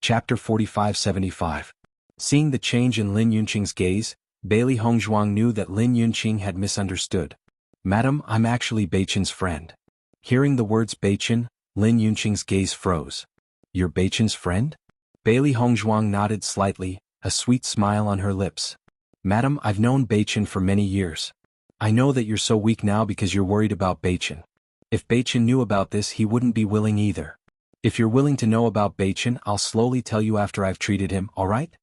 Chapter 4575. Seeing the change in Lin Yunqing's gaze, Bailey Hongzhuang knew that Lin Yunqing had misunderstood. "Madam, I'm actually Beichen's friend." Hearing the words Beichen, Lin Yunqing's gaze froze. "You're Beichen's friend?" Bailey Hongzhuang nodded slightly, a sweet smile on her lips. "Madam, I've known Beichen for many years. I know that you're so weak now because you're worried about Beichen. If Beichen knew about this, he wouldn't be willing either. If you're willing to know about Beichen, I'll slowly tell you after I've treated him, alright?"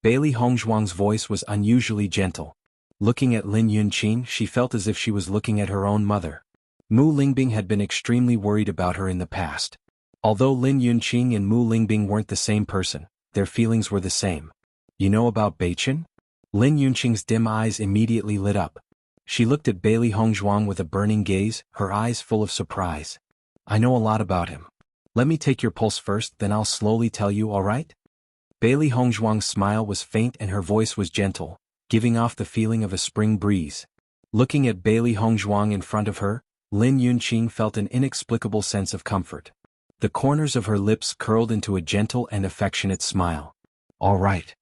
Bailey Hongzhuang's voice was unusually gentle. Looking at Lin Yunqing, she felt as if she was looking at her own mother. Mu Lingbing had been extremely worried about her in the past. Although Lin Yunqing and Mu Lingbing weren't the same person, their feelings were the same. "You know about Beichen?" Lin Yunqing's dim eyes immediately lit up. She looked at Bailey Hongzhuang with a burning gaze, her eyes full of surprise. "I know a lot about him. Let me take your pulse first, then I'll slowly tell you, alright?" Bailey Hongzhuang's smile was faint and her voice was gentle, giving off the feeling of a spring breeze. Looking at Bailey Hongzhuang in front of her, Lin Yunqing felt an inexplicable sense of comfort. The corners of her lips curled into a gentle and affectionate smile. "Alright."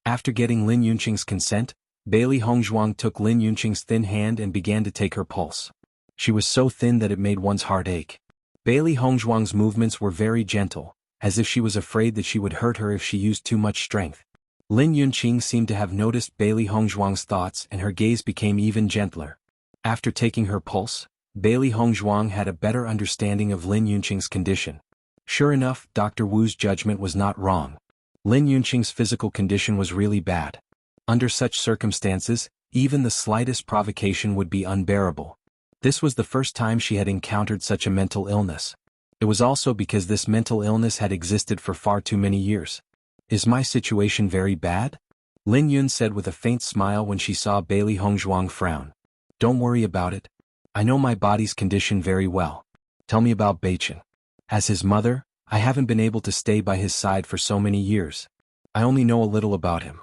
After getting Lin Yunqing's consent, Bailey Hongzhuang took Lin Yunqing's thin hand and began to take her pulse. She was so thin that it made one's heart ache. Bailey Hongzhuang's movements were very gentle, as if she was afraid that she would hurt her if she used too much strength. Lin Yunqing seemed to have noticed Bailey Hongzhuang's thoughts and her gaze became even gentler. After taking her pulse, Bailey Hongzhuang had a better understanding of Lin Yunqing's condition. Sure enough, Dr. Wu's judgment was not wrong. Lin Yunqing's physical condition was really bad. Under such circumstances, even the slightest provocation would be unbearable. This was the first time she had encountered such a mental illness. It was also because this mental illness had existed for far too many years. "Is my situation very bad?" Lin Yun said with a faint smile when she saw Bailey Hongzhuang frown. "Don't worry about it. I know my body's condition very well. Tell me about Beichen. As his mother, I haven't been able to stay by his side for so many years. I only know a little about him.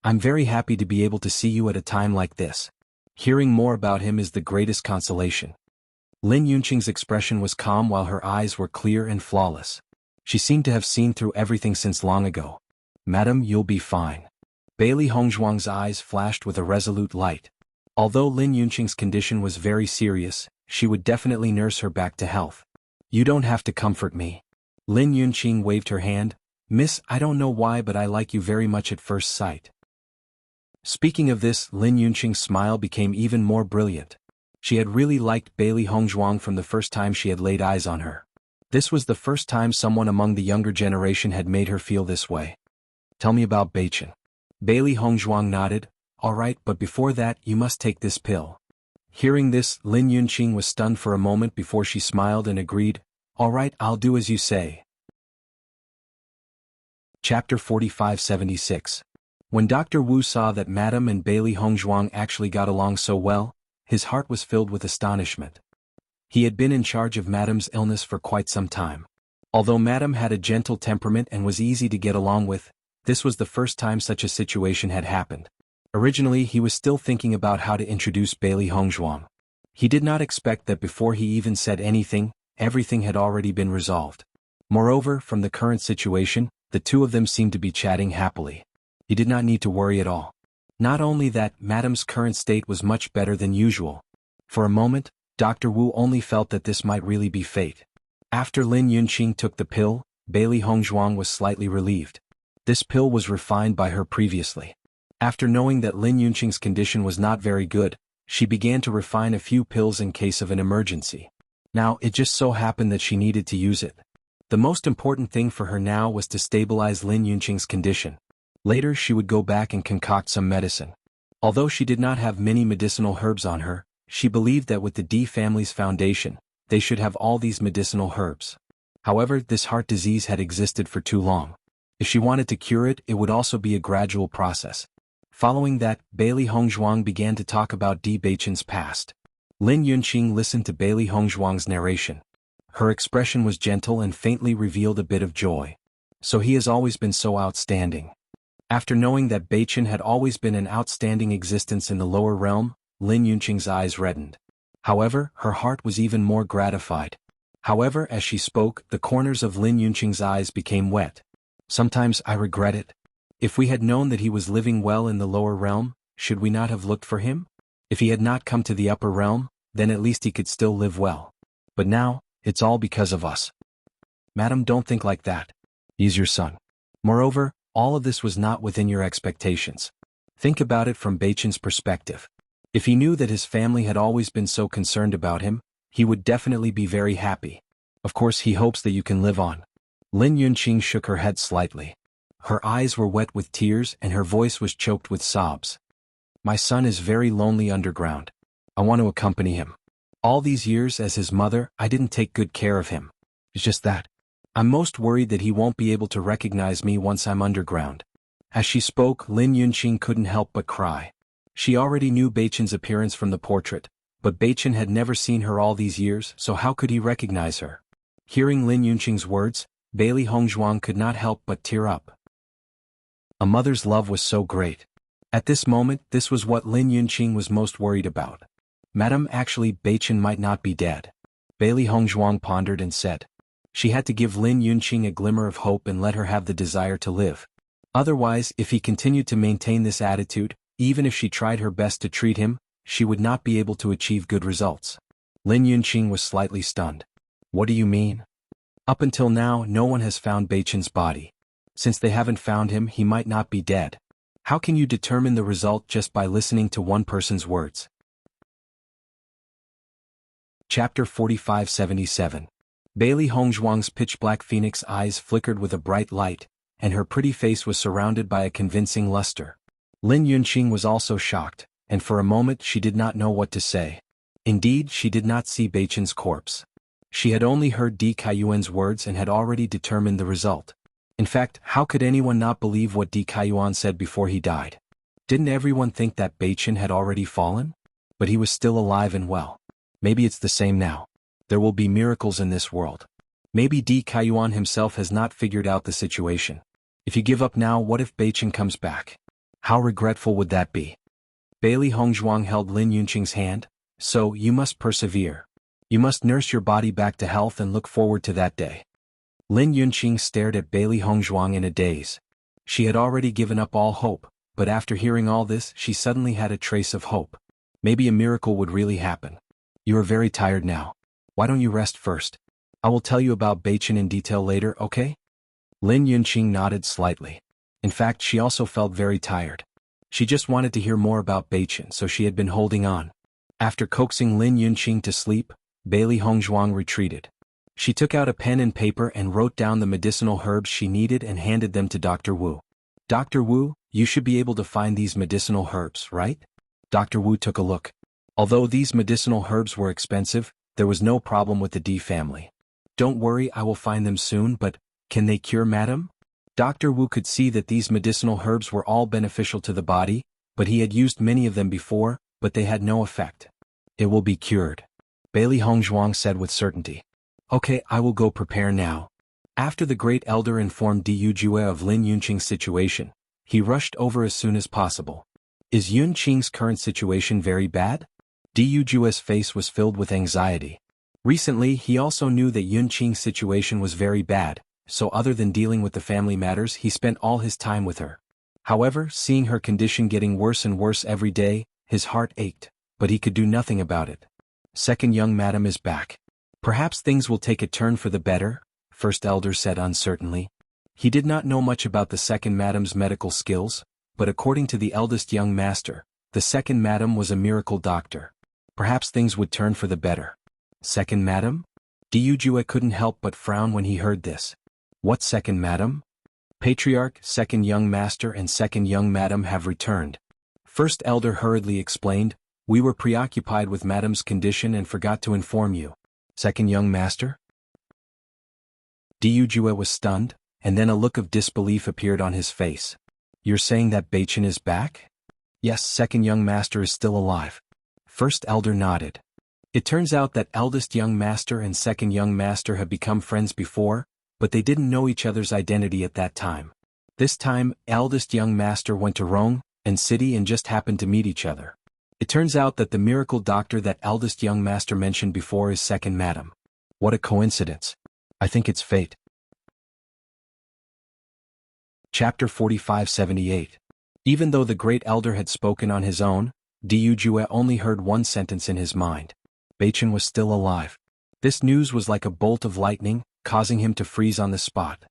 I'm very happy to be able to see you at a time like this. Hearing more about him is the greatest consolation." Lin Yunqing's expression was calm while her eyes were clear and flawless. She seemed to have seen through everything since long ago. "Madam, you'll be fine." Bailey Hongzhuang's eyes flashed with a resolute light. Although Lin Yunqing's condition was very serious, she would definitely nurse her back to health. "You don't have to comfort me." Lin Yunqing waved her hand. "Miss, I don't know why but I like you very much at first sight." Speaking of this, Lin Yunqing's smile became even more brilliant. She had really liked Bailey Hongzhuang from the first time she had laid eyes on her. This was the first time someone among the younger generation had made her feel this way. "Tell me about Beichen." Bailey Hongzhuang nodded. "Alright, but before that, you must take this pill." Hearing this, Lin Yunqing was stunned for a moment before she smiled and agreed. "Alright, I'll do as you say." Chapter 4576. When Dr. Wu saw that Madame and Bailey Hongzhuang actually got along so well, his heart was filled with astonishment. He had been in charge of Madame's illness for quite some time. Although Madame had a gentle temperament and was easy to get along with, this was the first time such a situation had happened. Originally, he was still thinking about how to introduce Bailey Hongzhuang. He did not expect that before he even said anything, everything had already been resolved. Moreover, from the current situation, the two of them seemed to be chatting happily. He did not need to worry at all. Not only that, Madame's current state was much better than usual. For a moment, Dr. Wu only felt that this might really be fate. After Lin Yunqing took the pill, Bailey Hongzhuang was slightly relieved. This pill was refined by her previously. After knowing that Lin Yunqing's condition was not very good, she began to refine a few pills in case of an emergency. Now, it just so happened that she needed to use it. The most important thing for her now was to stabilize Lin Yunqing's condition. Later she would go back and concoct some medicine. Although she did not have many medicinal herbs on her, she believed that with the D family's foundation, they should have all these medicinal herbs. However, this heart disease had existed for too long. If she wanted to cure it, it would also be a gradual process. Following that, Bailey Hongzhuang began to talk about D Beichen's past. Lin Yunqing listened to Bailey Hongzhuang's narration. Her expression was gentle and faintly revealed a bit of joy. So he has always been so outstanding. After knowing that Beichen had always been an outstanding existence in the lower realm, Lin Yunqing's eyes reddened. However, her heart was even more gratified. However, as she spoke, the corners of Lin Yunqing's eyes became wet. Sometimes I regret it. If we had known that he was living well in the lower realm, should we not have looked for him? If he had not come to the upper realm, then at least he could still live well. But now, it's all because of us. Madam, don't think like that. He's your son. Moreover, all of this was not within your expectations. Think about it from Beichen's perspective. If he knew that his family had always been so concerned about him, he would definitely be very happy. Of course, he hopes that you can live on. Lin Yunqing shook her head slightly. Her eyes were wet with tears and her voice was choked with sobs. My son is very lonely underground. I want to accompany him. All these years as his mother, I didn't take good care of him. It's just that. I'm most worried that he won't be able to recognize me once I'm underground. As she spoke, Lin Yunqing couldn't help but cry. She already knew Beichen's appearance from the portrait, but Beichen had never seen her all these years, so how could he recognize her? Hearing Lin Yunqing's words, Bailey Hongzhuang could not help but tear up. A mother's love was so great. At this moment, this was what Lin Yunqing was most worried about. Madam, actually, Beichen might not be dead. Bailey Hongzhuang pondered and said. She had to give Lin Yunqing a glimmer of hope and let her have the desire to live. Otherwise, if he continued to maintain this attitude, even if she tried her best to treat him, she would not be able to achieve good results. Lin Yunqing was slightly stunned. What do you mean? Up until now, no one has found Beichen's body. Since they haven't found him, he might not be dead. How can you determine the result just by listening to one person's words? Chapter 4577. Bailey Hongzhuang's pitch-black phoenix eyes flickered with a bright light, and her pretty face was surrounded by a convincing luster. Lin Yunqing was also shocked, and for a moment she did not know what to say. Indeed, she did not see Beichen's corpse. She had only heard Di Kaiyuan's words and had already determined the result. In fact, how could anyone not believe what Di Kaiyuan said before he died? Didn't everyone think that Beichen had already fallen? But he was still alive and well. Maybe it's the same now. There will be miracles in this world. Maybe Di Kaiyuan himself has not figured out the situation. If you give up now, what if Beichen comes back? How regretful would that be? Bailey Hongzhuang held Lin Yunqing's hand. So, you must persevere. You must nurse your body back to health and look forward to that day. Lin Yunqing stared at Bailey Hongzhuang in a daze. She had already given up all hope, but after hearing all this, she suddenly had a trace of hope. Maybe a miracle would really happen. You are very tired now. Why don't you rest first? I will tell you about Beichen in detail later, okay? Lin Yunqing nodded slightly. In fact, she also felt very tired. She just wanted to hear more about Beichen, so she had been holding on. After coaxing Lin Yunqing to sleep, Bailey Hongzhuang retreated. She took out a pen and paper and wrote down the medicinal herbs she needed and handed them to Dr. Wu. Dr. Wu, you should be able to find these medicinal herbs, right? Dr. Wu took a look. Although these medicinal herbs were expensive, there was no problem with the D family. Don't worry, I will find them soon, but can they cure madam? Dr. Wu could see that these medicinal herbs were all beneficial to the body, but he had used many of them before, but they had no effect. It will be cured. Bailey Hongzhuang said with certainty. Okay, I will go prepare now. After the great elder informed Di Yujue of Lin Yunqing's situation, he rushed over as soon as possible. Is Yunqing's current situation very bad? Di Yujue's face was filled with anxiety. Recently, he also knew that Yunqing's situation was very bad, so other than dealing with the family matters, he spent all his time with her. However, seeing her condition getting worse and worse every day, his heart ached, but he could do nothing about it. Second young madam is back. Perhaps things will take a turn for the better, first elder said uncertainly. He did not know much about the second madam's medical skills, but according to the eldest young master, the second madam was a miracle doctor. Perhaps things would turn for the better. Second madam? Di Yujue couldn't help but frown when he heard this. What second madam? Patriarch, second young master and second young madam have returned. First elder hurriedly explained, we were preoccupied with madam's condition and forgot to inform you. Second young master? Di Yujue was stunned, and then a look of disbelief appeared on his face. You're saying that Beichen is back? Yes, second young master is still alive. First elder nodded. It turns out that eldest young master and second young master have become friends before, but they didn't know each other's identity at that time. This time, eldest young master went to Rome and city and just happened to meet each other. It turns out that the miracle doctor that eldest young master mentioned before is second madam. What a coincidence. I think it's fate. Chapter 4578. Even though the great elder had spoken on his own, Diyu only heard one sentence in his mind. Beichen was still alive. This news was like a bolt of lightning, causing him to freeze on the spot.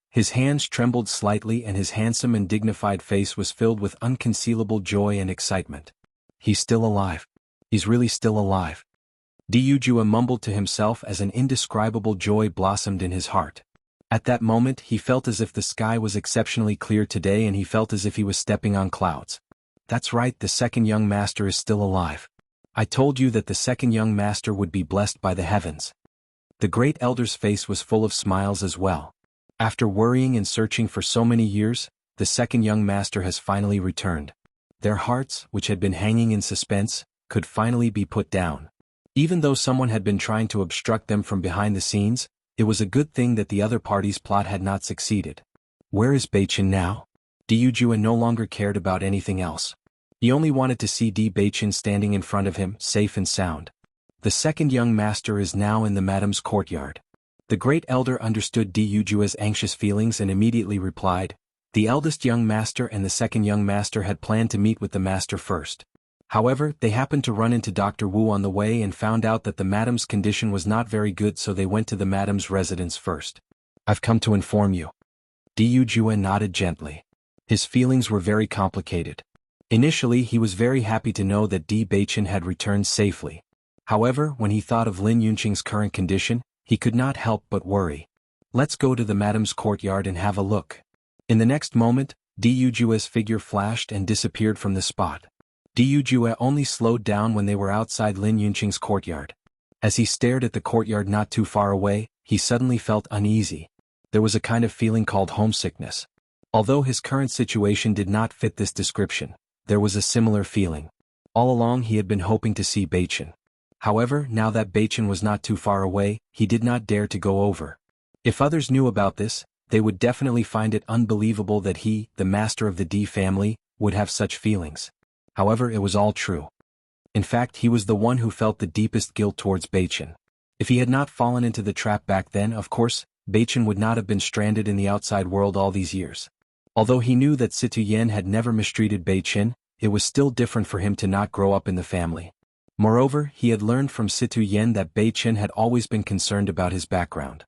His hands trembled slightly and his handsome and dignified face was filled with unconcealable joy and excitement. He's still alive. He's really still alive. Diyu mumbled to himself as an indescribable joy blossomed in his heart. At that moment he felt as if the sky was exceptionally clear today and he felt as if he was stepping on clouds. That's right, the second young master is still alive. I told you that the second young master would be blessed by the heavens. The great elder's face was full of smiles as well. After worrying and searching for so many years, the second young master has finally returned. Their hearts, which had been hanging in suspense, could finally be put down. Even though someone had been trying to obstruct them from behind the scenes, it was a good thing that the other party's plot had not succeeded. Where is Beichen now? Diyu no longer cared about anything else. He only wanted to see Beichen standing in front of him, safe and sound. The second young master is now in the madam's courtyard. The great elder understood Diyujua's anxious feelings and immediately replied, the eldest young master and the second young master had planned to meet with the master first. However, they happened to run into Dr. Wu on the way and found out that the madam's condition was not very good, so they went to the madam's residence first. I've come to inform you. Diyujua nodded gently. His feelings were very complicated. Initially he was very happy to know that Beichen had returned safely. However, when he thought of Lin Yunqing's current condition, he could not help but worry. Let's go to the madam's courtyard and have a look. In the next moment, Diyujua's figure flashed and disappeared from the spot. Diyujua only slowed down when they were outside Lin Yunqing's courtyard. As he stared at the courtyard not too far away, he suddenly felt uneasy. There was a kind of feeling called homesickness. Although his current situation did not fit this description, there was a similar feeling. All along he had been hoping to see Beichen. However, now that Beichen was not too far away, he did not dare to go over. If others knew about this, they would definitely find it unbelievable that he, the master of the D family, would have such feelings. However, it was all true. In fact, he was the one who felt the deepest guilt towards Beichen. If he had not fallen into the trap back then, of course, Beichen would not have been stranded in the outside world all these years. Although he knew that Situ Yen had never mistreated Beichen, it was still different for him to not grow up in the family. Moreover, he had learned from Situ Yen that Beichen had always been concerned about his background.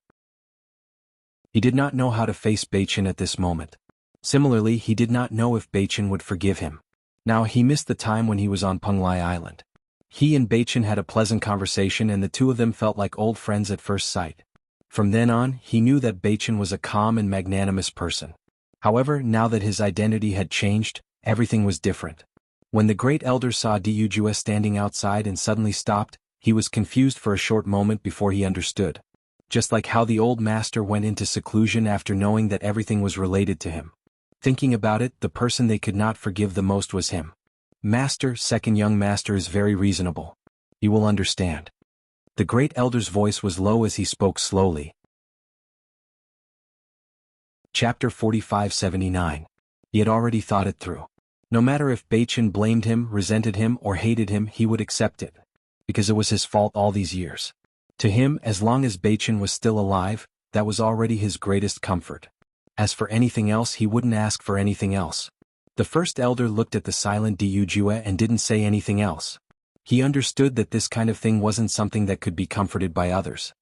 He did not know how to face Beichen at this moment. Similarly, he did not know if Beichen would forgive him. Now he missed the time when he was on Penglai Island. He and Beichen had a pleasant conversation and the two of them felt like old friends at first sight. From then on, he knew that Beichen was a calm and magnanimous person. However, now that his identity had changed, everything was different. When the great elder saw Diyujua standing outside and suddenly stopped, he was confused for a short moment before he understood. Just like how the old master went into seclusion after knowing that everything was related to him. Thinking about it, the person they could not forgive the most was him. Master, second young master is very reasonable. You will understand. The great elder's voice was low as he spoke slowly. Chapter 4579. He had already thought it through. No matter if Beichen blamed him, resented him, or hated him, he would accept it. Because it was his fault all these years. To him, as long as Beichen was still alive, that was already his greatest comfort. As for anything else, he wouldn't ask for anything else. The first elder looked at the silent Diyujua and didn't say anything else. He understood that this kind of thing wasn't something that could be comforted by others.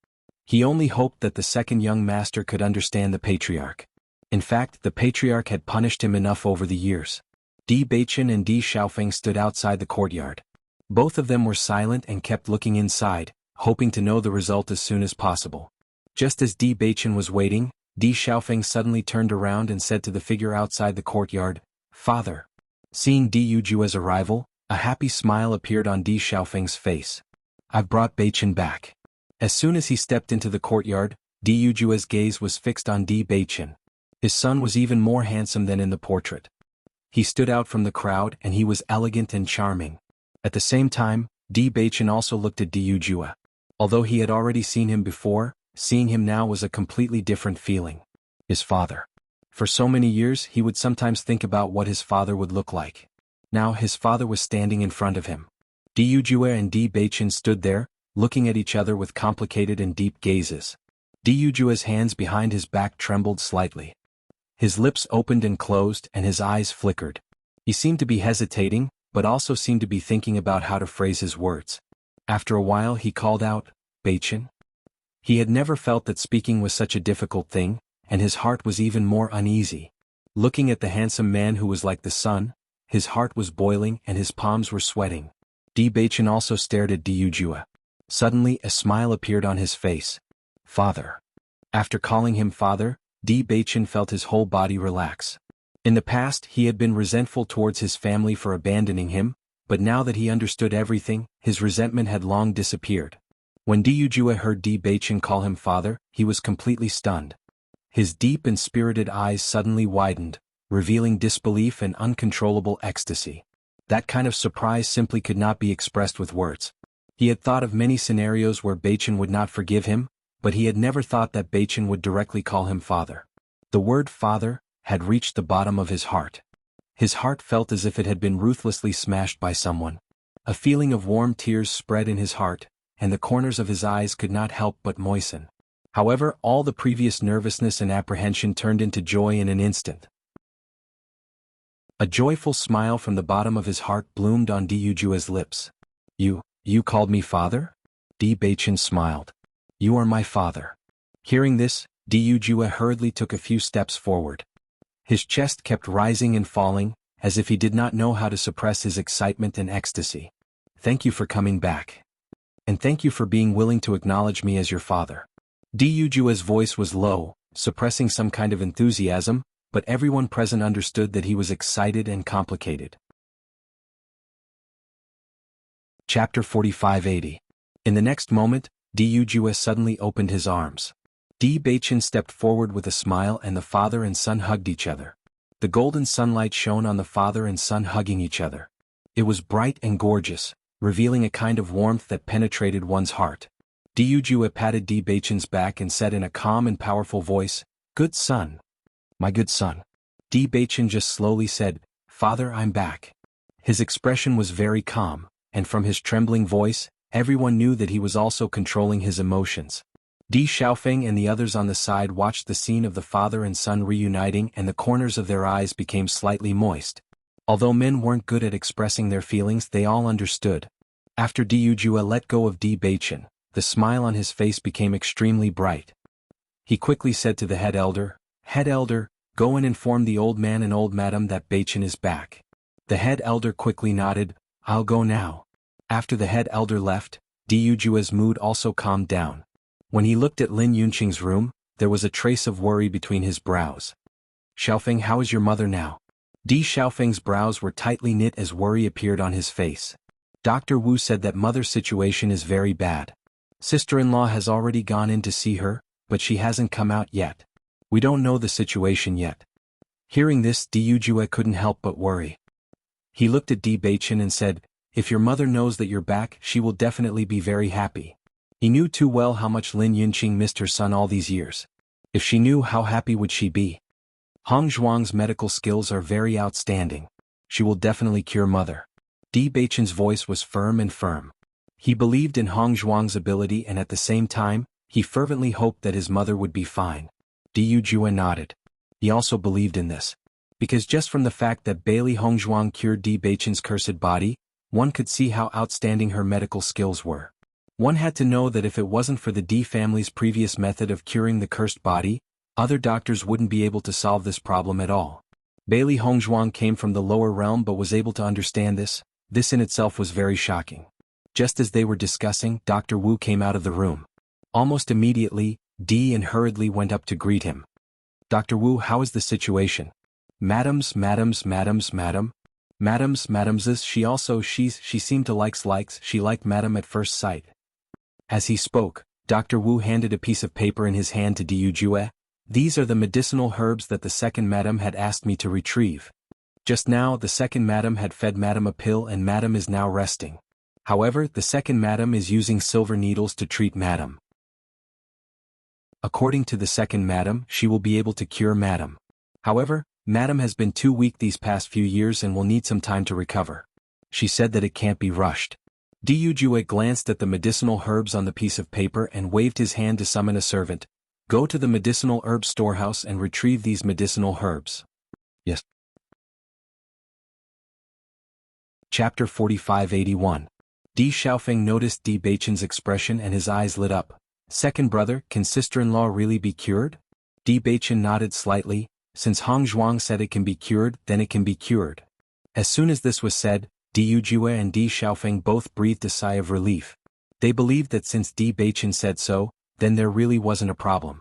He only hoped that the second young master could understand the patriarch. In fact, the patriarch had punished him enough over the years. Beichen and Xiaofeng stood outside the courtyard. Both of them were silent and kept looking inside, hoping to know the result as soon as possible. Just as Beichen was waiting, Xiaofeng suddenly turned around and said to the figure outside the courtyard, "Father." Seeing Dijua's arrival, a happy smile appeared on Xiaofeng's face. "I've brought Beichen back." As soon as he stepped into the courtyard, Dijua's gaze was fixed on Beichen. His son was even more handsome than in the portrait. He stood out from the crowd and he was elegant and charming. At the same time, Beichen also looked at Diyujua. Although he had already seen him before, seeing him now was a completely different feeling. His father. For so many years he would sometimes think about what his father would look like. Now his father was standing in front of him. Diyujua and Beichen stood there, looking at each other with complicated and deep gazes. Dijua's hands behind his back trembled slightly. His lips opened and closed and his eyes flickered. He seemed to be hesitating, but also seemed to be thinking about how to phrase his words. After a while he called out, "Beichin?" He had never felt that speaking was such a difficult thing, and his heart was even more uneasy. Looking at the handsome man who was like the sun, his heart was boiling and his palms were sweating. Beichin also stared at Jue. Suddenly a smile appeared on his face. "Father." After calling him father, Beichin felt his whole body relax. In the past he had been resentful towards his family for abandoning him, but now that he understood everything, his resentment had long disappeared. When Jue heard Beichin call him father, he was completely stunned. His deep and spirited eyes suddenly widened, revealing disbelief and uncontrollable ecstasy. That kind of surprise simply could not be expressed with words. He had thought of many scenarios where Beichin would not forgive him, but he had never thought that Beichin would directly call him father. The word father had reached the bottom of his heart. His heart felt as if it had been ruthlessly smashed by someone. A feeling of warm tears spread in his heart, and the corners of his eyes could not help but moisten. However, all the previous nervousness and apprehension turned into joy in an instant. A joyful smile from the bottom of his heart bloomed on Jue's lips. You called me father?" Beichin smiled. "You are my father." Hearing this, Jue hurriedly took a few steps forward. His chest kept rising and falling, as if he did not know how to suppress his excitement and ecstasy. "Thank you for coming back. And thank you for being willing to acknowledge me as your father." Jue's voice was low, suppressing some kind of enthusiasm, but everyone present understood that he was excited and complicated. Chapter 4580. In the next moment, Jue suddenly opened his arms. Beichin stepped forward with a smile and the father and son hugged each other. The golden sunlight shone on the father and son hugging each other. It was bright and gorgeous, revealing a kind of warmth that penetrated one's heart. Jue patted Beichin's back and said in a calm and powerful voice, "Good son. My good son." Beichin just slowly said, "Father, I'm back." His expression was very calm, and from his trembling voice, everyone knew that he was also controlling his emotions. Xiaofeng and the others on the side watched the scene of the father and son reuniting and the corners of their eyes became slightly moist. Although men weren't good at expressing their feelings, they all understood. After Jue let go of Beichin, the smile on his face became extremely bright. He quickly said to the head elder, "Head elder, go and inform the old man and old madam that Beichin is back." The head elder quickly nodded, "I'll go now." After the head elder left, Jue's mood also calmed down. When he looked at Lin Yunqing's room, there was a trace of worry between his brows. "Xiaofeng, how is your mother now?" Xiaofeng's brows were tightly knit as worry appeared on his face. Dr. Wu said that mother's situation is very bad. Sister-in-law has already gone in to see her, but she hasn't come out yet. We don't know the situation yet. Hearing this, Jue couldn't help but worry. He looked at Beichin and said, "If your mother knows that you're back, she will definitely be very happy." He knew too well how much Lin Yunqing missed her son all these years. If she knew, how happy would she be? Hong Zhuang's medical skills are very outstanding. She will definitely cure mother. Beichin's voice was firm and firm. He believed in Hong Zhuang's ability and at the same time, he fervently hoped that his mother would be fine. Jue nodded. He also believed in this. Because just from the fact that Bailey Hongzhuang cured Beichin's cursed body, one could see how outstanding her medical skills were. One had to know that if it wasn't for the D family's previous method of curing the cursed body, other doctors wouldn't be able to solve this problem at all. Bailey Hongzhuang came from the lower realm but was able to understand this. This in itself was very shocking. Just as they were discussing, Dr. Wu came out of the room. Almost immediately, and hurriedly went up to greet him. "Dr. Wu, how is the situation?" Madams, she seemed to she liked madam at first sight. As he spoke, Dr. Wu handed a piece of paper in his hand to Jue. "These are the medicinal herbs that the second madam had asked me to retrieve. Just now the second madam had fed madam a pill and madam is now resting. However, the second madam is using silver needles to treat madam. According to the second madam, she will be able to cure madam. However, madam has been too weak these past few years and will need some time to recover. She said that it can't be rushed." Jue glanced at the medicinal herbs on the piece of paper and waved his hand to summon a servant. Go to the medicinal herb storehouse and retrieve these medicinal herbs. Yes. Chapter 4581. Di Xiaofeng noticed Di Beichen's expression and his eyes lit up. Second brother, can sister-in-law really be cured? Di Beichen nodded slightly. Since Hong Zhuang said it can be cured, then it can be cured. As soon as this was said, Di Yujue and Di Xiaofeng both breathed a sigh of relief. They believed that since Di Beichen said so, then there really wasn't a problem.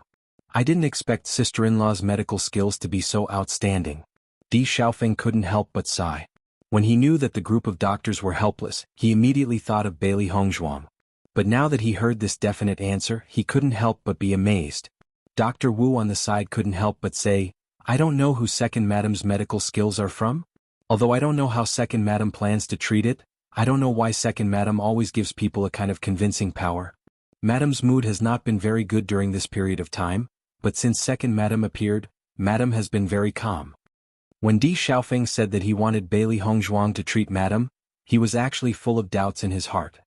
I didn't expect sister-in-law's medical skills to be so outstanding. Di Xiaofeng couldn't help but sigh. When he knew that the group of doctors were helpless, he immediately thought of Bailey Hongzhuang. But now that he heard this definite answer, he couldn't help but be amazed. Dr. Wu on the side couldn't help but say, I don't know who Second Madam's medical skills are from. Although I don't know how Second Madam plans to treat it, I don't know why Second Madam always gives people a kind of convincing power. Madam's mood has not been very good during this period of time, but since Second Madam appeared, Madam has been very calm. When Di Xiaofeng said that he wanted Bailey Hongzhuang to treat Madam, he was actually full of doubts in his heart.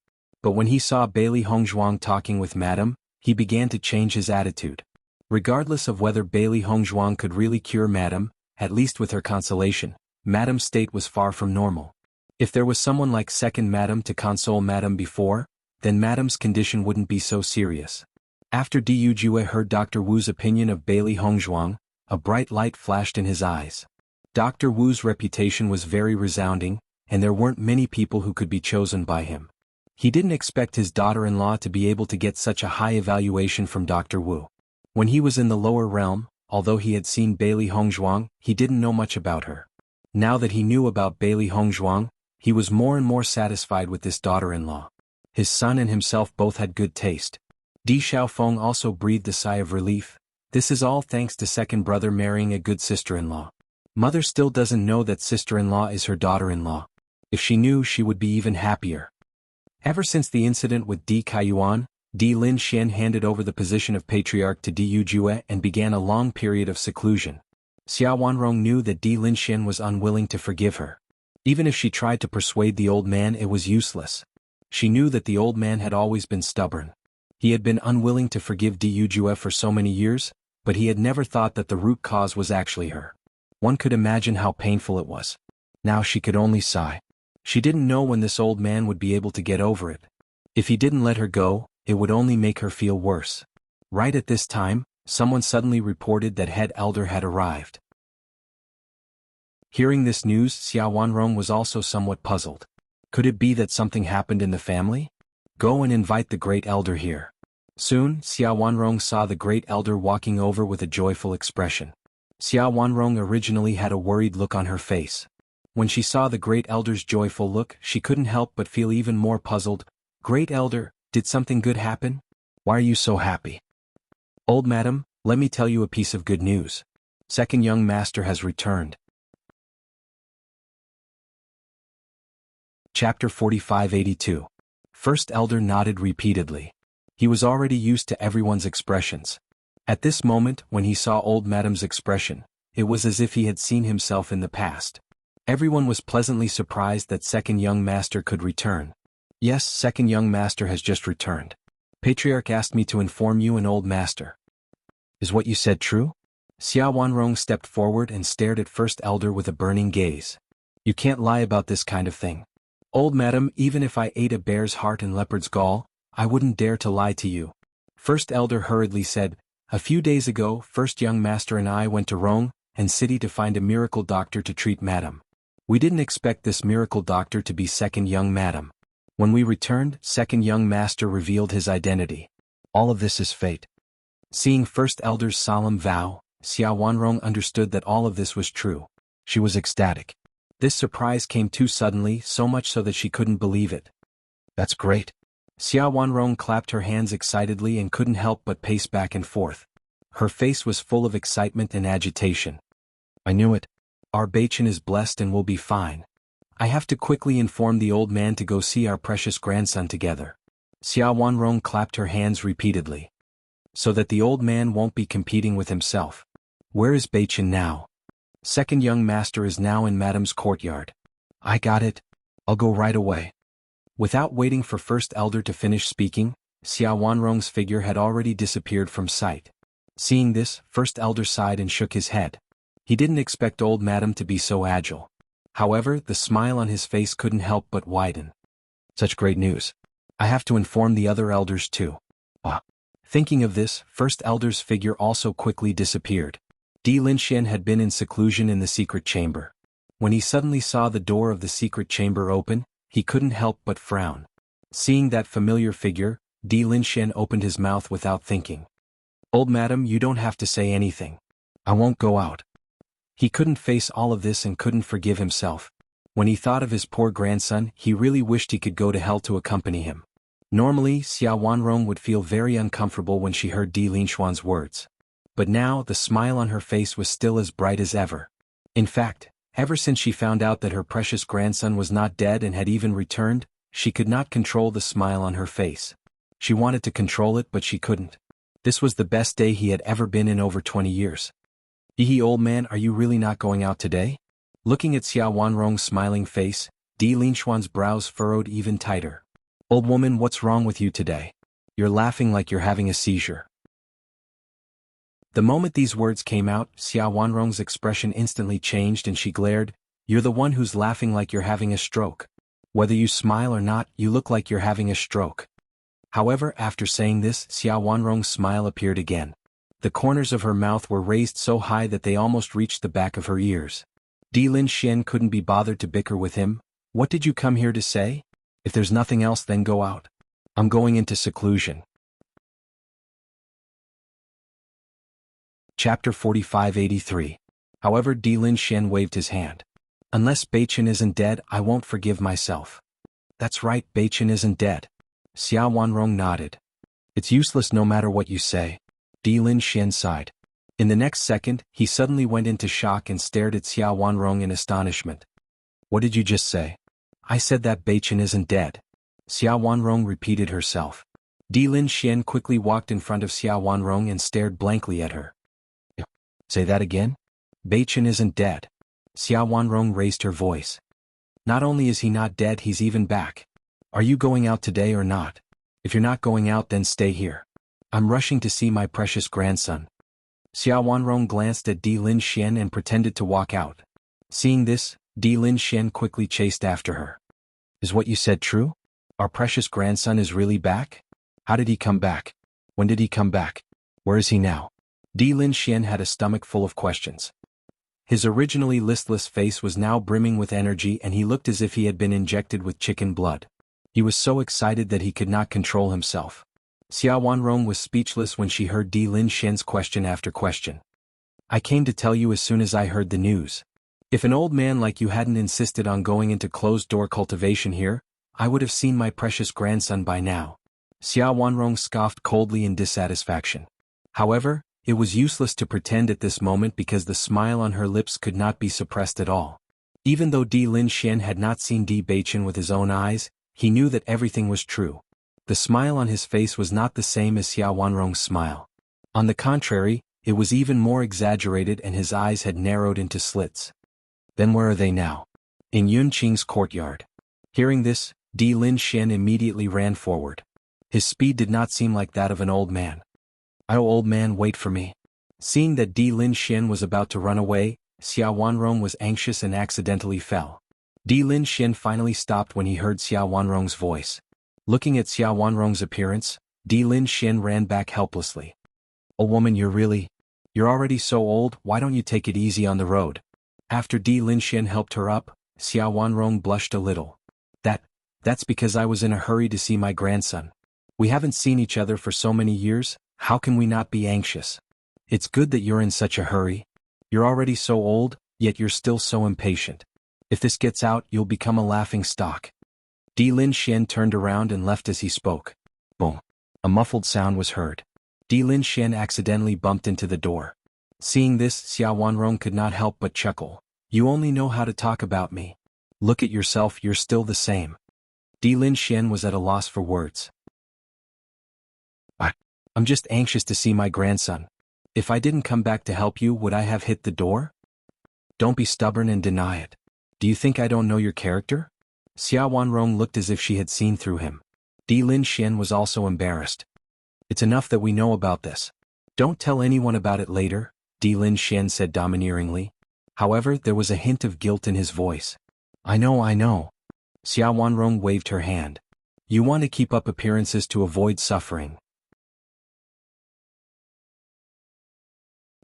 But when he saw Bailey Hongzhuang talking with Madam, he began to change his attitude. Regardless of whether Bailey Hongzhuang could really cure Madam, at least with her consolation, Madam's state was far from normal. If there was someone like Second Madam to console Madam before, then Madam's condition wouldn't be so serious. After Di Yujue heard Dr. Wu's opinion of Bailey Hongzhuang, a bright light flashed in his eyes. Dr. Wu's reputation was very resounding, and there weren't many people who could be chosen by him. He didn't expect his daughter-in-law to be able to get such a high evaluation from Dr. Wu. When he was in the lower realm, although he had seen Bailey Hongzhuang, he didn't know much about her. Now that he knew about Bailey Hongzhuang, he was more and more satisfied with this daughter-in-law. His son and himself both had good taste. Di Xiaofeng also breathed a sigh of relief. This is all thanks to second brother marrying a good sister-in-law. Mother still doesn't know that sister-in-law is her daughter-in-law. If she knew, she would be even happier. Ever since the incident with Di Kaiyuan, Di Linxian handed over the position of patriarch to Di Yujue and began a long period of seclusion. Xia Wanrong knew that Di Linxian was unwilling to forgive her. Even if she tried to persuade the old man, it was useless. She knew that the old man had always been stubborn. He had been unwilling to forgive Di Yujue for so many years, but he had never thought that the root cause was actually her. One could imagine how painful it was. Now she could only sigh. She didn't know when this old man would be able to get over it. If he didn't let her go, it would only make her feel worse. Right at this time, someone suddenly reported that head elder had arrived. Hearing this news, Xia Wanrong was also somewhat puzzled. Could it be that something happened in the family? Go and invite the great elder here. Soon, Xia Wanrong saw the great elder walking over with a joyful expression. Xia Wanrong originally had a worried look on her face. When she saw the great elder's joyful look, she couldn't help but feel even more puzzled. Great elder, did something good happen? Why are you so happy? Old madam, let me tell you a piece of good news. Second young master has returned. Chapter 4582. First elder nodded repeatedly. He was already used to everyone's expressions. At this moment, when he saw old madam's expression, it was as if he had seen himself in the past. Everyone was pleasantly surprised that second young master could return. Yes, second young master has just returned. Patriarch asked me to inform you and old master. Is what you said true? Xia Wanrong stepped forward and stared at first elder with a burning gaze. You can't lie about this kind of thing. Old madam, even if I ate a bear's heart and leopard's gall, I wouldn't dare to lie to you. First elder hurriedly said, a few days ago, first young master and I went to Rome and city to find a miracle doctor to treat madam. We didn't expect this miracle doctor to be second young madam. When we returned, second young master revealed his identity. All of this is fate. Seeing first elder's solemn vow, Xia Wanrong understood that all of this was true. She was ecstatic. This surprise came too suddenly, so much so that she couldn't believe it. That's great. Xia Wanrong clapped her hands excitedly and couldn't help but pace back and forth. Her face was full of excitement and agitation. I knew it. Our Beichen is blessed and will be fine. I have to quickly inform the old man to go see our precious grandson together. Xia Wanrong clapped her hands repeatedly. So that the old man won't be competing with himself. Where is Beichen now? Second young master is now in madam's courtyard. I got it. I'll go right away. Without waiting for first elder to finish speaking, Xia Wanrong's figure had already disappeared from sight. Seeing this, First Elder sighed and shook his head. He didn't expect old Madam to be so agile. However, the smile on his face couldn't help but widen. Such great news. I have to inform the other elders too. Thinking of this, First Elder's figure also quickly disappeared. Di Linxian had been in seclusion in the secret chamber. When he suddenly saw the door of the secret chamber open, he couldn't help but frown. Seeing that familiar figure, Di Linxian opened his mouth without thinking. Old Madam, you don't have to say anything. I won't go out. He couldn't face all of this and couldn't forgive himself. When he thought of his poor grandson, he really wished he could go to hell to accompany him. Normally, Xia Wanrong would feel very uncomfortable when she heard Di Linxuan's words. But now, the smile on her face was still as bright as ever. In fact, ever since she found out that her precious grandson was not dead and had even returned, she could not control the smile on her face. She wanted to control it, but she couldn't. This was the best day he had ever been in over 20 years. Hee, old man, are you really not going out today? Looking at Xia Wanrong's smiling face, Di Linxuan's brows furrowed even tighter. Old woman, what's wrong with you today? You're laughing like you're having a seizure. The moment these words came out, Xia Wanrong's expression instantly changed and she glared. You're the one who's laughing like you're having a stroke. Whether you smile or not, you look like you're having a stroke. However, after saying this, Xia Wanrong's smile appeared again. The corners of her mouth were raised so high that they almost reached the back of her ears. Di Linxian couldn't be bothered to bicker with him. What did you come here to say? If there's nothing else, then go out. I'm going into seclusion. Chapter 4583. However, Di Linxian waved his hand. Unless Beichen isn't dead, I won't forgive myself. That's right, Beichen isn't dead. Xia Wanrong nodded. It's useless no matter what you say. Di Linxian sighed. In the next second, he suddenly went into shock and stared at Xia Wanrong in astonishment. What did you just say? I said that Beichen isn't dead. Xia Wanrong repeated herself. Di Linxian quickly walked in front of Xia Wanrong and stared blankly at her. Say that again? Beichen isn't dead. Xia Wanrong raised her voice. Not only is he not dead, he's even back. Are you going out today or not? If you're not going out, then stay here. I'm rushing to see my precious grandson. Xia Wanrong glanced at Di Linxian and pretended to walk out. Seeing this, Di Linxian quickly chased after her. Is what you said true? Our precious grandson is really back? How did he come back? When did he come back? Where is he now? Di Linxian had a stomach full of questions. His originally listless face was now brimming with energy and he looked as if he had been injected with chicken blood. He was so excited that he could not control himself. Xia Wanrong was speechless when she heard Di Linxian's question after question. I came to tell you as soon as I heard the news. If an old man like you hadn't insisted on going into closed-door cultivation here, I would have seen my precious grandson by now. Xia Wanrong scoffed coldly in dissatisfaction. However, it was useless to pretend at this moment because the smile on her lips could not be suppressed at all. Even though Di Linxian had not seen Di Beichen with his own eyes, he knew that everything was true. The smile on his face was not the same as Xia Wanrong's smile. On the contrary, it was even more exaggerated and his eyes had narrowed into slits. Then where are they now? In Yunqing's courtyard. Hearing this, Di Linxian immediately ran forward. His speed did not seem like that of an old man. Oh, old man, wait for me. Seeing that Di Linxian was about to run away, Xia Wanrong was anxious and accidentally fell. Di Linxian finally stopped when he heard Xia Wanrong's voice. Looking at Xia Wanrong's appearance, Di Linxian ran back helplessly. Oh woman, you're already so old, why don't you take it easy on the road? After Di Linxian helped her up, Xia Wanrong blushed a little. That's because I was in a hurry to see my grandson. We haven't seen each other for so many years, how can we not be anxious? It's good that you're in such a hurry. You're already so old, yet you're still so impatient. If this gets out, you'll become a laughing stock. Di Linxian turned around and left as he spoke. Boom. A muffled sound was heard. Di Linxian accidentally bumped into the door. Seeing this, Xia Wanrong could not help but chuckle. You only know how to talk about me. Look at yourself, you're still the same. Di Linxian was at a loss for words. I'm just anxious to see my grandson. If I didn't come back to help you, would I have hit the door? Don't be stubborn and deny it. Do you think I don't know your character? Xia Wanrong looked as if she had seen through him. Di Linxian was also embarrassed. It's enough that we know about this. Don't tell anyone about it later, Di Lin Xian said domineeringly. However, there was a hint of guilt in his voice. I know. Xia Wanrong waved her hand. You want to keep up appearances to avoid suffering.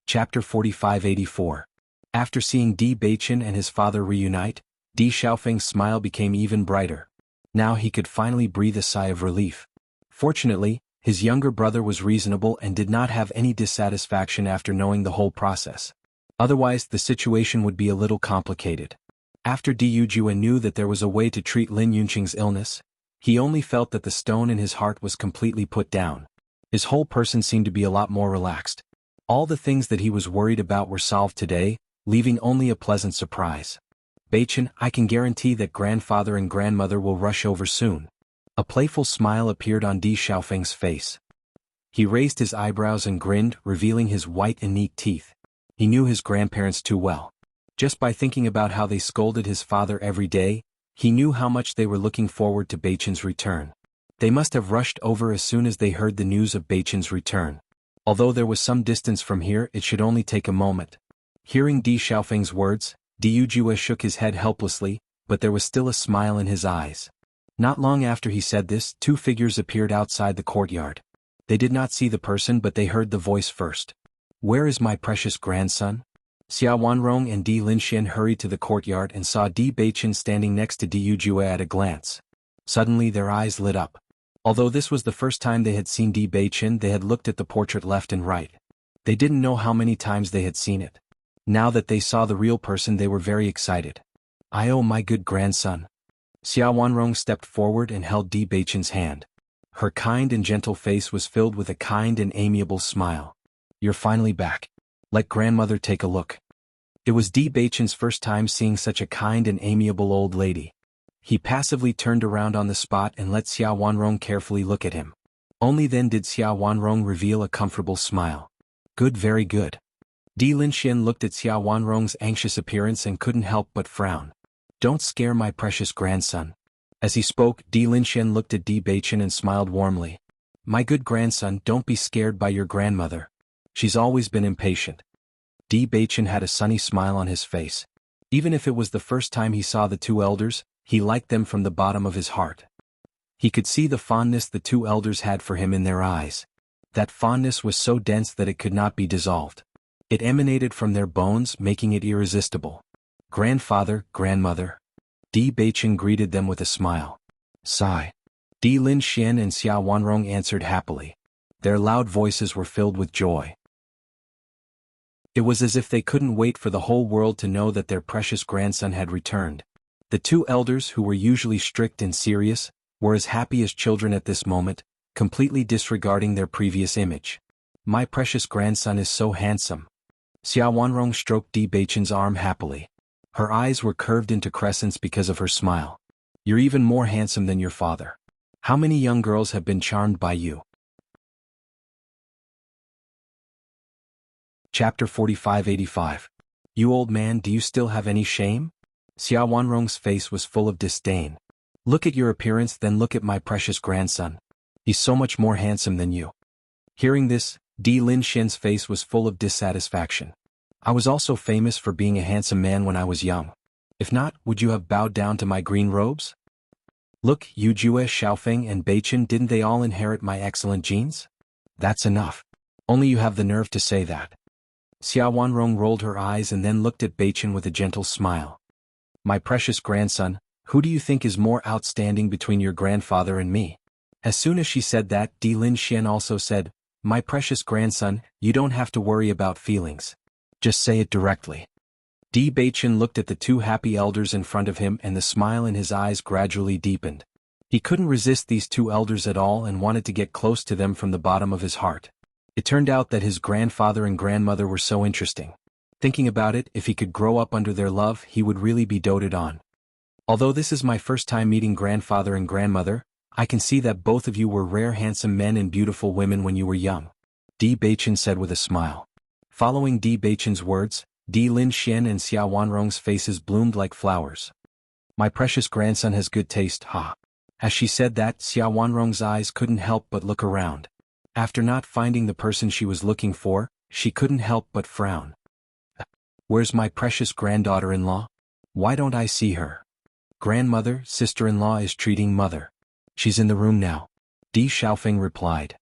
Chapter 4584. After seeing Di Beichen and his father reunite, Di Xiaofeng's smile became even brighter. Now he could finally breathe a sigh of relief. Fortunately, his younger brother was reasonable and did not have any dissatisfaction after knowing the whole process. Otherwise, the situation would be a little complicated. After Di Yujue knew that there was a way to treat Lin Yunqing's illness, he only felt that the stone in his heart was completely put down. His whole person seemed to be a lot more relaxed. All the things that he was worried about were solved today, leaving only a pleasant surprise. Beichen, I can guarantee that grandfather and grandmother will rush over soon. A playful smile appeared on Di Xiaofeng's face. He raised his eyebrows and grinned, revealing his white and neat teeth. He knew his grandparents too well. Just by thinking about how they scolded his father every day, he knew how much they were looking forward to Beichen's return. They must have rushed over as soon as they heard the news of Beichen's return. Although there was some distance from here, it should only take a moment. Hearing Di Xiaofeng's words, Di Yujue shook his head helplessly, but there was still a smile in his eyes. Not long after he said this, two figures appeared outside the courtyard. They did not see the person, but they heard the voice first. Where is my precious grandson? Xia Wanrong and Di Linxian hurried to the courtyard and saw Di Beichen standing next to Di Yujue at a glance. Suddenly their eyes lit up. Although this was the first time they had seen Di Beichen, they had looked at the portrait left and right. They didn't know how many times they had seen it. Now that they saw the real person, they were very excited. Oh, my good grandson. Xia Wanrong stepped forward and held Di Beichen's hand. Her kind and gentle face was filled with a kind and amiable smile. You're finally back. Let grandmother take a look. It was Di Beichen's first time seeing such a kind and amiable old lady. He passively turned around on the spot and let Xia Wanrong carefully look at him. Only then did Xia Wanrong reveal a comfortable smile. Good, very good. Di Linxian looked at Xia Wanrong's anxious appearance and couldn't help but frown. Don't scare my precious grandson. As he spoke, Di Linxian looked at Di Beichen and smiled warmly. My good grandson, don't be scared by your grandmother. She's always been impatient. Di Beichen had a sunny smile on his face. Even if it was the first time he saw the two elders, he liked them from the bottom of his heart. He could see the fondness the two elders had for him in their eyes. That fondness was so dense that it could not be dissolved. It emanated from their bones, making it irresistible. Grandfather, grandmother. Di Beichen greeted them with a smile. Sigh. Di Linxian and Xia Wanrong answered happily. Their loud voices were filled with joy. It was as if they couldn't wait for the whole world to know that their precious grandson had returned. The two elders, who were usually strict and serious, were as happy as children at this moment, completely disregarding their previous image. My precious grandson is so handsome. Xia Wanrong stroked Di Beichen's arm happily. Her eyes were curved into crescents because of her smile. You're even more handsome than your father. How many young girls have been charmed by you? Chapter 4585. You old man, do you still have any shame? Xia Wanrong's face was full of disdain. Look at your appearance, then look at my precious grandson. He's so much more handsome than you. Hearing this, Di Linxian's face was full of dissatisfaction. I was also famous for being a handsome man when I was young. If not, would you have bowed down to my green robes? Look, Yujue, Xiaofeng and Beichen, didn't they all inherit my excellent genes? That's enough. Only you have the nerve to say that. Xia Wanrong rolled her eyes and then looked at Beichen with a gentle smile. My precious grandson, who do you think is more outstanding between your grandfather and me? As soon as she said that, Di Linxian also said, My precious grandson, you don't have to worry about feelings. Just say it directly. Di Beichen looked at the two happy elders in front of him and the smile in his eyes gradually deepened. He couldn't resist these two elders at all and wanted to get close to them from the bottom of his heart. It turned out that his grandfather and grandmother were so interesting. Thinking about it, if he could grow up under their love, he would really be doted on. Although this is my first time meeting grandfather and grandmother, I can see that both of you were rare handsome men and beautiful women when you were young. Di Beichen said with a smile. Following Di Beichen's words, Di Linxian and Xia Wanrong's faces bloomed like flowers. My precious grandson has good taste, ha. As she said that, Xia Wanrong's eyes couldn't help but look around. After not finding the person she was looking for, she couldn't help but frown. Where's my precious granddaughter-in-law? Why don't I see her? Grandmother, sister-in-law is treating mother. She's in the room now. Di Xiaofeng replied.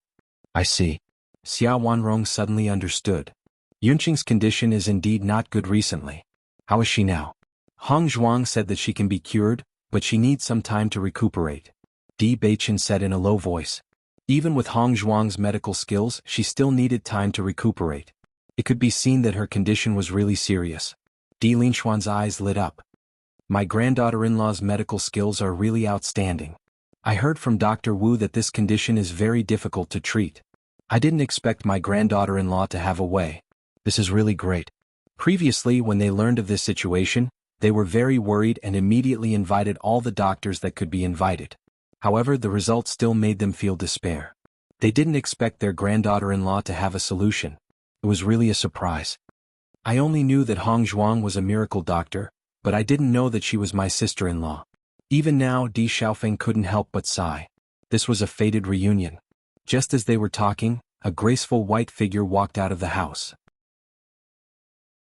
I see. Xia Wanrong suddenly understood. Yunqing's condition is indeed not good recently. How is she now? Hong Zhuang said that she can be cured, but she needs some time to recuperate. Di Beichen said in a low voice. Even with Hong Zhuang's medical skills, she still needed time to recuperate. It could be seen that her condition was really serious. Di Linxuan's eyes lit up. My granddaughter-in-law's medical skills are really outstanding. I heard from Dr. Wu that this condition is very difficult to treat. I didn't expect my granddaughter-in-law to have a way. This is really great. Previously, when they learned of this situation, they were very worried and immediately invited all the doctors that could be invited. However, the result still made them feel despair. They didn't expect their granddaughter-in-law to have a solution. It was really a surprise. I only knew that Hong Zhuang was a miracle doctor, but I didn't know that she was my sister-in-law. Even now, Di Xiaofeng couldn't help but sigh. This was a fated reunion. Just as they were talking, a graceful white figure walked out of the house.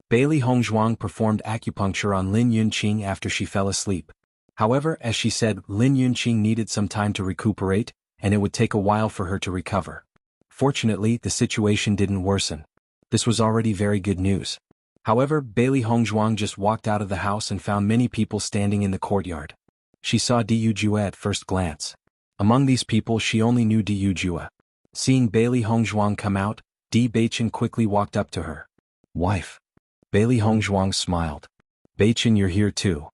Bailey Hongzhuang performed acupuncture on Lin Yunqing after she fell asleep. However, as she said, Lin Yunqing needed some time to recuperate, and it would take a while for her to recover. Fortunately, the situation didn't worsen. This was already very good news. However, Bailey Hongzhuang just walked out of the house and found many people standing in the courtyard. She saw Di Yujue at first glance. Among these people she only knew Di Yujue. Seeing Bailey Hongzhuang come out, Di Beichen quickly walked up to her. Wife. Bailey Hongzhuang smiled. Beichen, you're here too.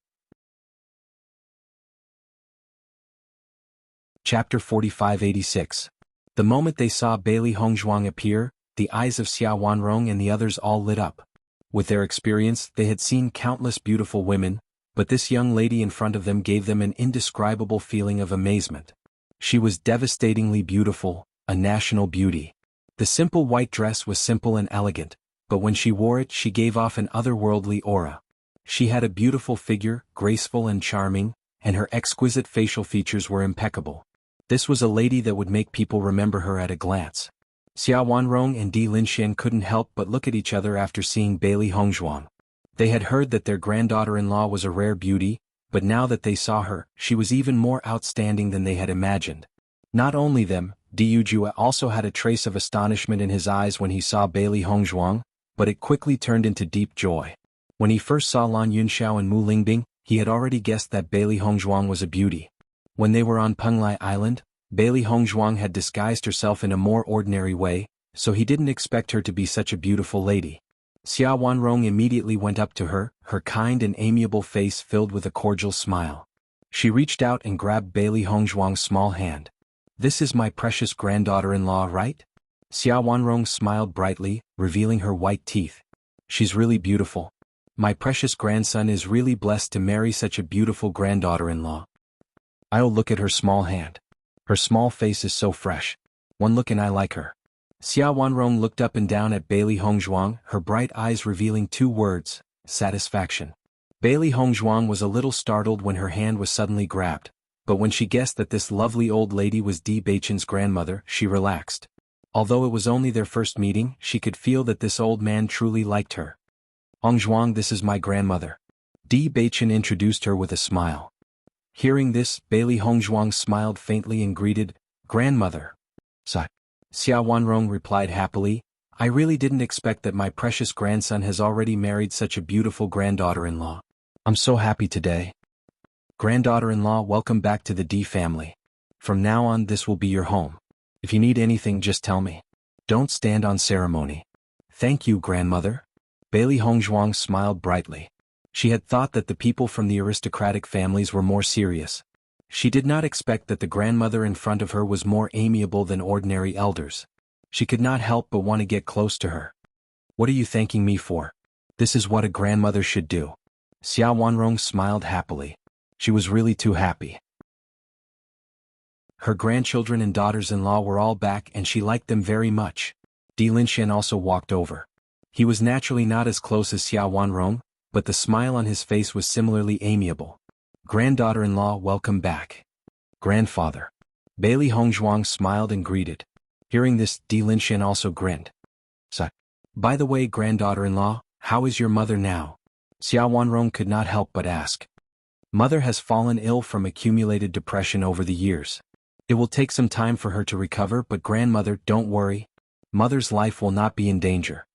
Chapter 4586. The moment they saw Bailey Hongzhuang appear, the eyes of Xia Wanrong and the others all lit up. With their experience, they had seen countless beautiful women, but this young lady in front of them gave them an indescribable feeling of amazement. She was devastatingly beautiful, a national beauty. The simple white dress was simple and elegant, but when she wore it she gave off an otherworldly aura. She had a beautiful figure, graceful and charming, and her exquisite facial features were impeccable. This was a lady that would make people remember her at a glance. Xia Wanrong and Di Linxian couldn't help but look at each other after seeing Bailey Hongzhuang. They had heard that their granddaughter-in-law was a rare beauty, but now that they saw her, she was even more outstanding than they had imagined. Not only them, Di Yujue also had a trace of astonishment in his eyes when he saw Bailey Hongzhuang, but it quickly turned into deep joy. When he first saw Lan Yunxiao and Mu Lingbing, he had already guessed that Bailey Hongzhuang was a beauty. When they were on Penglai Island, Bailey Hongzhuang had disguised herself in a more ordinary way, so he didn't expect her to be such a beautiful lady. Xia Wanrong immediately went up to her, her kind and amiable face filled with a cordial smile. She reached out and grabbed Bailey Hongzhuang's small hand. This is my precious granddaughter-in-law, right? Xia Wanrong smiled brightly, revealing her white teeth. She's really beautiful. My precious grandson is really blessed to marry such a beautiful granddaughter-in-law. I'll look at her small hand. Her small face is so fresh. One look and I like her. Xia Wanrong looked up and down at Bailey Hongzhuang, her bright eyes revealing two words, satisfaction. Bailey Hongzhuang was a little startled when her hand was suddenly grabbed, but when she guessed that this lovely old lady was Di Beichen's grandmother, she relaxed. Although it was only their first meeting, she could feel that this old man truly liked her. Hongzhuang, this is my grandmother. Di Beichen introduced her with a smile. Hearing this, Bailey Hongzhuang smiled faintly and greeted, Grandmother. Sigh. Xia Wanrong replied happily, I really didn't expect that my precious grandson has already married such a beautiful granddaughter-in-law. I'm so happy today. Granddaughter-in-law, welcome back to the Di family. From now on this will be your home. If you need anything just tell me. Don't stand on ceremony. Thank you, grandmother. Bailey Hongzhuang smiled brightly. She had thought that the people from the aristocratic families were more serious. She did not expect that the grandmother in front of her was more amiable than ordinary elders. She could not help but want to get close to her. What are you thanking me for? This is what a grandmother should do. Xia Wanrong smiled happily. She was really too happy. Her grandchildren and daughters-in-law were all back and she liked them very much. Di Linxian also walked over. He was naturally not as close as Xia Wanrong, but the smile on his face was similarly amiable. Granddaughter-in-law, welcome back. Grandfather. Bailey Hongzhuang smiled and greeted. Hearing this, Di Linxian also grinned. So, by the way, granddaughter-in-law, how is your mother now? Xiao Wanrong could not help but ask. Mother has fallen ill from accumulated depression over the years. It will take some time for her to recover, but grandmother, don't worry. Mother's life will not be in danger.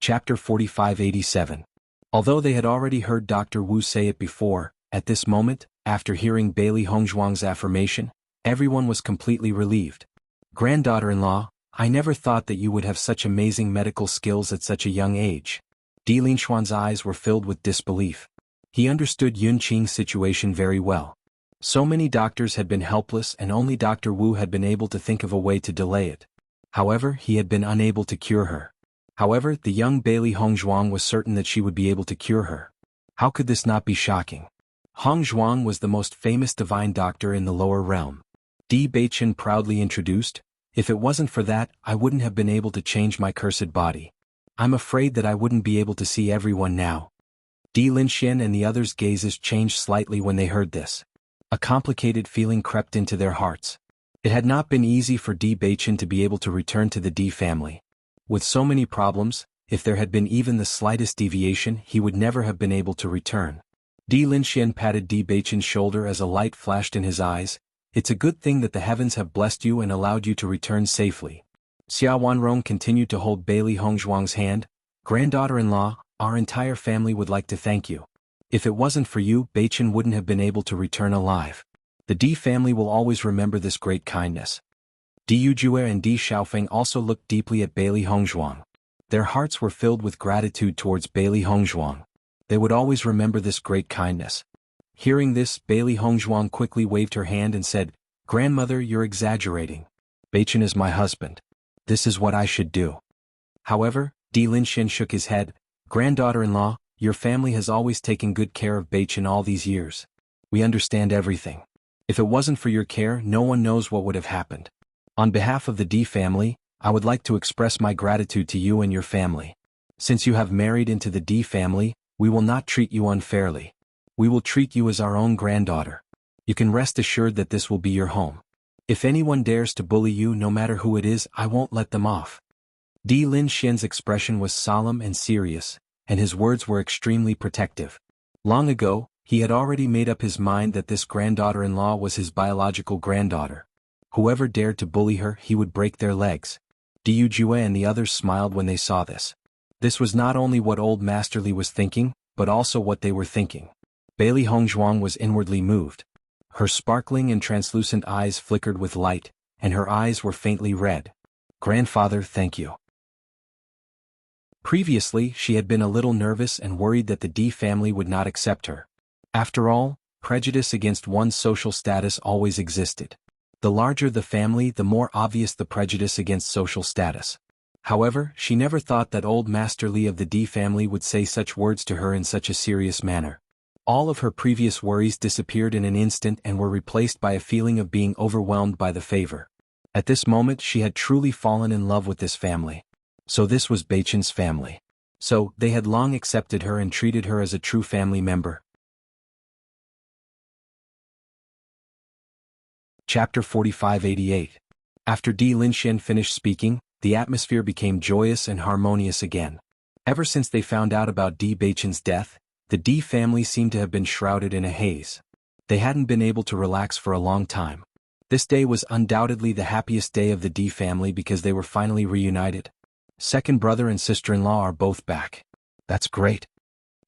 Chapter 4587. Although they had already heard Dr. Wu say it before, at this moment, after hearing Bailey Hongzhuang's affirmation, everyone was completely relieved. Granddaughter-in-law, I never thought that you would have such amazing medical skills at such a young age. Di Linxuan's eyes were filled with disbelief. He understood Yunqing's situation very well. So many doctors had been helpless and only Dr. Wu had been able to think of a way to delay it. However, he had been unable to cure her. However, the young Bailey Hongzhuang was certain that she would be able to cure her. How could this not be shocking? Hongzhuang was the most famous divine doctor in the lower realm. Di Beichen proudly introduced, if it wasn't for that, I wouldn't have been able to change my cursed body. I'm afraid that I wouldn't be able to see everyone now. Di Linxian and the others' gazes changed slightly when they heard this. A complicated feeling crept into their hearts. It had not been easy for Di Beichen to be able to return to the Di family. With so many problems, if there had been even the slightest deviation, he would never have been able to return. Di Linxian patted Di Beichen's shoulder as a light flashed in his eyes. It's a good thing that the heavens have blessed you and allowed you to return safely. Xiao Wanrong continued to hold Bailey Hongzhuang's hand. Granddaughter-in-law, our entire family would like to thank you. If it wasn't for you, Beichen wouldn't have been able to return alive. The Di family will always remember this great kindness. Di Yujue and Di Xiaofeng also looked deeply at Bailey Hongzhuang. Their hearts were filled with gratitude towards Bailey Hongzhuang. They would always remember this great kindness. Hearing this, Bailey Hongzhuang quickly waved her hand and said, Grandmother, you're exaggerating. Beichen is my husband. This is what I should do. However, Di Linxian shook his head. Granddaughter-in-law, your family has always taken good care of Beichen all these years. We understand everything. If it wasn't for your care, no one knows what would have happened. On behalf of the Di family, I would like to express my gratitude to you and your family. Since you have married into the Di family, we will not treat you unfairly. We will treat you as our own granddaughter. You can rest assured that this will be your home. If anyone dares to bully you, no matter who it is, I won't let them off. Di Linxian's expression was solemn and serious, and his words were extremely protective. Long ago, he had already made up his mind that this granddaughter-in-law was his biological granddaughter. Whoever dared to bully her, he would break their legs. Di Yujue and the others smiled when they saw this. This was not only what old Master Li was thinking, but also what they were thinking. Bailey Hongzhuang was inwardly moved. Her sparkling and translucent eyes flickered with light, and her eyes were faintly red. Grandfather, thank you. Previously, she had been a little nervous and worried that the Di family would not accept her. After all, prejudice against one's social status always existed. The larger the family, the more obvious the prejudice against social status. However, she never thought that old Master Li of the Di family would say such words to her in such a serious manner. All of her previous worries disappeared in an instant and were replaced by a feeling of being overwhelmed by the favor. At this moment she had truly fallen in love with this family. So this was Beichen's family. So, they had long accepted her and treated her as a true family member. Chapter 4588. After Di Linxian finished speaking, the atmosphere became joyous and harmonious again. Ever since they found out about Di Beichen's death, the Di family seemed to have been shrouded in a haze. They hadn't been able to relax for a long time. This day was undoubtedly the happiest day of the Di family because they were finally reunited. Second brother and sister-in-law are both back. That's great.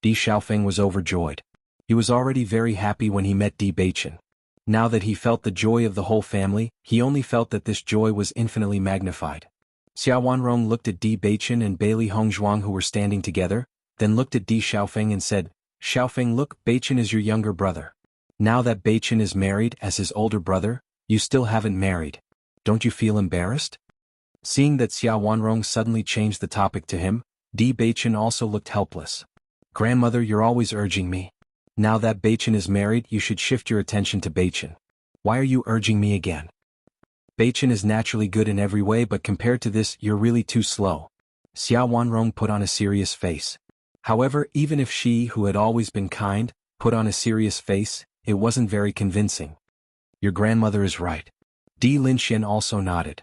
Di Xiaofeng was overjoyed. He was already very happy when he met Di Beichen. Now that he felt the joy of the whole family, he only felt that this joy was infinitely magnified. Xiao Wanrong looked at Di Beichen and Bailey Hongzhuang who were standing together, then looked at Di Xiaofeng and said, Xiaofeng, look, Beichen is your younger brother. Now that Beichen is married as his older brother, you still haven't married. Don't you feel embarrassed? Seeing that Xiao Wanrong suddenly changed the topic to him, Di Beichen also looked helpless. Grandmother, you're always urging me. Now that Beichen is married, you should shift your attention to Beichen. Why are you urging me again? Beichen is naturally good in every way, but compared to this, you're really too slow. Xiao Wanrong put on a serious face. However, even if she, who had always been kind, put on a serious face, it wasn't very convincing. Your grandmother is right. Di Linxian also nodded.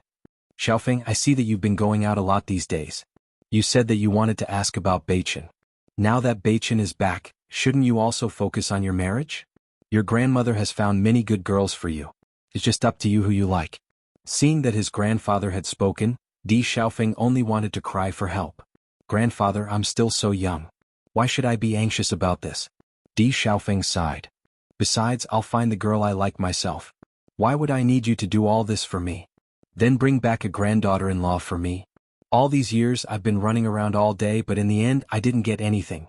Xiaofeng, I see that you've been going out a lot these days. You said that you wanted to ask about Beichen. Now that Beichen is back, shouldn't you also focus on your marriage? Your grandmother has found many good girls for you. It's just up to you who you like. Seeing that his grandfather had spoken, Di Xiaofeng only wanted to cry for help. Grandfather, I'm still so young. Why should I be anxious about this? Di Xiaofeng sighed. Besides, I'll find the girl I like myself. Why would I need you to do all this for me? Then bring back a granddaughter-in-law for me. All these years I've been running around all day, but in the end I didn't get anything.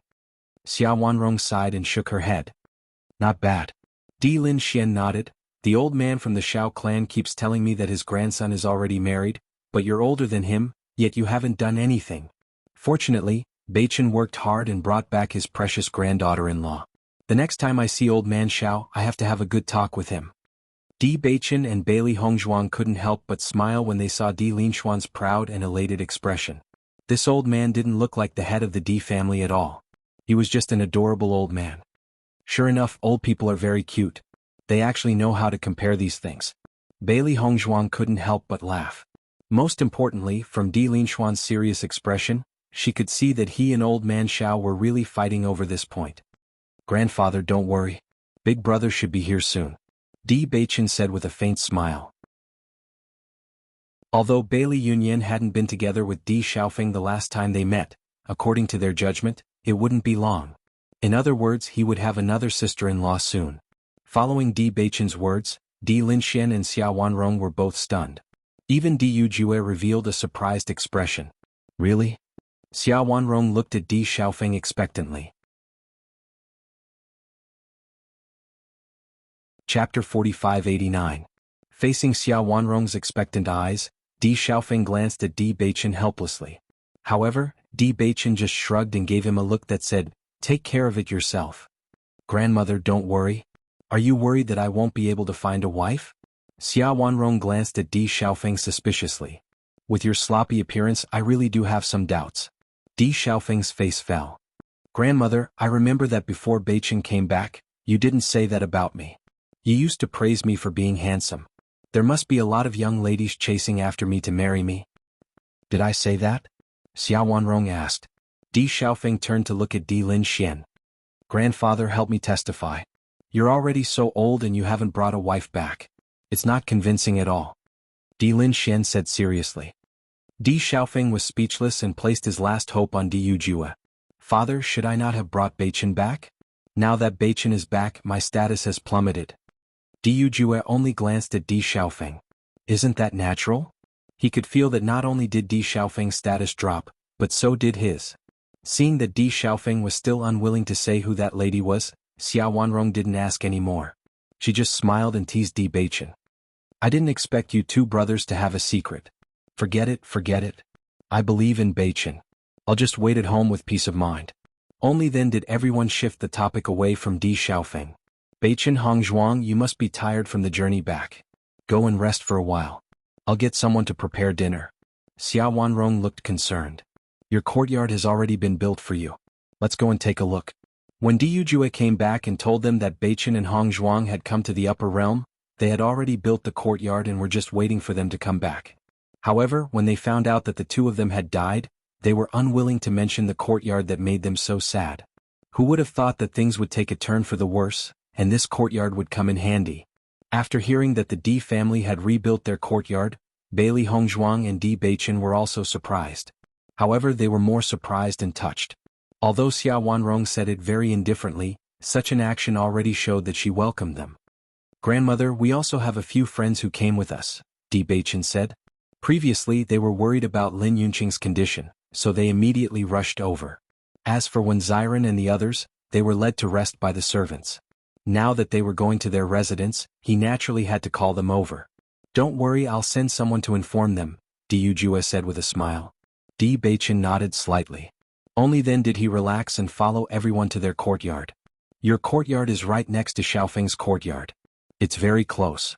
Xia Wanrong sighed and shook her head. Not bad. Di Linxian nodded. The old man from the Shao clan keeps telling me that his grandson is already married, but you're older than him, yet you haven't done anything. Fortunately, Beichen worked hard and brought back his precious granddaughter-in-law. The next time I see old man Shao, I have to have a good talk with him. Di Beichen and Bailey Hongzhuang couldn't help but smile when they saw Di Linxuan's proud and elated expression. This old man didn't look like the head of the Di family at all. He was just an adorable old man. Sure enough, old people are very cute. They actually know how to compare these things. Bailey Hongzhuang couldn't help but laugh. Most importantly, from Di Linxuan's serious expression, she could see that he and old man Shao were really fighting over this point. Grandfather, don't worry. Big brother should be here soon. Di Beichen said with a faint smile. Although Bailey Yunyan hadn't been together with Di Xiaofeng the last time they met, according to their judgment, it wouldn't be long. In other words, he would have another sister-in-law soon. Following Di Beichen's words, Di Linxian and Xia Wanrong were both stunned. Even Di Yujue revealed a surprised expression. Really? Xia Wanrong looked at Di Xiaofeng expectantly. Chapter 4589. Facing Xia Wanrong's expectant eyes, Di Xiaofeng glanced at Di Beichen helplessly. However, Di Beichen just shrugged and gave him a look that said, "Take care of it yourself." Grandmother, don't worry. Are you worried that I won't be able to find a wife? Xia Wanrong glanced at Di Xiaofeng suspiciously. With your sloppy appearance, I really do have some doubts. Di Xiaofeng's face fell. Grandmother, I remember that before Beichen came back, you didn't say that about me. You used to praise me for being handsome. There must be a lot of young ladies chasing after me to marry me. Did I say that? Xia Wanrong asked. Di Xiaofeng turned to look at Di Linxian. Grandfather, help me testify. You're already so old and you haven't brought a wife back. It's not convincing at all. Di Linxian said seriously. Di Xiaofeng was speechless and placed his last hope on Di Yujue. Father, should I not have brought Beichen back? Now that Beichen is back, my status has plummeted. Di Yujue only glanced at Di Xiaofeng. Isn't that natural? He could feel that not only did Di Xiaofeng's status drop, but so did his. Seeing that Di Xiaofeng was still unwilling to say who that lady was, Xia Wanrong didn't ask any more. She just smiled and teased Di Beichen. I didn't expect you two brothers to have a secret. Forget it, forget it. I believe in Beichen. I'll just wait at home with peace of mind. Only then did everyone shift the topic away from Di Xiaofeng. Beichen Hongzhuang, you must be tired from the journey back. Go and rest for a while. I'll get someone to prepare dinner. Xia Wanrong looked concerned. Your courtyard has already been built for you. Let's go and take a look. When Di Yujue came back and told them that Beichen and Hongzhuang had come to the upper realm, they had already built the courtyard and were just waiting for them to come back. However, when they found out that the two of them had died, they were unwilling to mention the courtyard that made them so sad. Who would have thought that things would take a turn for the worse, and this courtyard would come in handy? After hearing that the Di family had rebuilt their courtyard, Bailey Hongzhuang and Di Beichen were also surprised. However, they were more surprised and touched. Although Xia Wanrong said it very indifferently, such an action already showed that she welcomed them. Grandmother, we also have a few friends who came with us, Di Beichen said. Previously, they were worried about Lin Yunqing's condition, so they immediately rushed over. As for Wen Ziren and the others, they were led to rest by the servants. Now that they were going to their residence, he naturally had to call them over. Don't worry, I'll send someone to inform them, Di Yujue said with a smile. Di Beichen nodded slightly. Only then did he relax and follow everyone to their courtyard. Your courtyard is right next to Xiaofeng's courtyard. It's very close.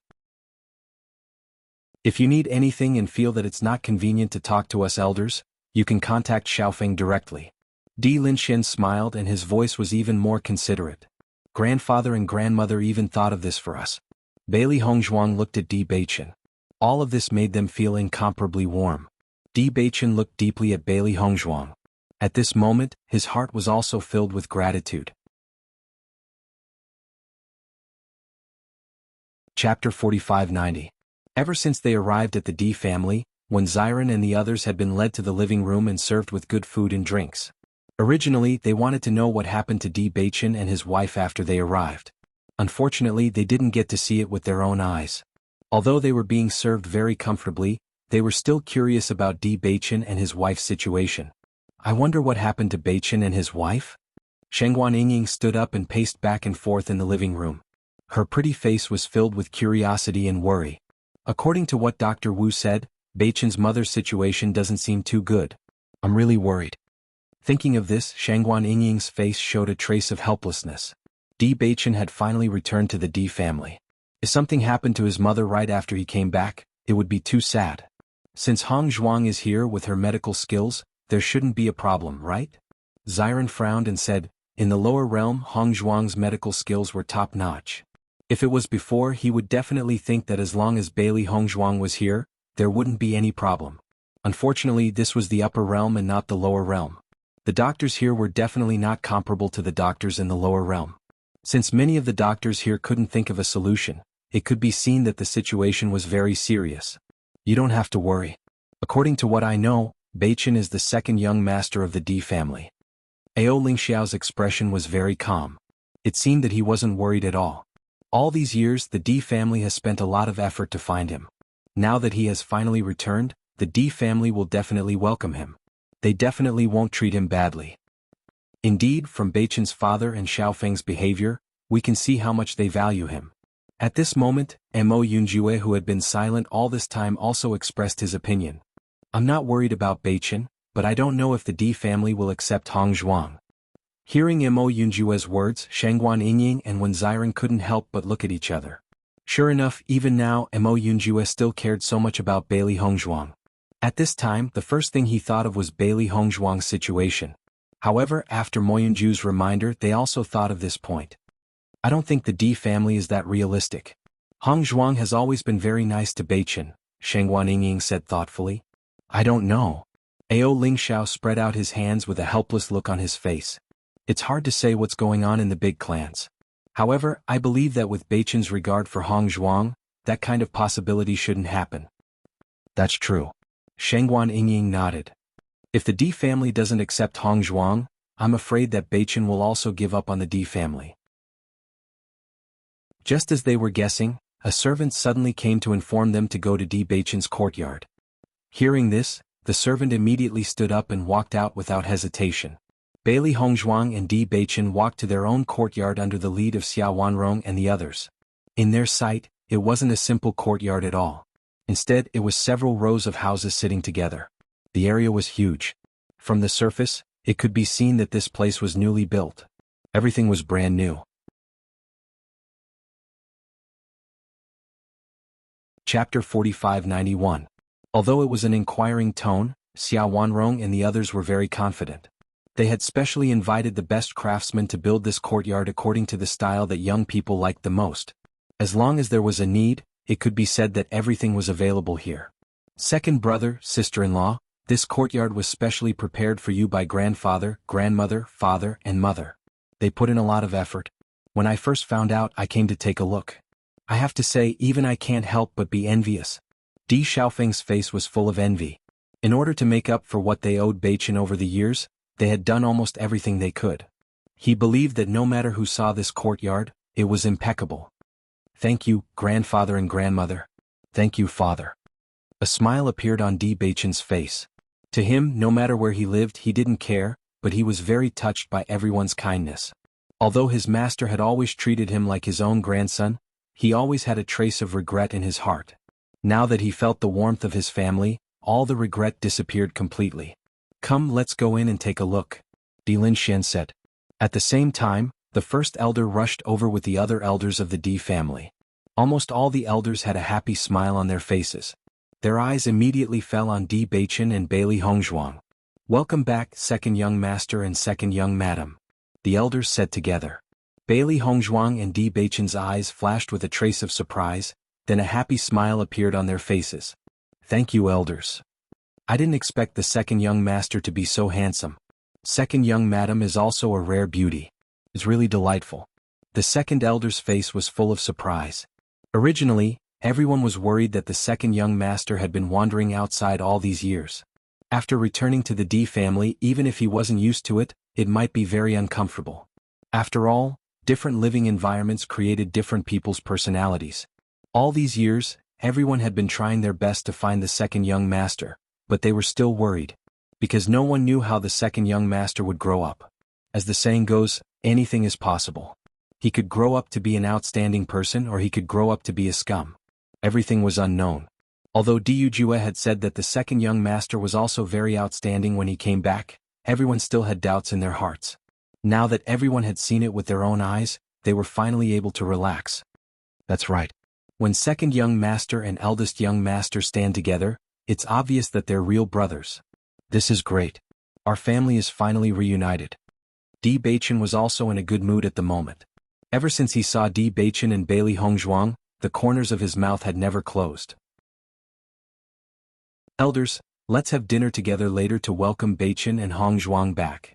If you need anything and feel that it's not convenient to talk to us elders, you can contact Xiaofeng directly. Di Linxian smiled and his voice was even more considerate. Grandfather and grandmother even thought of this for us. Bailey Hongzhuang looked at Di Beichen. All of this made them feel incomparably warm. Di Beichen looked deeply at Bailey Hongzhuang. At this moment, his heart was also filled with gratitude. Chapter 4590. Ever since they arrived at the Di family, when Xiren and the others had been led to the living room and served with good food and drinks. Originally, they wanted to know what happened to Di Beichen and his wife after they arrived. Unfortunately, they didn't get to see it with their own eyes. Although they were being served very comfortably, they were still curious about Di Beichen and his wife's situation. I wonder what happened to Beichen and his wife? Shengguan Yingying stood up and paced back and forth in the living room. Her pretty face was filled with curiosity and worry. According to what Dr. Wu said, Beichen's mother's situation doesn't seem too good. I'm really worried. Thinking of this, Shengguan Yingying's face showed a trace of helplessness. Di Beichen had finally returned to the Di family. If something happened to his mother right after he came back, it would be too sad. Since Hong Zhuang is here with her medical skills, there shouldn't be a problem, right? Xiren frowned and said, in the lower realm, Hong Zhuang's medical skills were top-notch. If it was before, he would definitely think that as long as Bailey Hongzhuang was here, there wouldn't be any problem. Unfortunately, this was the upper realm and not the lower realm. The doctors here were definitely not comparable to the doctors in the lower realm. Since many of the doctors here couldn't think of a solution, it could be seen that the situation was very serious. You don't have to worry. According to what I know, Beichen is the second young master of the Di family. Ao Lingxiao's expression was very calm. It seemed that he wasn't worried at all. All these years, the Di family has spent a lot of effort to find him. Now that he has finally returned, the Di family will definitely welcome him. They definitely won't treat him badly. Indeed, from Beichen's father and Xiaofeng's behavior, we can see how much they value him. At this moment, Mo Yunjue, who had been silent all this time, also expressed his opinion. I'm not worried about Beichen, but I don't know if the Di family will accept Hong Zhuang. Hearing Mo Yunjue's words, Shengguan Yingying and Wen Xiren couldn't help but look at each other. Sure enough, even now, Mo Yunjue still cared so much about Bailey Hongzhuang. At this time, the first thing he thought of was Bailey Hongzhuang's situation. However, after Mo Yunjue's reminder, they also thought of this point. I don't think the Di family is that realistic. Hong Zhuang has always been very nice to Beichen, Shengguan Yingying said thoughtfully. I don't know. Ao Lingxiao spread out his hands with a helpless look on his face. It's hard to say what's going on in the big clans. However, I believe that with Beichen's regard for Hong Zhuang, that kind of possibility shouldn't happen. That's true. Shengguan Yingying nodded. If the Di family doesn't accept Hong Zhuang, I'm afraid that Beichen will also give up on the Di family. Just as they were guessing, a servant suddenly came to inform them to go to Di Beichen's courtyard. Hearing this, the servant immediately stood up and walked out without hesitation. Bailey Hongzhuang and Di Beichen walked to their own courtyard under the lead of Xia Wanrong and the others. In their sight, it wasn't a simple courtyard at all. Instead, it was several rows of houses sitting together. The area was huge. From the surface, it could be seen that this place was newly built. Everything was brand new. Chapter 4591. Although it was an inquiring tone, Xia Wanrong and the others were very confident. They had specially invited the best craftsmen to build this courtyard according to the style that young people liked the most. As long as there was a need, it could be said that everything was available here. Second brother, sister-in-law, this courtyard was specially prepared for you by grandfather, grandmother, father, and mother. They put in a lot of effort. When I first found out, I came to take a look. I have to say, even I can't help but be envious. Di Xiaofeng's face was full of envy. In order to make up for what they owed Beichen over the years, they had done almost everything they could. He believed that no matter who saw this courtyard, it was impeccable. Thank you, grandfather and grandmother. Thank you, father. A smile appeared on Di Beichen's face. To him, no matter where he lived, he didn't care, but he was very touched by everyone's kindness. Although his master had always treated him like his own grandson, he always had a trace of regret in his heart. Now that he felt the warmth of his family, all the regret disappeared completely. Come, let's go in and take a look, Di Linxian said. At the same time, the first elder rushed over with the other elders of the Di family. Almost all the elders had a happy smile on their faces. Their eyes immediately fell on Di Beichen and Bailey Hongzhuang. Welcome back, second young master and second young madam, the elders said together. Bailey Hongzhuang and Di Beichen's eyes flashed with a trace of surprise, then a happy smile appeared on their faces. Thank you, elders. I didn't expect the second young master to be so handsome. Second young madam is also a rare beauty. It's really delightful. The second elder's face was full of surprise. Originally, everyone was worried that the second young master had been wandering outside all these years. After returning to the D family, even if he wasn't used to it, it might be very uncomfortable. After all, different living environments created different people's personalities. All these years, everyone had been trying their best to find the second young master, but they were still worried. Because no one knew how the second young master would grow up. As the saying goes, anything is possible. He could grow up to be an outstanding person or he could grow up to be a scum. Everything was unknown. Although Diu Jue had said that the second young master was also very outstanding when he came back, everyone still had doubts in their hearts. Now that everyone had seen it with their own eyes, they were finally able to relax. That's right. When second young master and eldest young master stand together, it's obvious that they're real brothers. This is great. Our family is finally reunited. Di Beichen was also in a good mood at the moment. Ever since he saw Di Beichen and Bailey Hongzhuang, the corners of his mouth had never closed. Elders, let's have dinner together later to welcome Beichen and Hongzhuang back.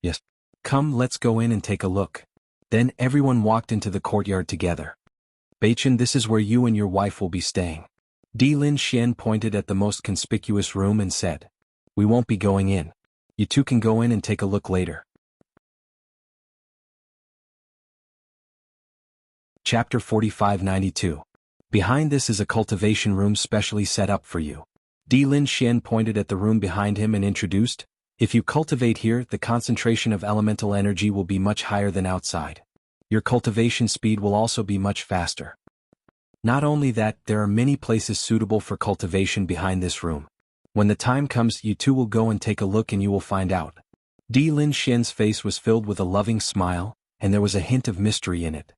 Yes. Come, let's go in and take a look. Then everyone walked into the courtyard together. Beichen, this is where you and your wife will be staying. Di Lin Xian pointed at the most conspicuous room and said, we won't be going in. You two can go in and take a look later. Chapter 4592. Behind this is a cultivation room specially set up for you. Di Lin Xian pointed at the room behind him and introduced, if you cultivate here, the concentration of elemental energy will be much higher than outside. Your cultivation speed will also be much faster. Not only that, there are many places suitable for cultivation behind this room. When the time comes, you two will go and take a look and you will find out. Di Lin Xian's face was filled with a loving smile, and there was a hint of mystery in it.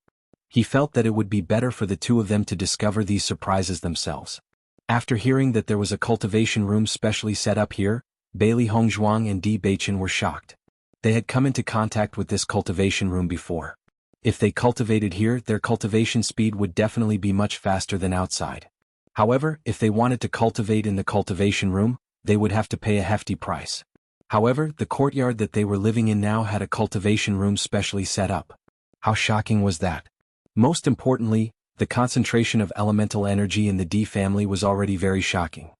He felt that it would be better for the two of them to discover these surprises themselves. After hearing that there was a cultivation room specially set up here, Bailey Hongzhuang and Di Beichen were shocked. They had come into contact with this cultivation room before. If they cultivated here, their cultivation speed would definitely be much faster than outside. However, if they wanted to cultivate in the cultivation room, they would have to pay a hefty price. However, the courtyard that they were living in now had a cultivation room specially set up. How shocking was that? Most importantly, the concentration of elemental energy in the D family was already very shocking.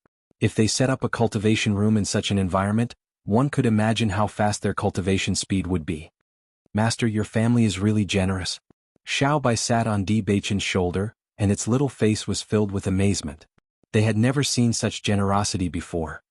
If they set up a cultivation room in such an environment, one could imagine how fast their cultivation speed would be. Master, your family is really generous. Xiao Bai sat on Di Beichen's shoulder, and its little face was filled with amazement. They had never seen such generosity before.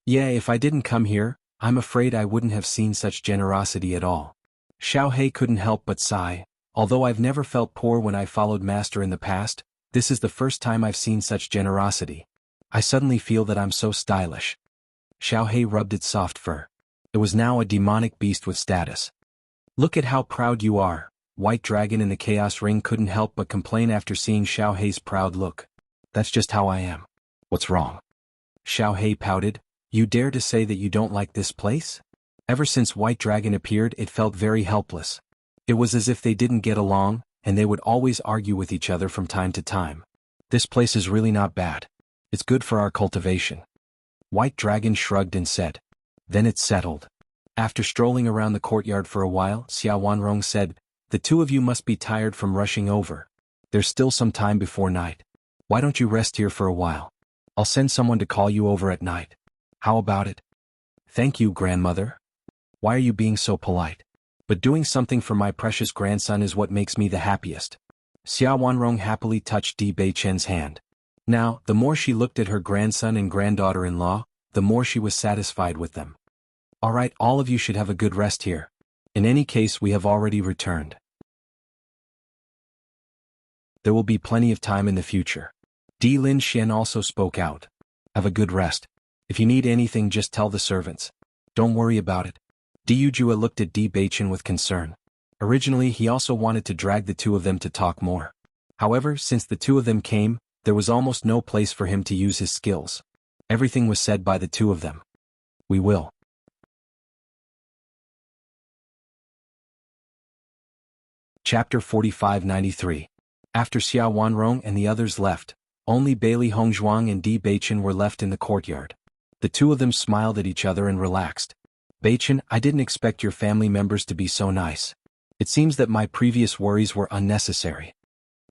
Yeah, if I didn't come here, I'm afraid I wouldn't have seen such generosity at all. Xiao He couldn't help but sigh. Although I've never felt poor when I followed Master in the past, this is the first time I've seen such generosity. I suddenly feel that I'm so stylish. Xiao He rubbed its soft fur. It was now a demonic beast with status. Look at how proud you are. White Dragon in the Chaos Ring couldn't help but complain after seeing Xiao Hei's proud look. That's just how I am. What's wrong? Xiao Hei pouted. You dare to say that you don't like this place? Ever since White Dragon appeared, it felt very helpless. It was as if they didn't get along, and they would always argue with each other from time to time. This place is really not bad. It's good for our cultivation. White Dragon shrugged and said. Then it's settled. After strolling around the courtyard for a while, Xia Wanrong said, the two of you must be tired from rushing over. There's still some time before night. Why don't you rest here for a while? I'll send someone to call you over at night. How about it? Thank you, grandmother. Why are you being so polite? But doing something for my precious grandson is what makes me the happiest. Xia Wanrong happily touched Di Beichen's hand. Now, the more she looked at her grandson and granddaughter-in-law, the more she was satisfied with them. All right, all of you should have a good rest here. In any case, we have already returned. There will be plenty of time in the future. Di Lin Xian also spoke out. Have a good rest. If you need anything, just tell the servants. Don't worry about it. Diu Jue looked at Di Beichen with concern. Originally, he also wanted to drag the two of them to talk more. However, since the two of them came, there was almost no place for him to use his skills. Everything was said by the two of them. We will. Chapter 4593. After Xia Wanrong and the others left, only Bailey Hongzhuang and Di Beichen were left in the courtyard. The two of them smiled at each other and relaxed. Beichen, I didn't expect your family members to be so nice. It seems that my previous worries were unnecessary.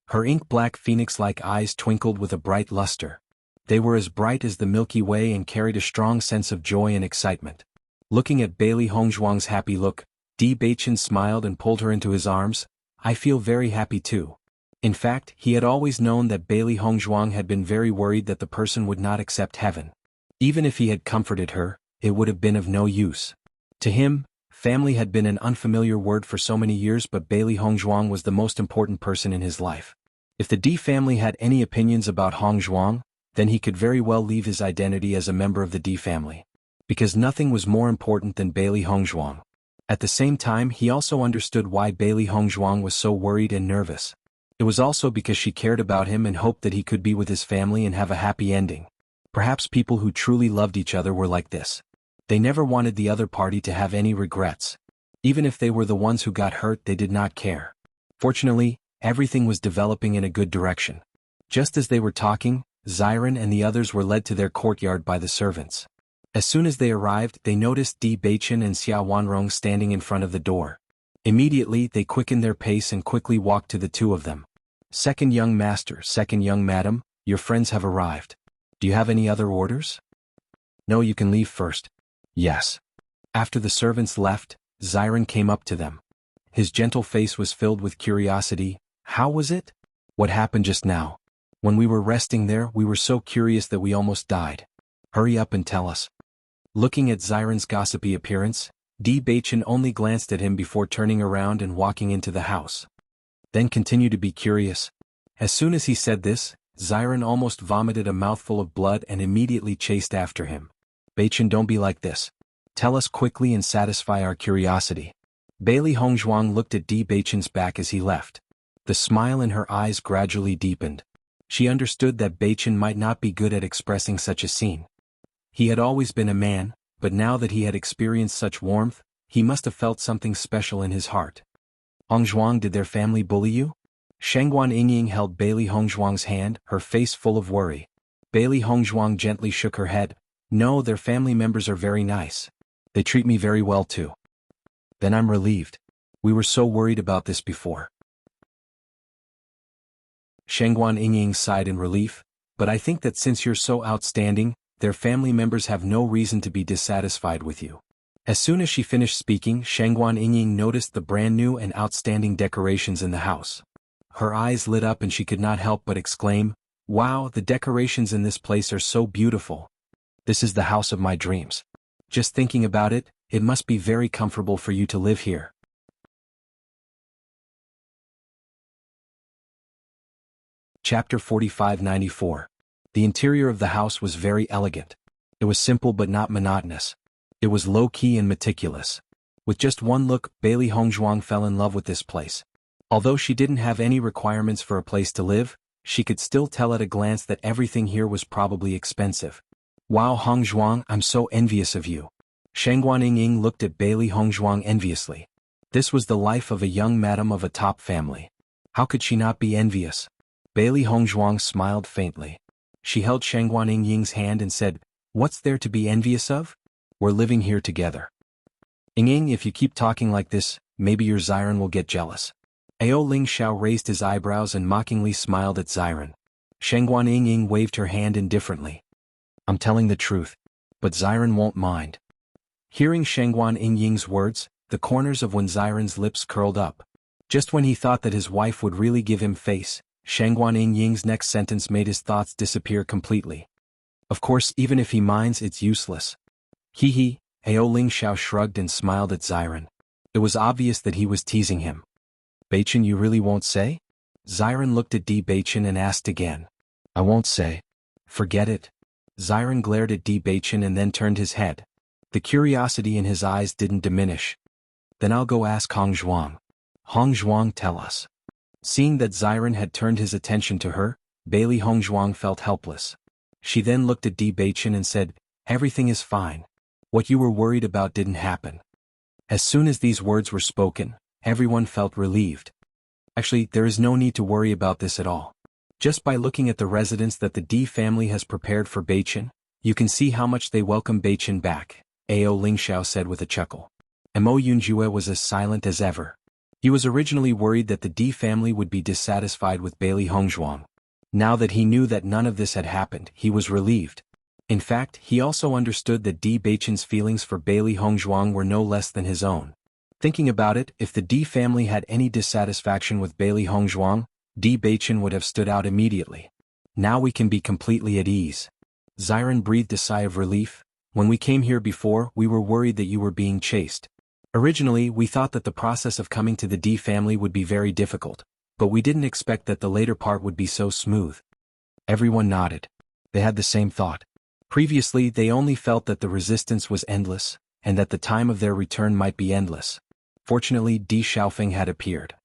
Her ink-black phoenix-like eyes twinkled with a bright luster. They were as bright as the Milky Way and carried a strong sense of joy and excitement. Looking at Bailey Hongzhuang's happy look, Di Beichen smiled and pulled her into his arms. I feel very happy too. In fact, he had always known that Bailey Hongzhuang had been very worried that the person would not accept heaven. Even if he had comforted her, it would have been of no use. To him, family had been an unfamiliar word for so many years, but Bailey Hongzhuang was the most important person in his life. If the Di family had any opinions about Hongzhuang, then he could very well leave his identity as a member of the Di family. Because nothing was more important than Bailey Hongzhuang. At the same time, he also understood why Bailey Hongzhuang was so worried and nervous. It was also because she cared about him and hoped that he could be with his family and have a happy ending. Perhaps people who truly loved each other were like this. They never wanted the other party to have any regrets. Even if they were the ones who got hurt, they did not care. Fortunately, everything was developing in a good direction. Just as they were talking, Xiren and the others were led to their courtyard by the servants. As soon as they arrived, they noticed Di Beichen and Xia Wanrong standing in front of the door. Immediately, they quickened their pace and quickly walked to the two of them. Second young master, second young madam, your friends have arrived. Do you have any other orders? No, you can leave first. Yes. After the servants left, Xiren came up to them. His gentle face was filled with curiosity. How was it? What happened just now? When we were resting there, we were so curious that we almost died. Hurry up and tell us. Looking at Xiren's gossipy appearance, Di Beichen only glanced at him before turning around and walking into the house. Then continued to be curious. As soon as he said this, Xiren almost vomited a mouthful of blood and immediately chased after him. Beichen, don't be like this. Tell us quickly and satisfy our curiosity. Bailey Hongzhuang looked at Di Beichen's back as he left. The smile in her eyes gradually deepened. She understood that Beichen might not be good at expressing such a scene. He had always been a man, but now that he had experienced such warmth, he must have felt something special in his heart. Hongzhuang, did their family bully you? Shengguan Yingying held Bailey Hongzhuang's hand, her face full of worry. Bailey Hongzhuang gently shook her head. No, their family members are very nice. They treat me very well too. Then I'm relieved. We were so worried about this before. Shengguan Yingying sighed in relief, but I think that since you're so outstanding, their family members have no reason to be dissatisfied with you. As soon as she finished speaking, Shengguan Yingying noticed the brand new and outstanding decorations in the house. Her eyes lit up and she could not help but exclaim, wow, the decorations in this place are so beautiful. This is the house of my dreams. Just thinking about it, it must be very comfortable for you to live here. Chapter 4594. The interior of the house was very elegant. It was simple but not monotonous. It was low-key and meticulous. With just one look, Bailey Hongzhuang fell in love with this place. Although she didn't have any requirements for a place to live, she could still tell at a glance that everything here was probably expensive. Wow, Hongzhuang, I'm so envious of you. Shengguan Yingying looked at Bailey Hongzhuang enviously. This was the life of a young madam of a top family. How could she not be envious? Bailey Hongzhuang smiled faintly. She held Shengguan Yingying's hand and said, what's there to be envious of? We're living here together. Yingying, if you keep talking like this, maybe your Xiren will get jealous. Ao Ling Xiao raised his eyebrows and mockingly smiled at Xiren. Shengguan Yingying waved her hand indifferently. I'm telling the truth. But Xiren won't mind. Hearing Shengguan Yingying's words, the corners of Xiren's lips curled up. Just when he thought that his wife would really give him face, Shengguan Yingying's next sentence made his thoughts disappear completely. Of course, even if he minds, it's useless. Hee hee, Ao Ling Xiao shrugged and smiled at Xiren. It was obvious that he was teasing him. Beichen, you really won't say? Xiren looked at Di Beichen and asked again. I won't say. Forget it. Xiren glared at Di Beichen and then turned his head. The curiosity in his eyes didn't diminish. Then I'll go ask Hongzhuang. Hongzhuang, tell us. Seeing that Xiren had turned his attention to her, Bailey Hongzhuang felt helpless. She then looked at Di Beichen and said, everything is fine. What you were worried about didn't happen. As soon as these words were spoken, everyone felt relieved. Actually, there is no need to worry about this at all. Just by looking at the residence that the D family has prepared for Beichen, you can see how much they welcome Beichen back, Ao Lingxiao said with a chuckle. Mo Yunjue was as silent as ever. He was originally worried that the D family would be dissatisfied with Bailey Hongzhuang. Now that he knew that none of this had happened, he was relieved. In fact, he also understood that D Beichen's feelings for Bailey Hongzhuang were no less than his own. Thinking about it, if the D family had any dissatisfaction with Bailey Hongzhuang, D Beichen would have stood out immediately. Now we can be completely at ease. Xiren breathed a sigh of relief. When we came here before, we were worried that you were being chased. Originally, we thought that the process of coming to the D family would be very difficult, but we didn't expect that the later part would be so smooth. Everyone nodded. They had the same thought. Previously, they only felt that the resistance was endless, and that the time of their return might be endless. Fortunately, D Xiaofeng had appeared.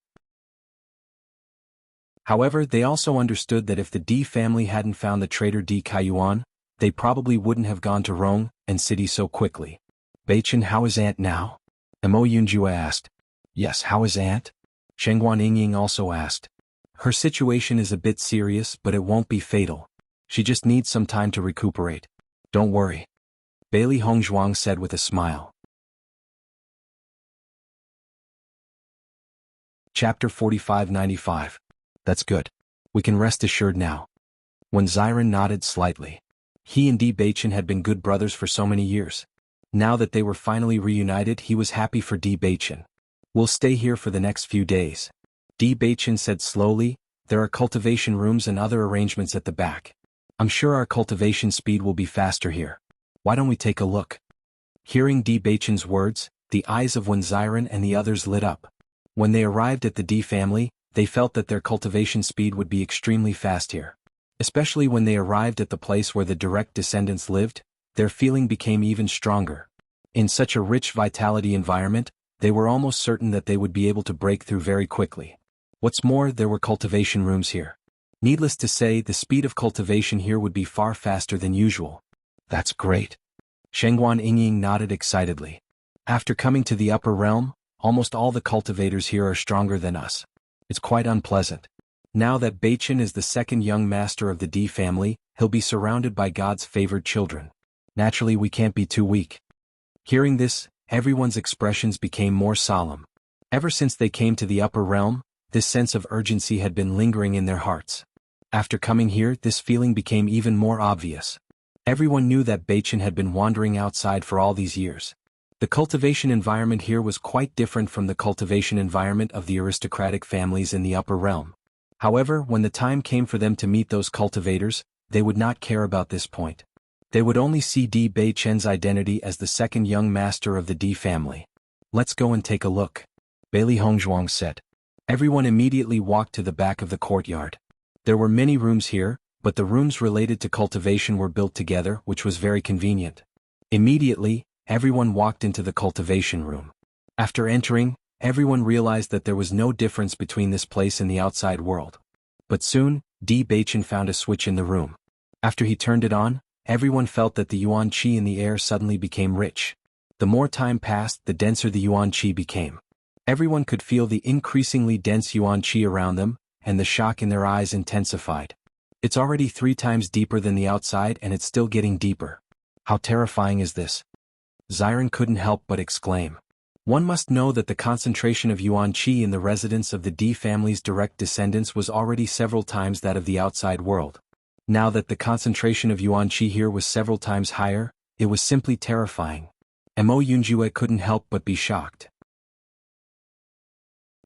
However, they also understood that if the D family hadn't found the traitor D Kaiyuan, they probably wouldn't have gone to Rong and city so quickly. Beichen, how is Aunt now? Mo Yunjue asked. Yes, how is Aunt? Shengguan Yingying also asked. Her situation is a bit serious, but it won't be fatal. She just needs some time to recuperate. Don't worry. Bailey Hongzhuang said with a smile. Chapter 4595. That's good. We can rest assured now. When Xiren nodded slightly. He and D Beichen had been good brothers for so many years. Now that they were finally reunited, he was happy for D Beichen. We'll stay here for the next few days. D Beichen said slowly, there are cultivation rooms and other arrangements at the back. I'm sure our cultivation speed will be faster here. Why don't we take a look? Hearing D Beichen's words, the eyes of Wen Xiren and the others lit up. When they arrived at the D family, they felt that their cultivation speed would be extremely fast here. Especially when they arrived at the place where the direct descendants lived, their feeling became even stronger. In such a rich vitality environment, they were almost certain that they would be able to break through very quickly. What's more, there were cultivation rooms here. Needless to say, the speed of cultivation here would be far faster than usual. That's great. Shengguan Yingying nodded excitedly. After coming to the upper realm, almost all the cultivators here are stronger than us. It's quite unpleasant. Now that Beichen is the second young master of the D family, he'll be surrounded by God's favored children. Naturally, we can't be too weak. Hearing this, everyone's expressions became more solemn. Ever since they came to the upper realm, this sense of urgency had been lingering in their hearts. After coming here, this feeling became even more obvious. Everyone knew that Beichen had been wandering outside for all these years. The cultivation environment here was quite different from the cultivation environment of the aristocratic families in the upper realm. However, when the time came for them to meet those cultivators, they would not care about this point. They would only see D Beichen's identity as the second young master of the D family. Let's go and take a look, Bailey Hongzhuang said. Everyone immediately walked to the back of the courtyard. There were many rooms here, but the rooms related to cultivation were built together, which was very convenient. Immediately, everyone walked into the cultivation room. After entering, everyone realized that there was no difference between this place and the outside world. But soon, D Beichen found a switch in the room. After he turned it on, everyone felt that the yuan qi in the air suddenly became rich. The more time passed, the denser the yuan qi became. Everyone could feel the increasingly dense yuan qi around them, and the shock in their eyes intensified. It's already 3 times deeper than the outside and it's still getting deeper. How terrifying is this? Xiren couldn't help but exclaim. One must know that the concentration of yuan qi in the residence of the D family's direct descendants was already several times that of the outside world. Now that the concentration of yuan qi here was several times higher, it was simply terrifying. Mo Yunjue couldn't help but be shocked.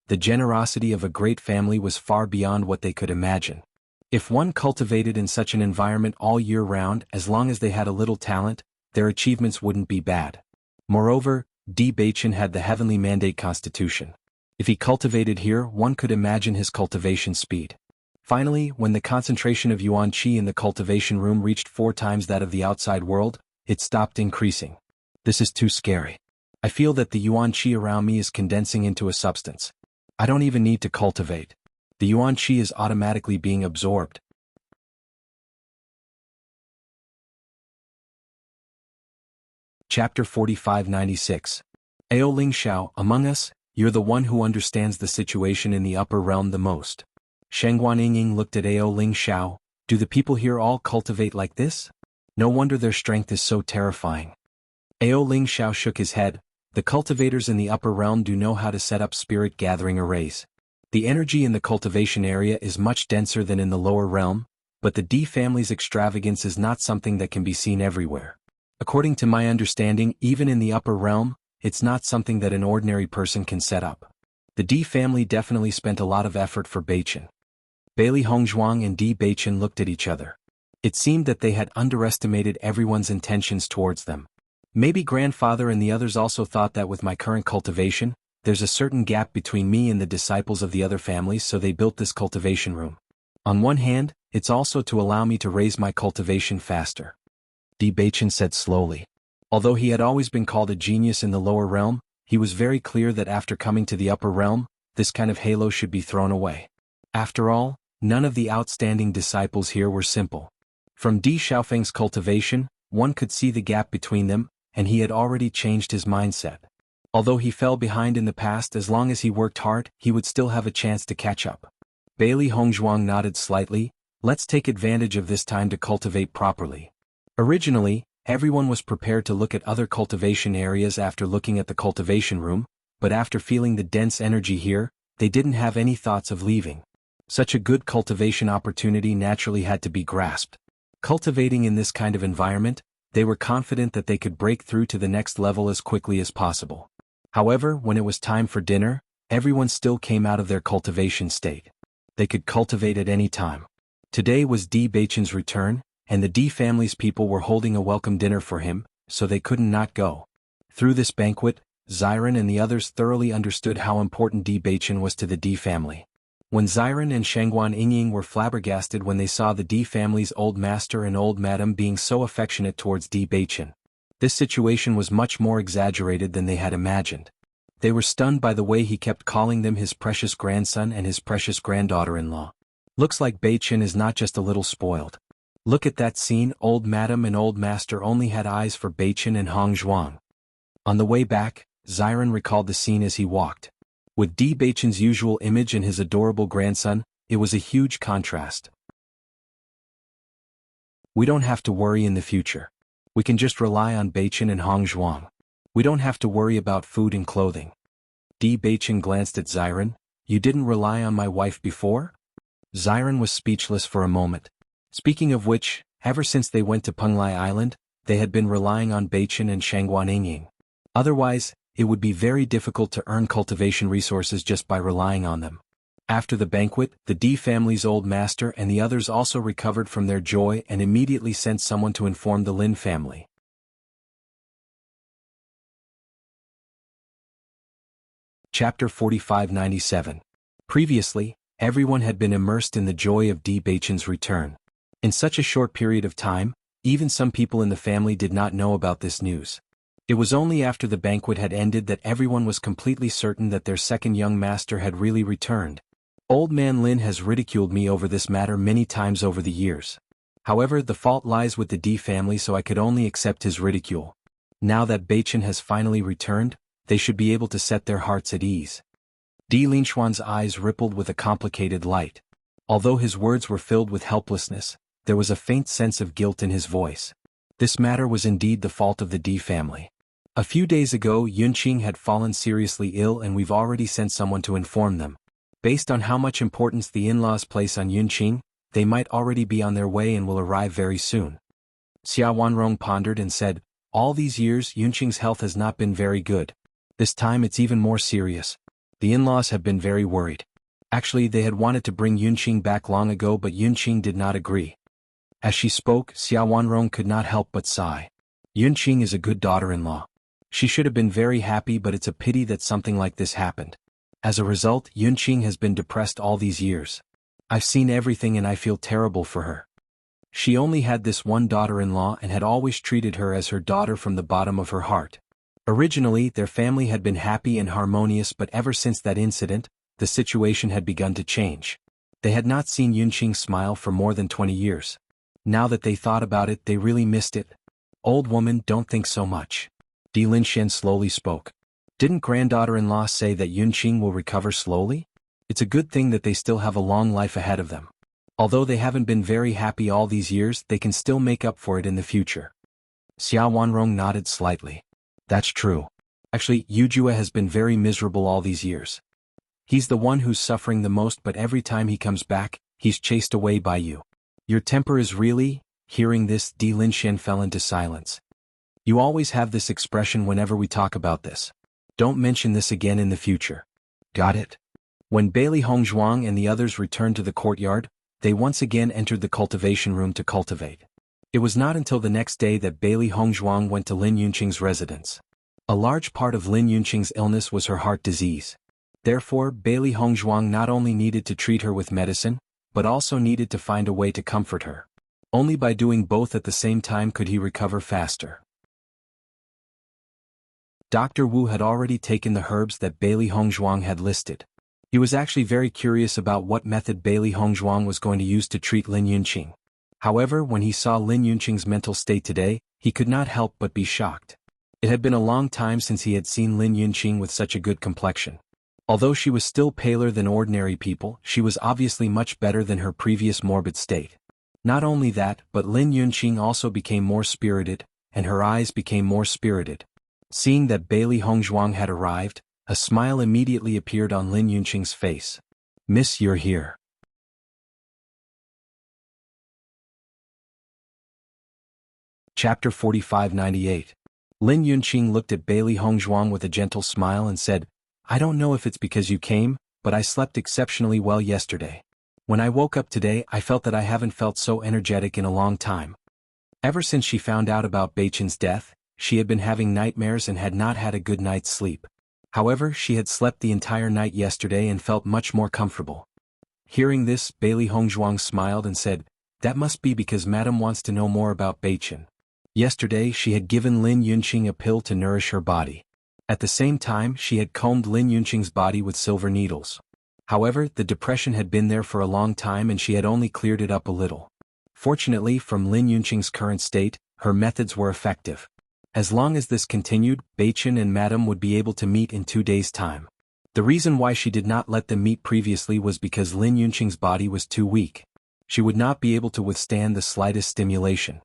The generosity of a great family was far beyond what they could imagine. If one cultivated in such an environment all year round, as long as they had a little talent, their achievements wouldn't be bad. Moreover, D Beichen had the heavenly mandate constitution. If he cultivated here, one could imagine his cultivation speed. Finally, when the concentration of yuan qi in the cultivation room reached 4 times that of the outside world, it stopped increasing. This is too scary. I feel that the yuan qi around me is condensing into a substance. I don't even need to cultivate. The yuan qi is automatically being absorbed. Chapter 4596. Ao Lingxiao, among us, You're the one who understands the situation in the upper realm the most. Shengguan Yingying looked at Ao Ling Xiao. Do the people here all cultivate like this? No wonder their strength is so terrifying. Ao Ling Xiao shook his head. The cultivators in the upper realm do know how to set up spirit gathering arrays. The energy in the cultivation area is much denser than in the lower realm, but the D family's extravagance is not something that can be seen everywhere. According to my understanding, even in the upper realm, it's not something that an ordinary person can set up. The D family definitely spent a lot of effort for Beichen. Bailey Hongzhuang and Di Beichen looked at each other. It seemed that they had underestimated everyone's intentions towards them. Maybe grandfather and the others also thought that with my current cultivation, there's a certain gap between me and the disciples of the other families, so they built this cultivation room. On one hand, it's also to allow me to raise my cultivation faster. Di Beichen said slowly. Although he had always been called a genius in the lower realm, he was very clear that after coming to the upper realm, this kind of halo should be thrown away. After all, none of the outstanding disciples here were simple. From Di Xiaofeng's cultivation, one could see the gap between them, and he had already changed his mindset. Although he fell behind in the past, as long as he worked hard, he would still have a chance to catch up. Bailey Hongzhuang nodded slightly. Let's take advantage of this time to cultivate properly. Originally, everyone was prepared to look at other cultivation areas after looking at the cultivation room, but after feeling the dense energy here, they didn't have any thoughts of leaving. Such a good cultivation opportunity naturally had to be grasped. Cultivating in this kind of environment, they were confident that they could break through to the next level as quickly as possible. However, when it was time for dinner, everyone still came out of their cultivation state. They could cultivate at any time. Today was Di Beichen's return, and the Di family's people were holding a welcome dinner for him, so they couldn't not go. Through this banquet, Xiren and the others thoroughly understood how important Di Beichen was to the Di family. When Xiren and Shengguan Yingying were flabbergasted when they saw the Di family's old master and old madam being so affectionate towards Di Beichen. This situation was much more exaggerated than they had imagined. They were stunned by the way he kept calling them his precious grandson and his precious granddaughter-in-law. Looks like Beichen is not just a little spoiled. Look at that scene, old madam and old master only had eyes for Beichen and Hongzhuang. On the way back, Xiren recalled the scene as he walked. With Di Beichen's usual image and his adorable grandson, it was a huge contrast. We don't have to worry in the future. We can just rely on Beichen and Hongzhuang. We don't have to worry about food and clothing. Di Beichen glanced at Xiren. You didn't rely on my wife before? Xiren was speechless for a moment. Speaking of which, ever since they went to Penglai Island, they had been relying on Beichen and Shengguan Yingying. Otherwise, it would be very difficult to earn cultivation resources just by relying on them. After the banquet, the Di family's old master and the others also recovered from their joy and immediately sent someone to inform the Lin family. Chapter 4597. Previously, everyone had been immersed in the joy of Di Beichen's return. In such a short period of time, even some people in the family did not know about this news. It was only after the banquet had ended that everyone was completely certain that their second young master had really returned. Old man Lin has ridiculed me over this matter many times over the years. However, the fault lies with the Di family, so I could only accept his ridicule. Now that Beichen has finally returned, they should be able to set their hearts at ease. Di Linxuan's eyes rippled with a complicated light. Although his words were filled with helplessness, there was a faint sense of guilt in his voice. This matter was indeed the fault of the Di family. A few days ago, Yunqing had fallen seriously ill and we've already sent someone to inform them. Based on how much importance the in-laws place on Yunqing, they might already be on their way and will arrive very soon. Xia Wanrong pondered and said, all these years Yunqing's health has not been very good. This time it's even more serious. The in-laws have been very worried. Actually, they had wanted to bring Yunqing back long ago, but Yunqing did not agree. As she spoke, Xia Wanrong could not help but sigh. Yunqing is a good daughter-in-law. She should have been very happy, but it's a pity that something like this happened. As a result, Yunqing has been depressed all these years. I've seen everything and I feel terrible for her. She only had this one daughter-in-law and had always treated her as her daughter from the bottom of her heart. Originally, their family had been happy and harmonious, but ever since that incident, the situation had begun to change. They had not seen Yunqing smile for more than 20 years. Now that they thought about it, they really missed it. Old woman, don't think so much. Di Linxian slowly spoke. Didn't granddaughter-in-law say that Yunqing will recover slowly? It's a good thing that they still have a long life ahead of them. Although they haven't been very happy all these years, they can still make up for it in the future. Xia Wanrong nodded slightly. That's true. Actually, Yujue has been very miserable all these years. He's the one who's suffering the most, but every time he comes back, he's chased away by you. Your temper is really... Hearing this, Di Linxian fell into silence. You always have this expression whenever we talk about this. Don't mention this again in the future. Got it? When Bailey Hongzhuang and the others returned to the courtyard, they once again entered the cultivation room to cultivate. It was not until the next day that Bailey Hongzhuang went to Lin Yunqing's residence. A large part of Lin Yunqing's illness was her heart disease. Therefore, Bailey Hongzhuang not only needed to treat her with medicine, but also needed to find a way to comfort her. Only by doing both at the same time could he recover faster. Dr. Wu had already taken the herbs that Bailey Hongzhuang had listed. He was actually very curious about what method Bailey Hongzhuang was going to use to treat Lin Yunqing. However, when he saw Lin Yunqing's mental state today, he could not help but be shocked. It had been a long time since he had seen Lin Yunqing with such a good complexion. Although she was still paler than ordinary people, she was obviously much better than her previous morbid state. Not only that, but Lin Yunqing also became more spirited, and her eyes became more spirited. Seeing that Bailey Hongzhuang had arrived, a smile immediately appeared on Lin Yunqing's face. Miss, you're here. Chapter 4598. Lin Yunqing looked at Bailey Hongzhuang with a gentle smile and said, I don't know if it's because you came, but I slept exceptionally well yesterday. When I woke up today, I felt that I haven't felt so energetic in a long time. Ever since she found out about Beichen's death, she had been having nightmares and had not had a good night's sleep. However, she had slept the entire night yesterday and felt much more comfortable. Hearing this, Bailey Hongzhuang smiled and said, That must be because Madam wants to know more about Beichen. Yesterday she had given Lin Yunqing a pill to nourish her body. At the same time, she had combed Lin Yunqing's body with silver needles. However, the depression had been there for a long time and she had only cleared it up a little. Fortunately, from Lin Yunqing's current state, her methods were effective. As long as this continued, Beichen and Madam would be able to meet in 2 days' time. The reason why she did not let them meet previously was because Lin Yunqing's body was too weak. She would not be able to withstand the slightest stimulation.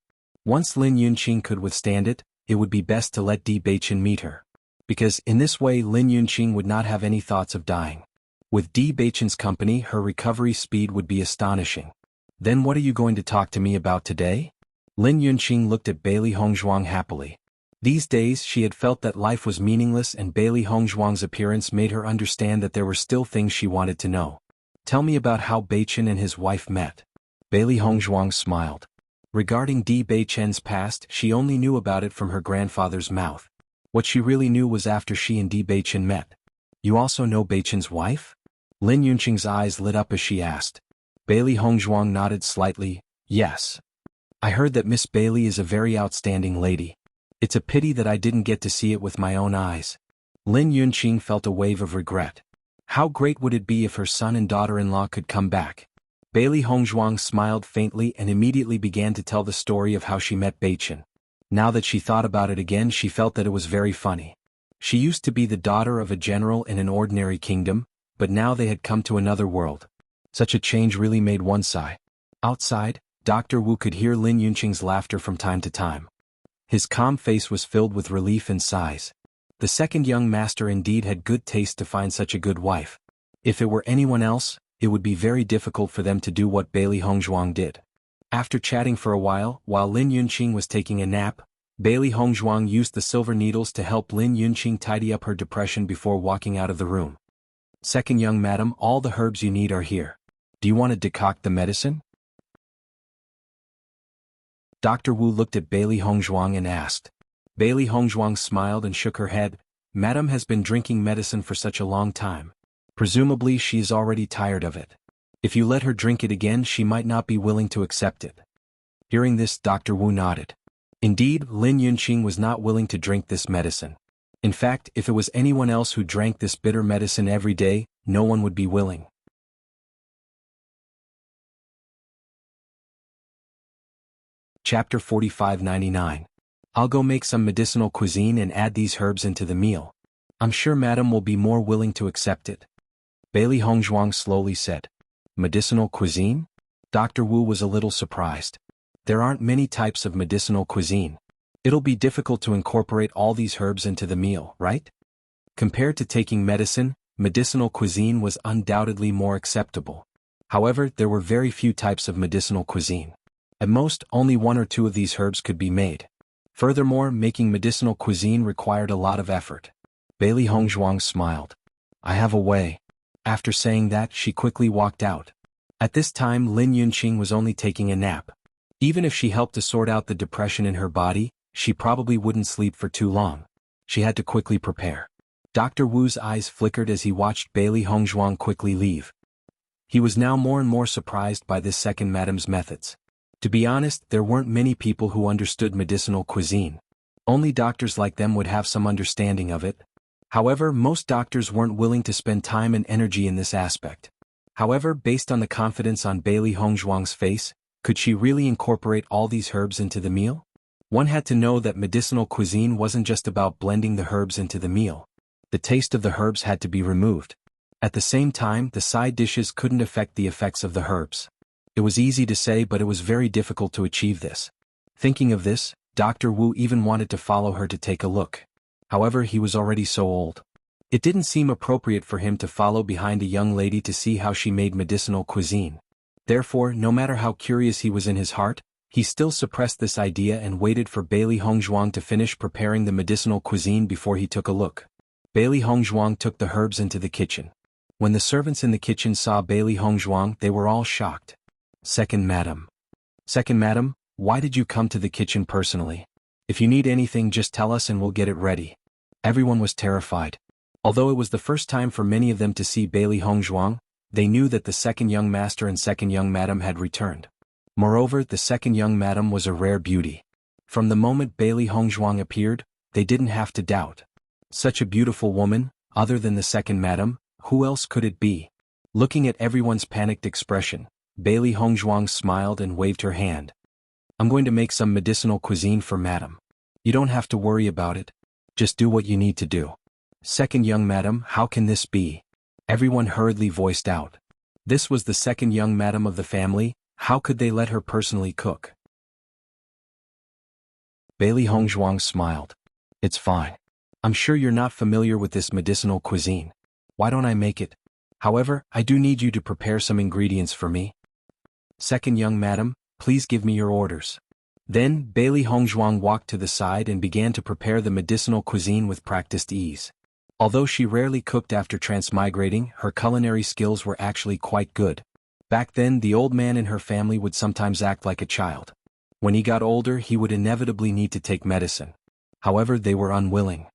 Once Lin Yunqing could withstand it, it would be best to let Di Beichen meet her. Because in this way Lin Yunqing would not have any thoughts of dying. With Di Beichen's company, her recovery speed would be astonishing. Then what are you going to talk to me about today? Lin Yunqing looked at Bailey Hongzhuang happily. These days she had felt that life was meaningless and Bailey Hongzhuang's appearance made her understand that there were still things she wanted to know. Tell me about how Beichen and his wife met. Bailey Hongzhuang smiled. Regarding Di Beichen's past, she only knew about it from her grandfather's mouth. What she really knew was after she and Di Beichen met. You also know Beichen's wife? Lin Yunqing's eyes lit up as she asked. Bailey Hongzhuang nodded slightly, yes. I heard that Miss Bailey is a very outstanding lady. It's a pity that I didn't get to see it with my own eyes. Lin Yunqing felt a wave of regret. How great would it be if her son and daughter-in-law could come back? Bailey Hongzhuang smiled faintly and immediately began to tell the story of how she met Beichen. Now that she thought about it again, she felt that it was very funny. She used to be the daughter of a general in an ordinary kingdom, but now they had come to another world. Such a change really made one sigh. Outside, Dr. Wu could hear Lin Yunqing's laughter from time to time. His calm face was filled with relief and sighs. The second young master indeed had good taste to find such a good wife. If it were anyone else, it would be very difficult for them to do what Bailey Hongzhuang did. After chatting for a while Lin Yunqing was taking a nap, Bailey Hongzhuang used the silver needles to help Lin Yunqing tidy up her depression before walking out of the room. Second young madam, all the herbs you need are here. Do you want to decoct the medicine? Dr. Wu looked at Bailey Hongzhuang and asked. Bailey Hongzhuang smiled and shook her head. Madam has been drinking medicine for such a long time. Presumably she is already tired of it. If you let her drink it again, she might not be willing to accept it. Hearing this, Dr. Wu nodded. Indeed, Lin Yunqing was not willing to drink this medicine. In fact, if it was anyone else who drank this bitter medicine every day, no one would be willing. Chapter 4599. I'll go make some medicinal cuisine and add these herbs into the meal. I'm sure Madam will be more willing to accept it. Bailey Hongzhuang slowly said. Medicinal cuisine? Dr. Wu was a little surprised. There aren't many types of medicinal cuisine. It'll be difficult to incorporate all these herbs into the meal, right? Compared to taking medicine, medicinal cuisine was undoubtedly more acceptable. However, there were very few types of medicinal cuisine. At most, only one or two of these herbs could be made. Furthermore, making medicinal cuisine required a lot of effort. Bailey Hongzhuang smiled. I have a way. After saying that, she quickly walked out. At this time, Lin Yunqing was only taking a nap. Even if she helped to sort out the depression in her body, she probably wouldn't sleep for too long. She had to quickly prepare. Dr. Wu's eyes flickered as he watched Bailey Hongzhuang quickly leave. He was now more and more surprised by this second madam's methods. To be honest, there weren't many people who understood medicinal cuisine. Only doctors like them would have some understanding of it. However, most doctors weren't willing to spend time and energy in this aspect. However, based on the confidence on Bailey Hongzhuang's face, could she really incorporate all these herbs into the meal? One had to know that medicinal cuisine wasn't just about blending the herbs into the meal. The taste of the herbs had to be removed. At the same time, the side dishes couldn't affect the effects of the herbs. It was easy to say, but it was very difficult to achieve this. Thinking of this, Dr. Wu even wanted to follow her to take a look. However, he was already so old. It didn't seem appropriate for him to follow behind a young lady to see how she made medicinal cuisine. Therefore, no matter how curious he was in his heart, he still suppressed this idea and waited for Bailey Hongzhuang to finish preparing the medicinal cuisine before he took a look. Bailey Hongzhuang took the herbs into the kitchen. When the servants in the kitchen saw Bailey Hongzhuang, they were all shocked. Second Madam, why did you come to the kitchen personally? If you need anything, just tell us and we'll get it ready. Everyone was terrified. Although it was the first time for many of them to see Bailey Hongzhuang, they knew that the second young master and second young madam had returned. Moreover, the second young madam was a rare beauty. From the moment Bailey Hongzhuang appeared, they didn't have to doubt. Such a beautiful woman, other than the second madam, who else could it be? Looking at everyone's panicked expression, Bailey Hongzhuang smiled and waved her hand. I'm going to make some medicinal cuisine for madam. You don't have to worry about it. Just do what you need to do. Second young madam, how can this be? Everyone hurriedly voiced out. This was the second young madam of the family. How could they let her personally cook? Bailey Hongzhuang smiled. It's fine. I'm sure you're not familiar with this medicinal cuisine. Why don't I make it? However, I do need you to prepare some ingredients for me. Second young madam, please give me your orders. Then, Bailey Hongzhuang walked to the side and began to prepare the medicinal cuisine with practiced ease. Although she rarely cooked after transmigrating, her culinary skills were actually quite good. Back then, the old man in her family would sometimes act like a child. When he got older, he would inevitably need to take medicine. However, they were unwilling.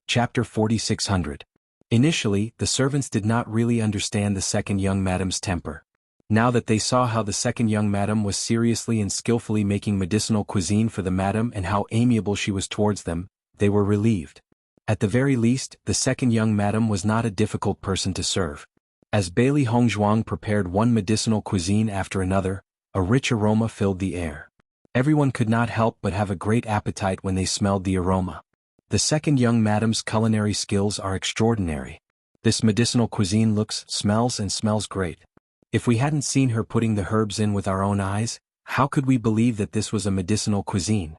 Chapter 4600. Initially, the servants did not really understand the second young madam's temper. Now that they saw how the second young madam was seriously and skillfully making medicinal cuisine for the madam and how amiable she was towards them, they were relieved. At the very least, the second young madam was not a difficult person to serve. As Bailey Hongzhuang prepared one medicinal cuisine after another, a rich aroma filled the air. Everyone could not help but have a great appetite when they smelled the aroma. The second young madam's culinary skills are extraordinary. This medicinal cuisine looks, smells great. If we hadn't seen her putting the herbs in with our own eyes, how could we believe that this was a medicinal cuisine?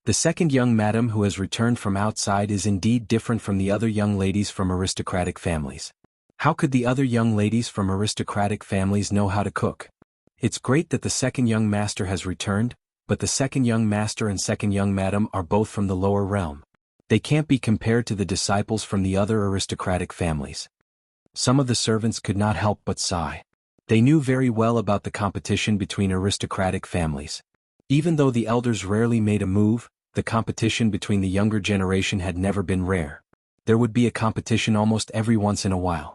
The second young madam who has returned from outside is indeed different from the other young ladies from aristocratic families. How could the other young ladies from aristocratic families know how to cook? It's great that the second young master has returned, but the second young master and second young madam are both from the lower realm. They can't be compared to the disciples from the other aristocratic families. Some of the servants could not help but sigh. They knew very well about the competition between aristocratic families. Even though the elders rarely made a move, the competition between the younger generation had never been rare. There would be a competition almost every once in a while.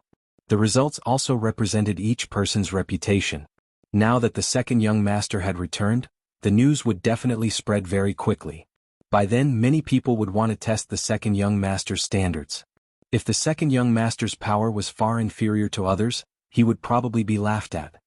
The results also represented each person's reputation. Now that the second young master had returned, the news would definitely spread very quickly. By then, many people would want to test the second young master's standards. If the second young master's power was far inferior to others, he would probably be laughed at.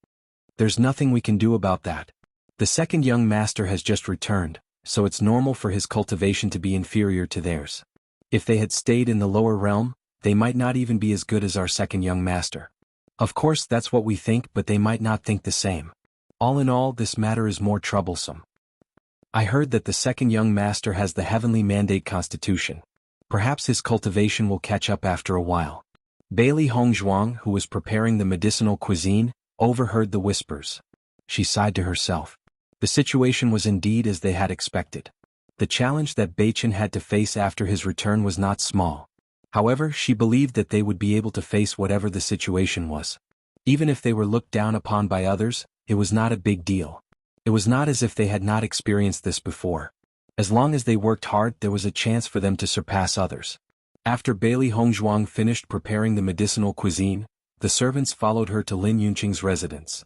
There's nothing we can do about that. The second young master has just returned, so it's normal for his cultivation to be inferior to theirs. If they had stayed in the lower realm, they might not even be as good as our second young master. Of course that's what we think, but they might not think the same. All in all, this matter is more troublesome. I heard that the second young master has the heavenly mandate constitution. Perhaps his cultivation will catch up after a while. Bailey Hongzhuang, who was preparing the medicinal cuisine, overheard the whispers. She sighed to herself. The situation was indeed as they had expected. The challenge that Beichen had to face after his return was not small. However, she believed that they would be able to face whatever the situation was. Even if they were looked down upon by others, it was not a big deal. It was not as if they had not experienced this before. As long as they worked hard, there was a chance for them to surpass others. After Bailey Hongzhuang finished preparing the medicinal cuisine, the servants followed her to Lin Yunqing's residence.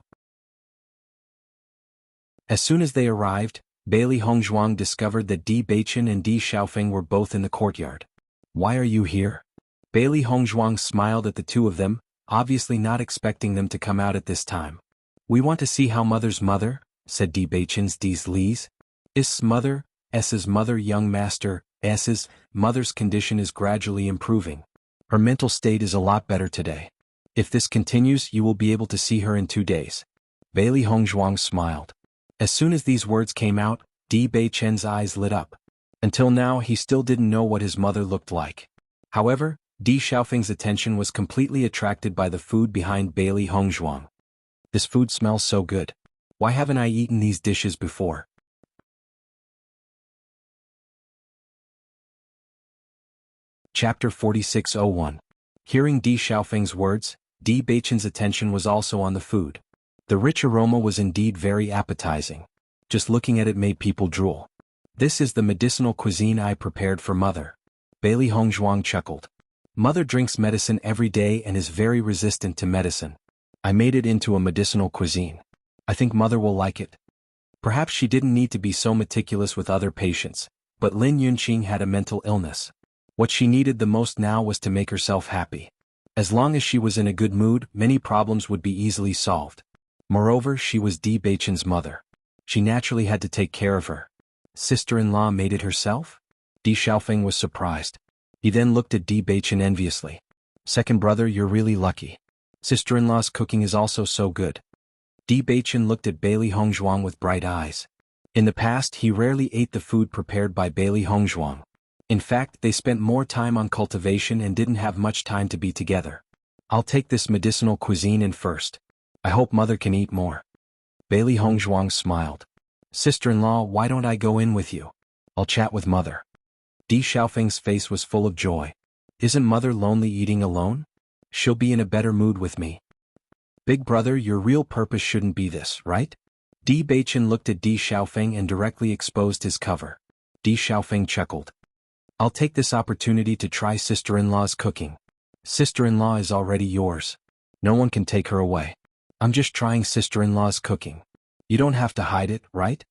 As soon as they arrived, Bailey Hongzhuang discovered that Di Beichen and Di Xiaofeng were both in the courtyard. "Why are you here?" Bailey Hongzhuang smiled at the two of them, obviously not expecting them to come out at this time. "We want to see how mother's mother," said Di Beichen's Di's Li's. "Is mother, S's mother young master, S's mother's condition is gradually improving. Her mental state is a lot better today. If this continues, you will be able to see her in 2 days." Bailey Hongzhuang smiled. As soon as these words came out, Di Beichen's eyes lit up. Until now he still didn't know what his mother looked like. However, Di Xiaofeng's attention was completely attracted by the food behind Bailey Hongzhuang. "This food smells so good. Why haven't I eaten these dishes before?" Chapter 4601. Hearing Di Xiaofeng's words, Di Beichen's attention was also on the food. The rich aroma was indeed very appetizing. Just looking at it made people drool. "This is the medicinal cuisine I prepared for mother." Bailey Hongzhuang chuckled. "Mother drinks medicine every day and is very resistant to medicine. I made it into a medicinal cuisine. I think mother will like it." Perhaps she didn't need to be so meticulous with other patients, but Lin Yunqing had a mental illness. What she needed the most now was to make herself happy. As long as she was in a good mood, many problems would be easily solved. Moreover, she was Di Beichen's mother. She naturally had to take care of her. Sister-in-law made it herself? Di Xiaofeng was surprised. He then looked at Di Beichen enviously. "Second brother, you're really lucky. Sister-in-law's cooking is also so good." Di Beichen looked at Bailey Hongzhuang with bright eyes. In the past, he rarely ate the food prepared by Bailey Hongzhuang. In fact, they spent more time on cultivation and didn't have much time to be together. "I'll take this medicinal cuisine in first. I hope mother can eat more." Bailey Hongzhuang smiled. "Sister-in-law, why don't I go in with you? I'll chat with mother." Di Xiaofeng's face was full of joy. "Isn't mother lonely eating alone? She'll be in a better mood with me." "Big brother, your real purpose shouldn't be this, right?" Di Beichen looked at Di Xiaofeng and directly exposed his cover. Di Xiaofeng chuckled. "I'll take this opportunity to try sister-in-law's cooking. Sister-in-law is already yours. No one can take her away. I'm just trying sister-in-law's cooking. You don't have to hide it, right?"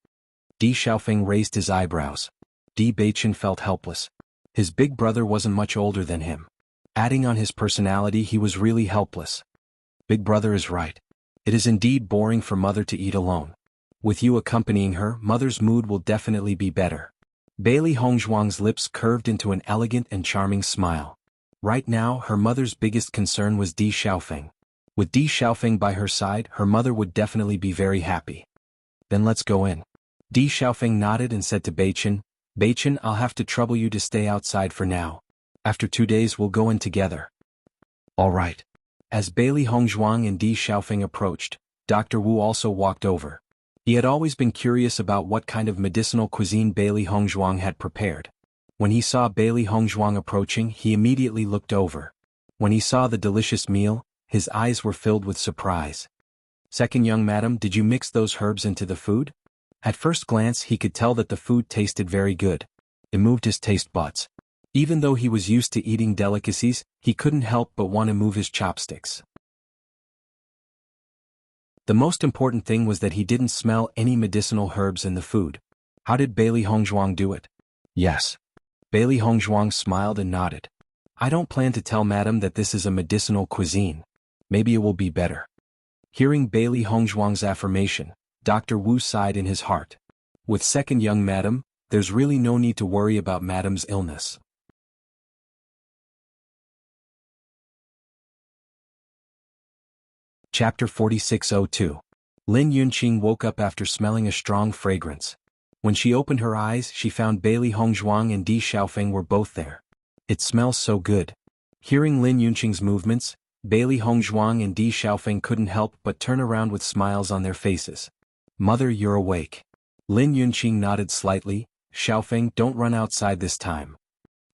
Di Xiaofeng raised his eyebrows. Di Beichen felt helpless. His big brother wasn't much older than him. Adding on his personality, he was really helpless. Big brother is right. It is indeed boring for mother to eat alone. With you accompanying her, mother's mood will definitely be better. Bailey Hongzhuang's lips curved into an elegant and charming smile. Right now, her mother's biggest concern was Di Xiaofeng. With Di Xiaofeng by her side, her mother would definitely be very happy. "Then let's go in." Di Xiaofeng nodded and said to Beichen, "Beichen, I'll have to trouble you to stay outside for now. After 2 days we'll go in together." "All right." As Bailey Hongzhuang and Di Xiaofeng approached, Dr. Wu also walked over. He had always been curious about what kind of medicinal cuisine Bailey Hongzhuang had prepared. When he saw Bailey Hongzhuang approaching, he immediately looked over. When he saw the delicious meal, his eyes were filled with surprise. "Second young madam, did you mix those herbs into the food?" At first glance he could tell that the food tasted very good. It moved his taste buds. Even though he was used to eating delicacies, he couldn't help but want to move his chopsticks. The most important thing was that he didn't smell any medicinal herbs in the food. How did Bailey Hongzhuang do it? "Yes." Bailey Hongzhuang smiled and nodded. "I don't plan to tell madam that this is a medicinal cuisine. Maybe it will be better." Hearing Bailey Hongzhuang's affirmation, Dr. Wu sighed in his heart. With second young madam, there's really no need to worry about Madam's illness. Chapter 4602. Lin Yunqing woke up after smelling a strong fragrance. When she opened her eyes, she found Bailey Hongzhuang and Di Xiaofeng were both there. It smells so good. Hearing Lin Yunqing's movements, Bailey Hongzhuang and Di Xiaofeng couldn't help but turn around with smiles on their faces. Mother, you're awake. Lin Yunqing nodded slightly. Xiaofeng, don't run outside this time.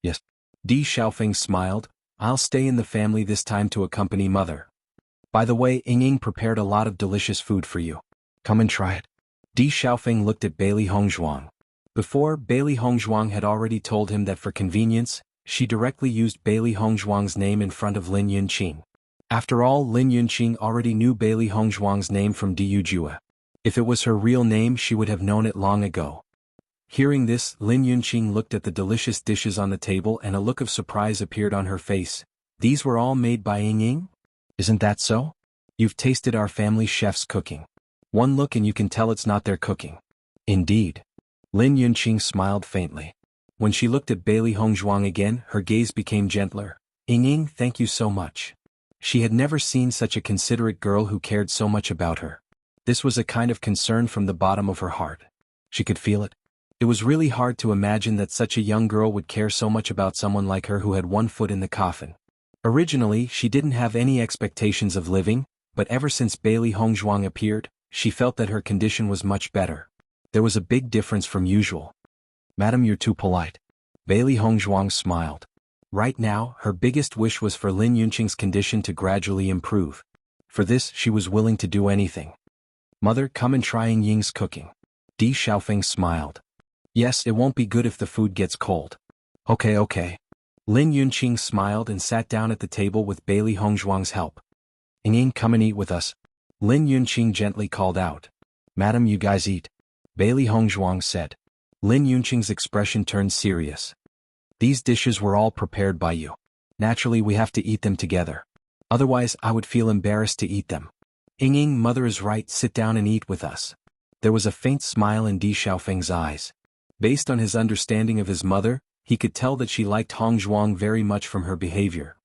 Yes. Di Xiaofeng smiled. I'll stay in the family this time to accompany mother. By the way, Ying prepared a lot of delicious food for you. Come and try it. Di Xiaofeng looked at Bailey Hongzhuang. Before, Bailey Hongzhuang had already told him that for convenience, she directly used Bailey Hongzhuang's name in front of Lin Yunqing. After all, Lin Yunqing already knew Bailey Hongzhuang's name from Di Yujue. If it was her real name, she would have known it long ago. Hearing this, Lin Yunqing looked at the delicious dishes on the table and a look of surprise appeared on her face. These were all made by Ying? Isn't that so? You've tasted our family chef's cooking. One look and you can tell it's not their cooking. Indeed. Lin Yunqing smiled faintly. When she looked at Bailey Hongzhuang again, her gaze became gentler. Ying, thank you so much. She had never seen such a considerate girl who cared so much about her. This was a kind of concern from the bottom of her heart. She could feel it. It was really hard to imagine that such a young girl would care so much about someone like her who had one foot in the coffin. Originally, she didn't have any expectations of living, but ever since Bailey Hongzhuang appeared, she felt that her condition was much better. There was a big difference from usual. Madam, you're too polite. Bailey Hongzhuang smiled. Right now, her biggest wish was for Lin Yunqing's condition to gradually improve. For this, she was willing to do anything. Mother, come and try Ying's cooking. Di Xiaofeng smiled. Yes, it won't be good if the food gets cold. Okay. Lin Yunqing smiled and sat down at the table with Bailey Hongzhuang's help. Ying, come and eat with us. Lin Yunqing gently called out. Madam, you guys eat. Bailey Hongzhuang said. Lin Yunqing's expression turned serious. These dishes were all prepared by you. Naturally, we have to eat them together. Otherwise, I would feel embarrassed to eat them. Ying, mother is right, sit down and eat with us. There was a faint smile in Di Xiaofeng's eyes. Based on his understanding of his mother, he could tell that she liked Hongzhuang very much from her behavior.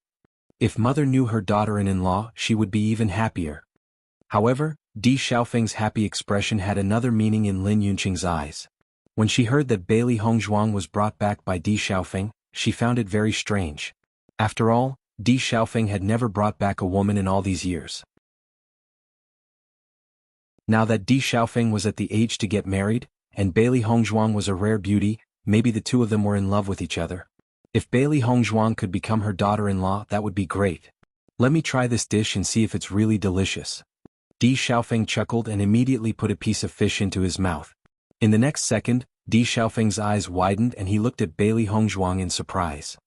If mother knew her daughter-in-law, she would be even happier. However, Di Xiaofeng's happy expression had another meaning in Lin Yunqing's eyes. When she heard that Bailey Hongzhuang was brought back by Di Xiaofeng, she found it very strange. After all, Di Xiaofeng had never brought back a woman in all these years. Now that Di Xiaofeng was at the age to get married, and Bailey Hongzhuang was a rare beauty, maybe the two of them were in love with each other. If Bailey Hongzhuang could become her daughter-in-law, that would be great. Let me try this dish and see if it's really delicious. Di Xiaofeng chuckled and immediately put a piece of fish into his mouth. In the next second, Di Xiaofeng's eyes widened and he looked at Bailey Hongzhuang in surprise.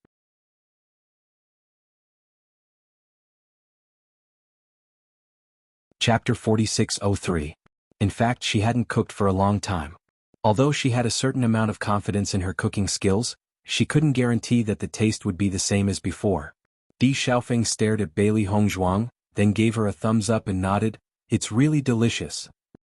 Chapter 4603. In fact, she hadn't cooked for a long time. Although she had a certain amount of confidence in her cooking skills, she couldn't guarantee that the taste would be the same as before. Di Xiaofeng stared at Bailey Hongzhuang, then gave her a thumbs up and nodded. It's really delicious.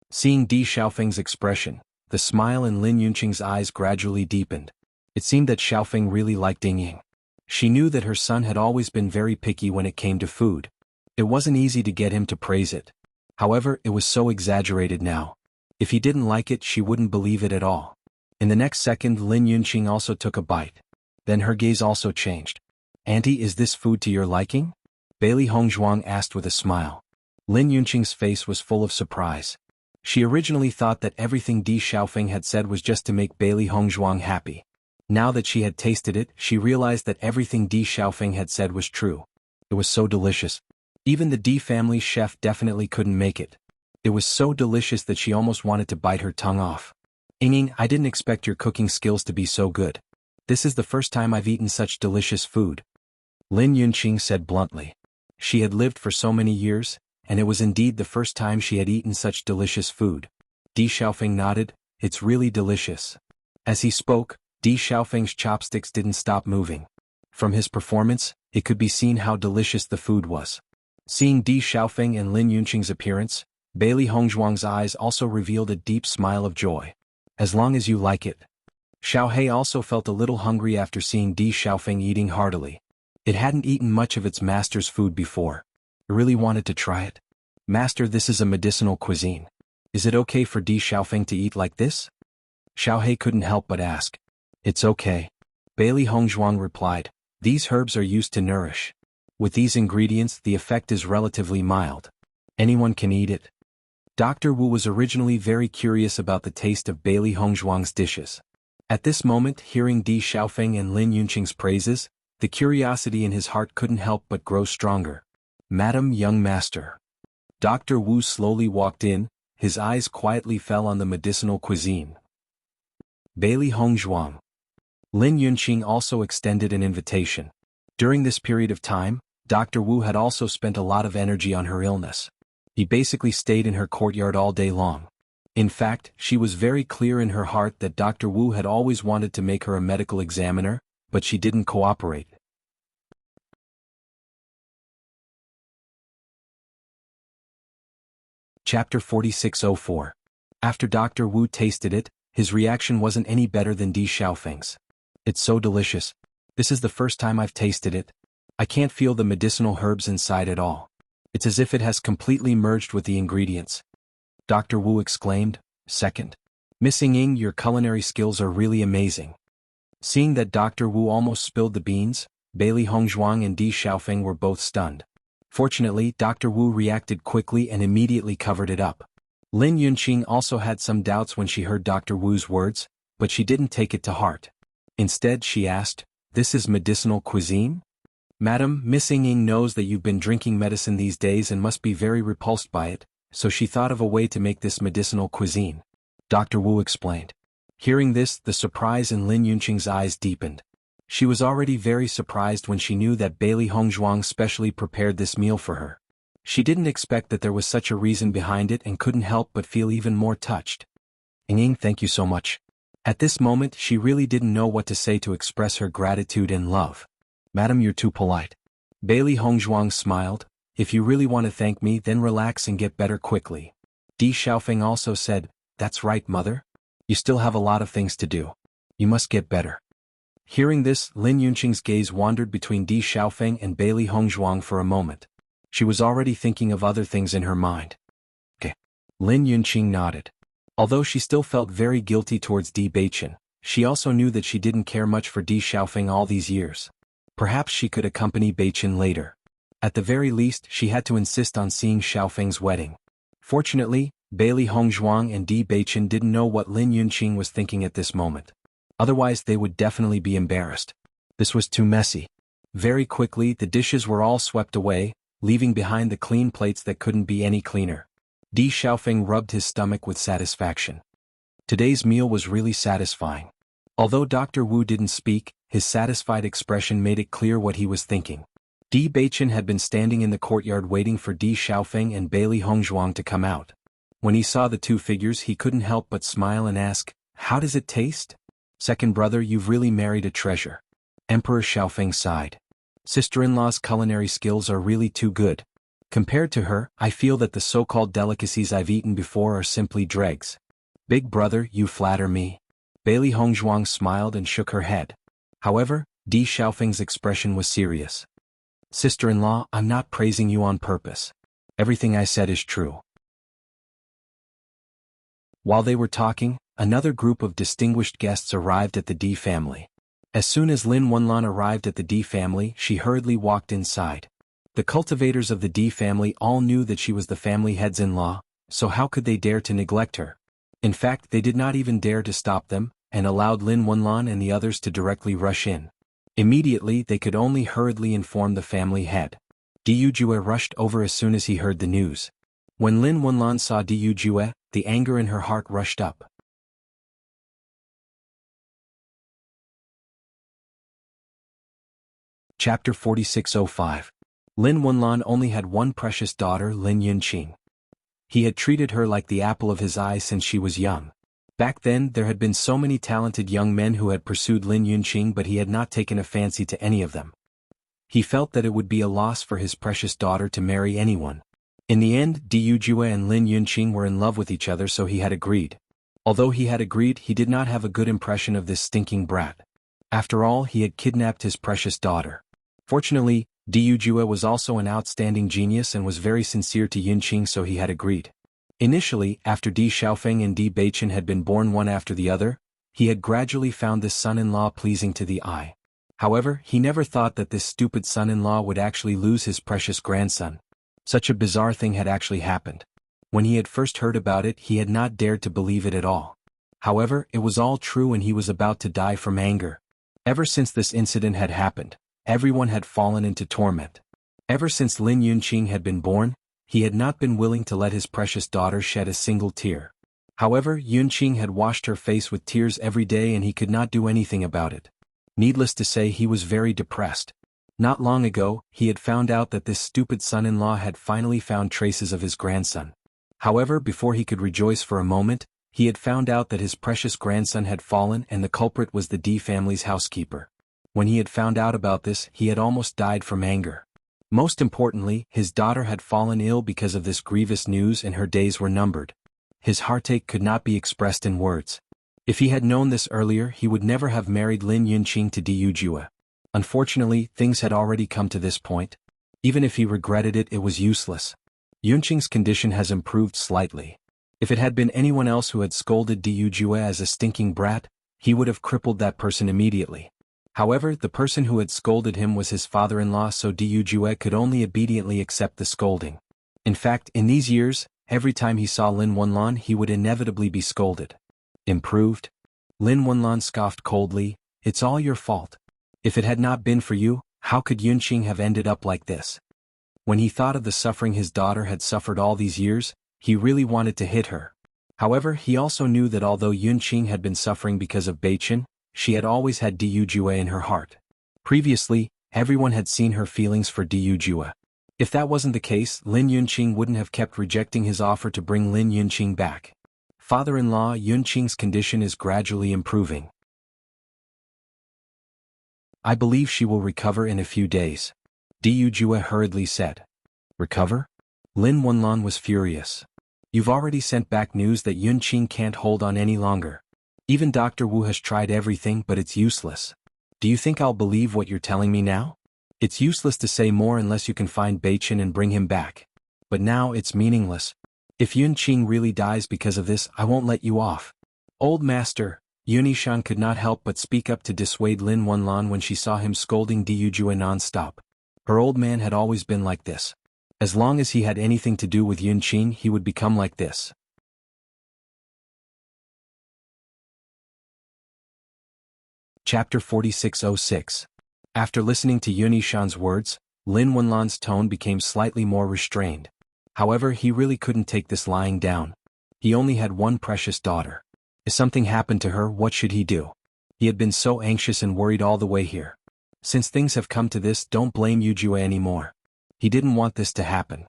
Seeing Di Xiaofeng's expression, the smile in Lin Yunqing's eyes gradually deepened. It seemed that Xiaofeng really liked Ying. She knew that her son had always been very picky when it came to food. It wasn't easy to get him to praise it. However, it was so exaggerated now. If he didn't like it, she wouldn't believe it at all. In the next second, Lin Yunqing also took a bite. Then her gaze also changed. Auntie, is this food to your liking? Bailey Hongzhuang asked with a smile. Lin Yunqing's face was full of surprise. She originally thought that everything Di Xiaofeng had said was just to make Bailey Hongzhuang happy. Now that she had tasted it, she realized that everything Di Xiaofeng had said was true. It was so delicious. Even the Di family chef definitely couldn't make it. It was so delicious that she almost wanted to bite her tongue off. Ying, I didn't expect your cooking skills to be so good. This is the first time I've eaten such delicious food. Lin Yunqing said bluntly. She had lived for so many years, and it was indeed the first time she had eaten such delicious food. Di Xiaofeng nodded. It's really delicious. As he spoke, Di Xiaofeng's chopsticks didn't stop moving. From his performance, it could be seen how delicious the food was. Seeing Di Xiaofeng and Lin Yunqing's appearance, Bailey Hongzhuang's eyes also revealed a deep smile of joy. As long as you like it. Xiao He also felt a little hungry after seeing Di Xiaofeng eating heartily. It hadn't eaten much of its master's food before. It really wanted to try it. Master, this is a medicinal cuisine. Is it okay for Di Xiaofeng to eat like this? Xiao He couldn't help but ask. It's okay. Bailey Hongzhuang replied. These herbs are used to nourish. With these ingredients, the effect is relatively mild. Anyone can eat it. Dr. Wu was originally very curious about the taste of Bailey Hongzhuang's dishes. At this moment, hearing Di Xiaofeng and Lin Yunqing's praises, the curiosity in his heart couldn't help but grow stronger. Madam, young master. Dr. Wu slowly walked in, his eyes quietly fell on the medicinal cuisine. Bailey Hongzhuang. Lin Yunqing also extended an invitation. During this period of time, Dr. Wu had also spent a lot of energy on her illness. He basically stayed in her courtyard all day long. In fact, she was very clear in her heart that Dr. Wu had always wanted to make her a medical examiner, but she didn't cooperate. Chapter 4604. After Dr. Wu tasted it, his reaction wasn't any better than Di Xiaofeng's. It's so delicious. This is the first time I've tasted it. I can't feel the medicinal herbs inside at all. It's as if it has completely merged with the ingredients. Dr. Wu exclaimed. Second. Miss Ying, your culinary skills are really amazing. Seeing that Dr. Wu almost spilled the beans, Bailey Hongzhuang and Di Xiaofeng were both stunned. Fortunately, Dr. Wu reacted quickly and immediately covered it up. Lin Yunqing also had some doubts when she heard Dr. Wu's words, but she didn't take it to heart. Instead, she asked, This is medicinal cuisine? Madam, Miss Ying knows that you've been drinking medicine these days and must be very repulsed by it, so she thought of a way to make this medicinal cuisine. Dr. Wu explained. Hearing this, the surprise in Lin Yunqing's eyes deepened. She was already very surprised when she knew that Bailey Hongzhuang specially prepared this meal for her. She didn't expect that there was such a reason behind it and couldn't help but feel even more touched. Ying, thank you so much. At this moment, she really didn't know what to say to express her gratitude and love. Madam, you're too polite. Bailey Hongzhuang smiled. If you really want to thank me, then relax and get better quickly. Di Xiaofeng also said, That's right, mother. You still have a lot of things to do. You must get better. Hearing this, Lin Yunqing's gaze wandered between Di Xiaofeng and Bailey Hongzhuang for a moment. She was already thinking of other things in her mind. Okay. Lin Yunqing nodded. Although she still felt very guilty towards Di Beichen, she also knew that she didn't care much for Di Xiaofeng all these years. Perhaps she could accompany Beichen later. At the very least, she had to insist on seeing Xiaofeng's wedding. Fortunately, Bailey Hongzhuang and Di Beichen didn't know what Lin Yunqing was thinking at this moment. Otherwise they would definitely be embarrassed. This was too messy. Very quickly the dishes were all swept away, leaving behind the clean plates that couldn't be any cleaner. Di Xiaofeng rubbed his stomach with satisfaction. Today's meal was really satisfying. Although Dr. Wu didn't speak, his satisfied expression made it clear what he was thinking. Di Beichen had been standing in the courtyard waiting for Di Xiaofeng and Bailey Hongzhuang to come out. When he saw the two figures, he couldn't help but smile and ask, How does it taste? Second brother, you've really married a treasure. Emperor Xiaofeng sighed. Sister-in-law's culinary skills are really too good. Compared to her, I feel that the so-called delicacies I've eaten before are simply dregs. Big brother, you flatter me. Bailey Hongzhuang smiled and shook her head. However, Di Xiaofeng's expression was serious. Sister-in-law, I'm not praising you on purpose. Everything I said is true. While they were talking, another group of distinguished guests arrived at the Di family. As soon as Lin Wenlan arrived at the Di family, she hurriedly walked inside. The cultivators of the Di family all knew that she was the family heads-in-law, so how could they dare to neglect her? In fact, they did not even dare to stop them, and allowed Lin Wenlan and the others to directly rush in. Immediately, they could only hurriedly inform the family head. Di Yujue rushed over as soon as he heard the news. When Lin Wenlan saw Di Yujue, the anger in her heart rushed up. Chapter 4605. Lin Wenlan only had one precious daughter, Lin Yunqing. He had treated her like the apple of his eye since she was young. Back then, there had been so many talented young men who had pursued Lin Yunqing, but he had not taken a fancy to any of them. He felt that it would be a loss for his precious daughter to marry anyone. In the end, Di Yujue and Lin Yunqing were in love with each other, so he had agreed. Although he had agreed, he did not have a good impression of this stinking brat. After all, he had kidnapped his precious daughter. Fortunately, Diyu Jue was also an outstanding genius and was very sincere to Yunqing, so he had agreed. Initially, after Di Xiaofeng and Di Beichen had been born one after the other, he had gradually found this son-in-law pleasing to the eye. However, he never thought that this stupid son-in-law would actually lose his precious grandson. Such a bizarre thing had actually happened. When he had first heard about it, he had not dared to believe it at all. However, it was all true and he was about to die from anger. Ever since this incident had happened, everyone had fallen into torment. Ever since Lin Yunqing had been born, he had not been willing to let his precious daughter shed a single tear. However, Yunqing had washed her face with tears every day and he could not do anything about it. Needless to say, he was very depressed. Not long ago, he had found out that this stupid son-in-law had finally found traces of his grandson. However, before he could rejoice for a moment, he had found out that his precious grandson had fallen and the culprit was the Di family's housekeeper. When he had found out about this, he had almost died from anger. Most importantly, his daughter had fallen ill because of this grievous news and her days were numbered. His heartache could not be expressed in words. If he had known this earlier, he would never have married Lin Yunqing to Diyu Jue. Unfortunately, things had already come to this point. Even if he regretted it, it was useless. Yunqing's condition has improved slightly. If it had been anyone else who had scolded Diyu Jue as a stinking brat, he would have crippled that person immediately. However, the person who had scolded him was his father-in-law, so Diyu Jue could only obediently accept the scolding. In fact, in these years, every time he saw Lin Wenlan, he would inevitably be scolded. Improved? Lin Wenlan scoffed coldly, "It's all your fault. If it had not been for you, how could Yunqing have ended up like this?" When he thought of the suffering his daughter had suffered all these years, he really wanted to hit her. However, he also knew that although Yunqing had been suffering because of Beichen, she had always had Diyu Jue in her heart. Previously, everyone had seen her feelings for Diyu Jue. If that wasn't the case, Lin Yunqing wouldn't have kept rejecting his offer to bring Lin Yunqing back. Father-in-law Yunqing's condition is gradually improving. I believe she will recover in a few days. Diyu Jue hurriedly said. Recover? Lin Wenlan was furious. You've already sent back news that Yunqing can't hold on any longer. Even Dr. Wu has tried everything, but it's useless. Do you think I'll believe what you're telling me now? It's useless to say more unless you can find Beichen and bring him back. But now it's meaningless. If Yunqing really dies because of this, I won't let you off. Old master, Yunishan could not help but speak up to dissuade Lin Wenlan when she saw him scolding Diyu Jue non-stop. Her old man had always been like this. As long as he had anything to do with Yunqing, he would become like this. Chapter 4606. After listening to Yunishan's words, Lin Wenlan's tone became slightly more restrained. However, he really couldn't take this lying down. He only had one precious daughter. If something happened to her, what should he do? He had been so anxious and worried all the way here. Since things have come to this, don't blame Yu Jue anymore. He didn't want this to happen.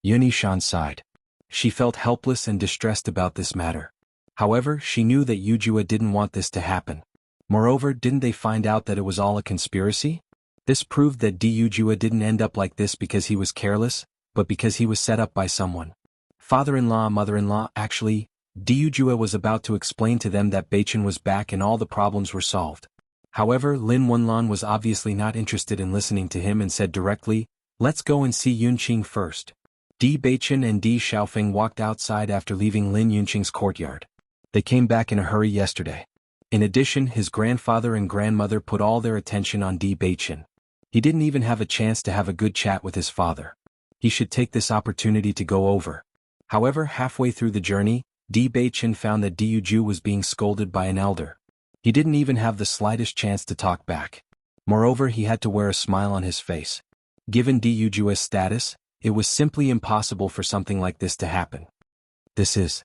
Yunishan sighed. She felt helpless and distressed about this matter. However, she knew that Yu Jue didn't want this to happen. Moreover, didn't they find out that it was all a conspiracy? This proved that Diyu Jue didn't end up like this because he was careless, but because he was set up by someone. Father-in-law, mother-in-law, actually, Diyu Jue was about to explain to them that Beichen was back and all the problems were solved. However, Lin Wenlan was obviously not interested in listening to him and said directly, "Let's go and see Yunqing first." Di Beichen and Di Xiaofeng walked outside after leaving Lin Yunqing's courtyard. They came back in a hurry yesterday. In addition, his grandfather and grandmother put all their attention on Di Beichen. He didn't even have a chance to have a good chat with his father. He should take this opportunity to go over. However, halfway through the journey, Di Beichen found that Diyu Jue was being scolded by an elder. He didn't even have the slightest chance to talk back. Moreover, he had to wear a smile on his face. Given Diyu Jue's status, it was simply impossible for something like this to happen. This is...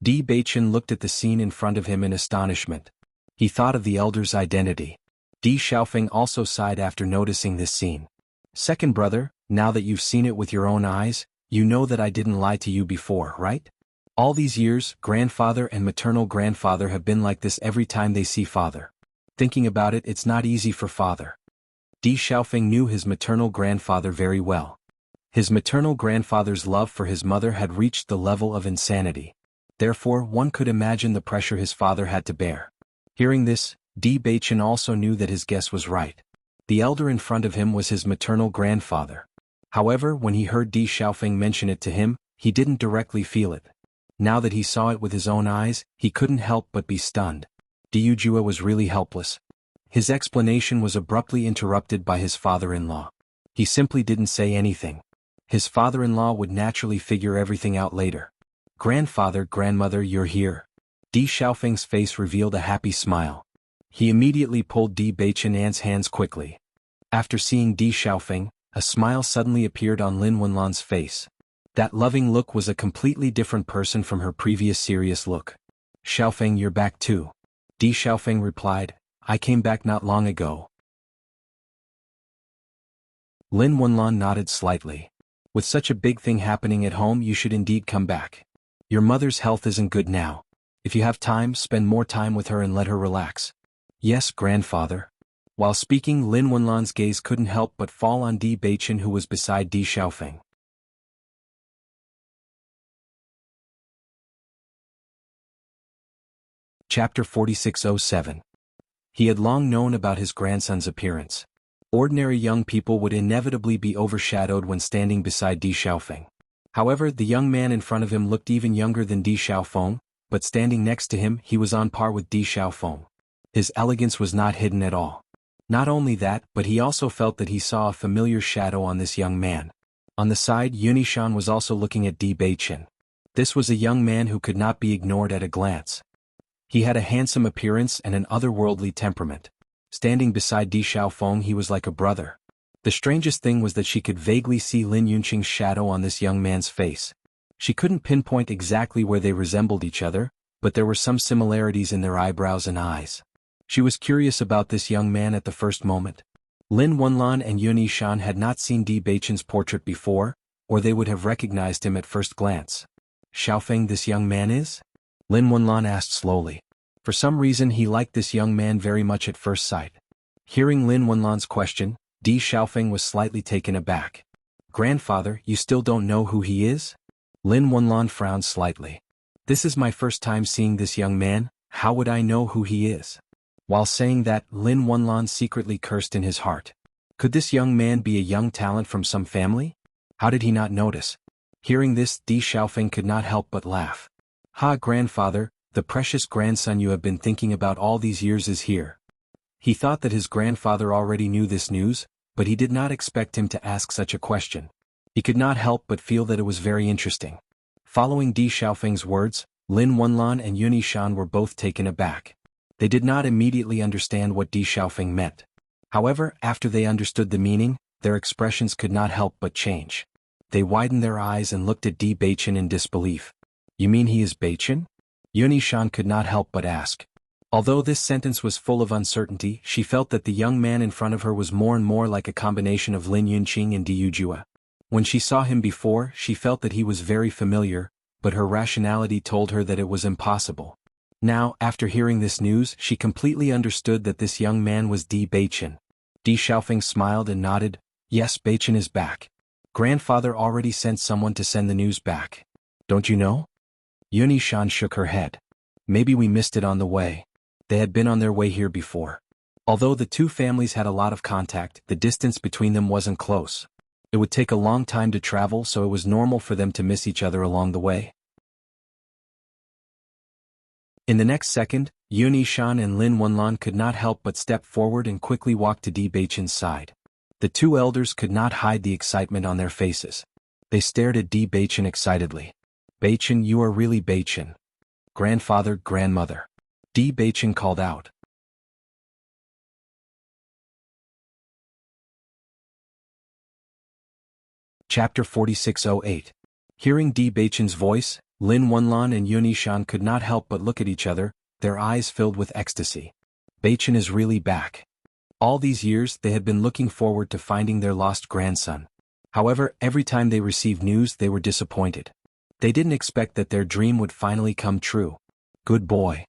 Di Beichen looked at the scene in front of him in astonishment. He thought of the elder's identity. Di Xiaofeng also sighed after noticing this scene. Second brother, now that you've seen it with your own eyes, you know that I didn't lie to you before, right? All these years, grandfather and maternal grandfather have been like this every time they see father. Thinking about it, it's not easy for father. Di Xiaofeng knew his maternal grandfather very well. His maternal grandfather's love for his mother had reached the level of insanity. Therefore, one could imagine the pressure his father had to bear. Hearing this, Di Baichen also knew that his guess was right. The elder in front of him was his maternal grandfather. However, when he heard Di Xiaofeng mention it to him, he didn't directly feel it. Now that he saw it with his own eyes, he couldn't help but be stunned. Di Yujia was really helpless. His explanation was abruptly interrupted by his father-in-law. He simply didn't say anything. His father-in-law would naturally figure everything out later. "Grandfather, grandmother, you're here." Di Xiaofeng's face revealed a happy smile. He immediately pulled Di Baichen hands quickly. After seeing Di Xiaofeng, a smile suddenly appeared on Lin Wenlan's face. That loving look was a completely different person from her previous serious look. "Xiaofeng, you're back too." Di Xiaofeng replied, "I came back not long ago." Lin Wenlan nodded slightly. "With such a big thing happening at home, you should indeed come back. Your mother's health isn't good now. If you have time, spend more time with her and let her relax." "Yes, grandfather." While speaking, Lin Wenlan's gaze couldn't help but fall on Di Baichen, who was beside Di Xiaofeng. Chapter 4607. He had long known about his grandson's appearance. Ordinary young people would inevitably be overshadowed when standing beside Di Xiaofeng. However, the young man in front of him looked even younger than Di Xiaofeng, but standing next to him, he was on par with Di Xiaofeng. His elegance was not hidden at all. Not only that, but he also felt that he saw a familiar shadow on this young man. On the side, Yunishan was also looking at Di Baichen. This was a young man who could not be ignored at a glance. He had a handsome appearance and an otherworldly temperament. Standing beside Di Xiaofeng, he was like a brother. The strangest thing was that she could vaguely see Lin Yunqing's shadow on this young man's face. She couldn't pinpoint exactly where they resembled each other, but there were some similarities in their eyebrows and eyes. She was curious about this young man at the first moment. Lin Wenlan and Yunishan had not seen Di Baichen's portrait before, or they would have recognized him at first glance. "Xiaofeng, this young man is?" Lin Wenlan asked slowly. For some reason he liked this young man very much at first sight. Hearing Lin Wenlan's question, Di Xiaofeng was slightly taken aback. "Grandfather, you still don't know who he is?" Lin Wenlan frowned slightly. "This is my first time seeing this young man, how would I know who he is?" While saying that, Lin Wenlan secretly cursed in his heart. Could this young man be a young talent from some family? How did he not notice? Hearing this, Di Xiaofeng could not help but laugh. "Ha, grandfather, the precious grandson you have been thinking about all these years is here." He thought that his grandfather already knew this news, but he did not expect him to ask such a question. He could not help but feel that it was very interesting. Following Di Xiaofeng's words, Lin Wenlan and Yunishan were both taken aback. They did not immediately understand what Di Xiaofeng meant. However, after they understood the meaning, their expressions could not help but change. They widened their eyes and looked at Di Baichen in disbelief. "You mean he is Baichen?" Yunishan could not help but ask. Although this sentence was full of uncertainty, she felt that the young man in front of her was more and more like a combination of Lin Yunqing and Di Yujia. When she saw him before, she felt that he was very familiar, but her rationality told her that it was impossible. Now, after hearing this news, she completely understood that this young man was Di Baichen. Di Xiaofeng smiled and nodded. "Yes, Baichen is back. Grandfather already sent someone to send the news back. Don't you know?" Yunishan shook her head. "Maybe we missed it on the way." They had been on their way here before. Although the two families had a lot of contact, the distance between them wasn't close. It would take a long time to travel, so it was normal for them to miss each other along the way. In the next second, Yunishan and Lin Wenlan could not help but step forward and quickly walk to Di Baichen's side. The two elders could not hide the excitement on their faces. They stared at Di Baichen excitedly. "Baichen, you are really Baichen. Grandfather, grandmother." Di Baichen called out. Chapter 4608. Hearing Di Baichen's voice, Lin Wenlan and Yunishan could not help but look at each other, their eyes filled with ecstasy. Baichen is really back. All these years, they had been looking forward to finding their lost grandson. However, every time they received news, they were disappointed. They didn't expect that their dream would finally come true. "Good boy.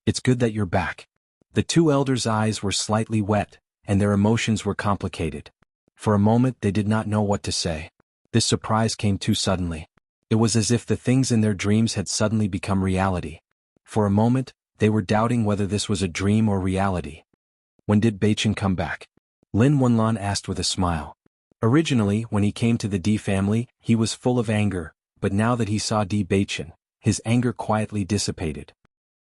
It's good that you're back." The two elders' eyes were slightly wet, and their emotions were complicated. For a moment they did not know what to say. This surprise came too suddenly. It was as if the things in their dreams had suddenly become reality. For a moment, they were doubting whether this was a dream or reality. When did Beichen come back? Lin Wenlan asked with a smile. Originally, when he came to the Di family, he was full of anger, but now that he saw Di Beichen, his anger quietly dissipated.